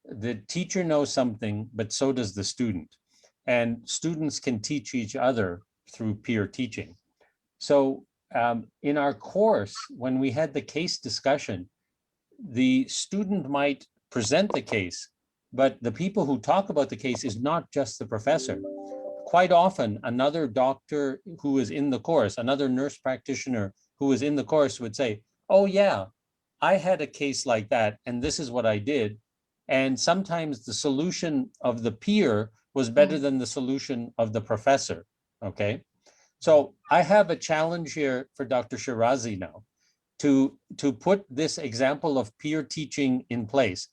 the teacher knows something, but so does the student. And students can teach each other through peer teaching. So in our course, when we had the case discussion, the student might present the case, but the people who talk about the case is not just the professor. Quite often, another doctor who is in the course, another nurse practitioner who is in the course would say, oh yeah, I had a case like that, and this is what I did. And sometimes the solution of the peer was better than the solution of the professor, okay? So I have a challenge here for Dr. Shirazi now to put this example of peer teaching in place.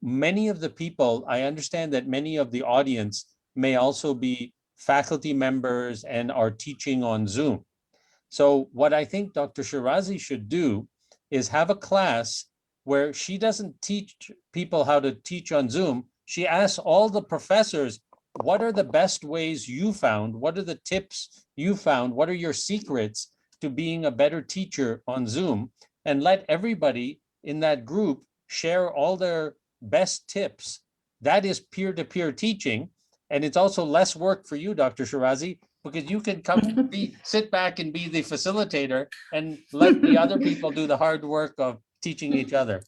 Many of the people, I understand that many of the audience may also be faculty members and are teaching on Zoom. So what I think Dr. Shirazi should do is have a class where she doesn't teach people how to teach on Zoom. She asks all the professors, what are the best ways you found? What are the tips you found? What are your secrets to being a better teacher on Zoom? And let everybody in that group share all their best tips. That is peer-to-peer teaching. And it's also less work for you, Dr. Shirazi, because you can come sit back and be the facilitator and let the other people do the hard work of teaching each other.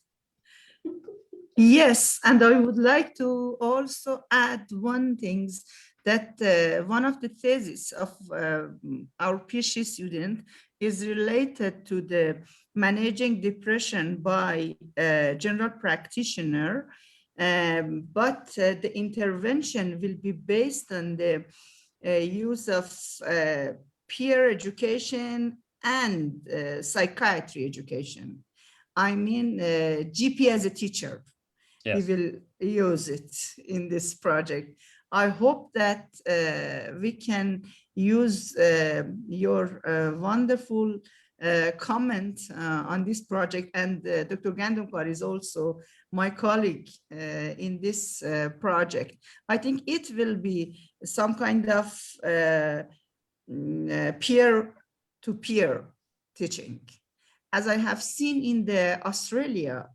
Yes, and I would like to also add one thing that one of the theses of our PhD student is related to the managing depression by a general practitioner, but the intervention will be based on the use of peer education and psychiatry education. I mean, GP as a teacher.
Yes.
We will use it in this project. I hope that we can use your wonderful comment on this project, and Dr. Gandumkar is also my colleague in this project. I think it will be some kind of peer-to-peer teaching. As I have seen in Australia,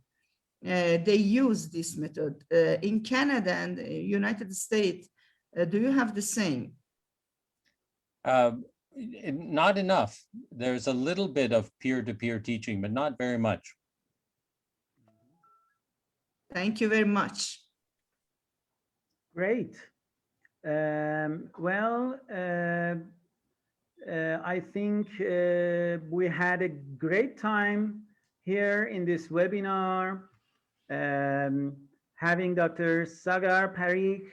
they use this method. In Canada and the United States, do you have the same?
Not enough. There's a little bit of peer-to-peer teaching, but not very much.
Thank you very much.
Great. I think we had a great time here in this webinar, having Dr. Sagar Parikh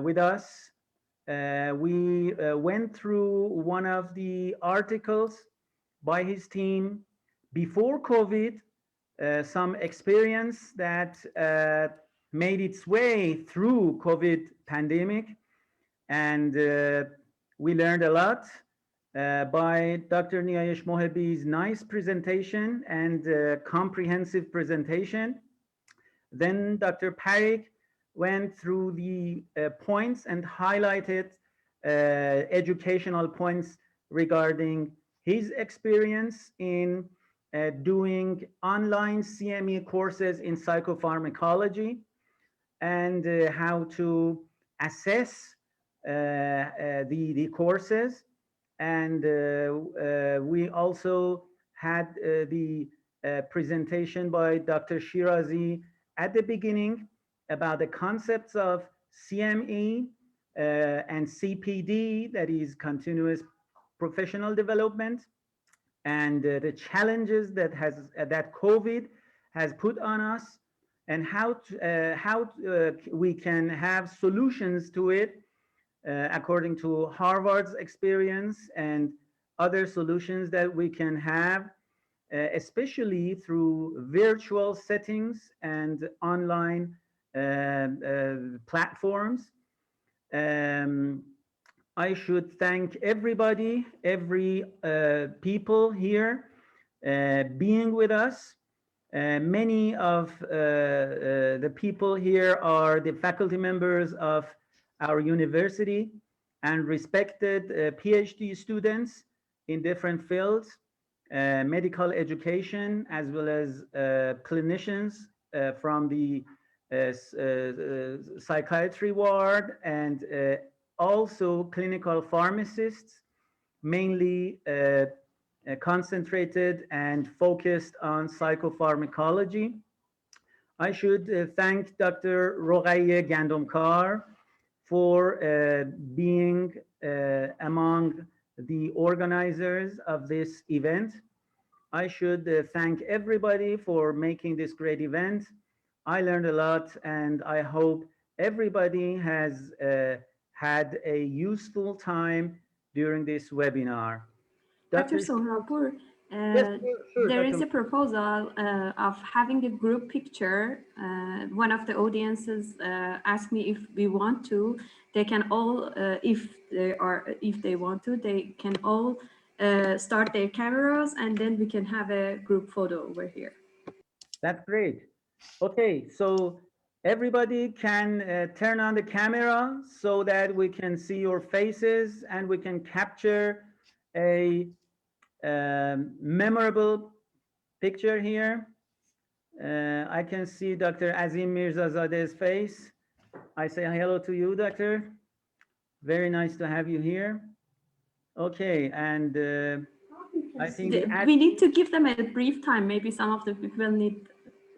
with us. We went through one of the articles by his team before COVID, some experience that made its way through COVID pandemic, and we learned a lot by Dr. Niayesh Mohebi's nice presentation and comprehensive presentation. Then Dr. Parikh went through the points and highlighted educational points regarding his experience in doing online CME courses in psychopharmacology and how to assess the courses. And we also had the presentation by Dr. Shirazi at the beginning about the concepts of CME and CPD, that is continuous professional development, and the challenges that COVID has put on us, and how we can have solutions to it according to Harvard's experience and other solutions that we can have, especially through virtual settings and online platforms. I should thank everybody, every people here being with us. Many of the people here are the faculty members of our university and respected PhD students in different fields, medical education, as well as clinicians from the psychiatry ward, and also clinical pharmacists, mainly concentrated and focused on psychopharmacology. I should thank Dr. Roghaieh Gandamkar for being among the organizers of this event. I should thank everybody for making this great event. I learned a lot, and I hope everybody has had a useful time during this webinar.
Dr. Sohrapur,
Yes, sure,
there is
Dr.
a proposal of having a group picture. One of the audiences asked me if we want to. They can all, if they want to, they can all start their cameras, and then we can have a group photo over here.
That's great. Okay, so everybody can turn on the camera so that we can see your faces and we can capture a memorable picture here. I can see Dr. Azim Mirzazade's face. I say hello to you, doctor. Very nice to have you here. Okay, and I think
we need to give them a brief time. Maybe some of the people need,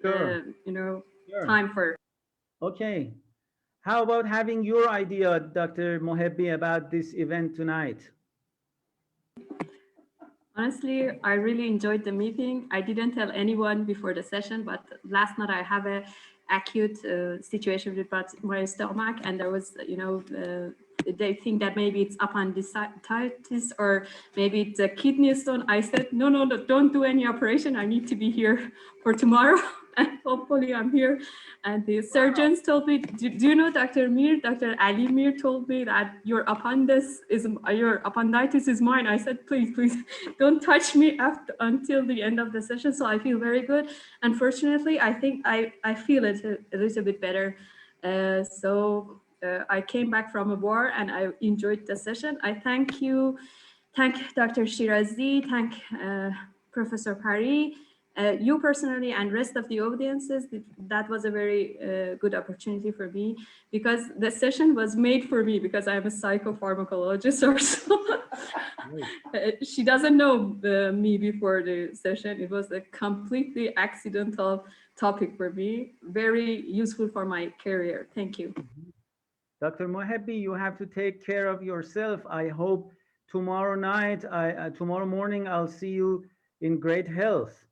sure.
Time for.
Okay. How about having your idea, Dr. Mohebbi, about this event tonight?
Honestly, I really enjoyed the meeting. I didn't tell anyone before the session, but last night I have a acute situation with my stomach, and there was, they think that maybe it's appendicitis or maybe it's a kidney stone. I said, no, don't do any operation. I need to be here for tomorrow. And hopefully I'm here. And the surgeons told me, do you know Dr. Mir? Dr. Ali Mir told me that your appendicitis is mine. I said, please don't touch me until the end of the session. So I feel very good. Unfortunately, I think I feel it a little bit better. I came back from a war and I enjoyed the session. I thank Dr. Shirazi, thank Professor Pari, you personally and rest of the audiences. That was a very good opportunity for me because the session was made for me because I'm a psychopharmacologist also. She doesn't know me before the session. It was a completely accidental topic for me, very useful for my career. Thank you.
Dr. Mohebbi, you have to take care of yourself. I hope tomorrow night, tomorrow morning, I'll see you in great health.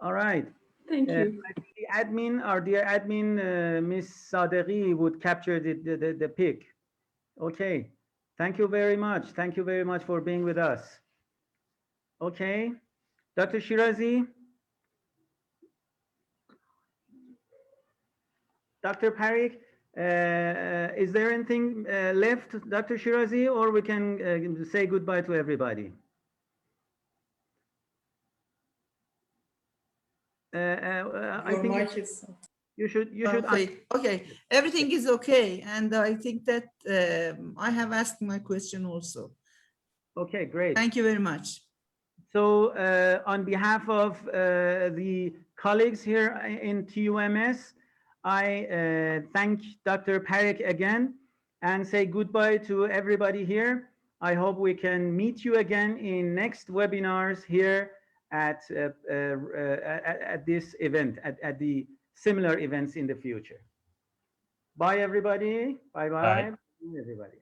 All right.
Thank you.
The admin, our dear admin, Miss Sadeghi, would capture the pic. Okay. Thank you very much. Thank you very much for being with us. Okay. Dr. Shirazi? Dr. Parikh, is there anything left, Dr. Shirazi, or we can say goodbye to everybody? I think you should.
Okay, everything is okay, and I think that I have asked my question also.
Okay, great.
Thank you very much.
So on behalf of the colleagues here in TUMS, I thank Dr. Parikh again and say goodbye to everybody here. I hope we can meet you again in next webinars here at this event, at the similar events in the future. Bye, everybody. Bye-bye, everybody.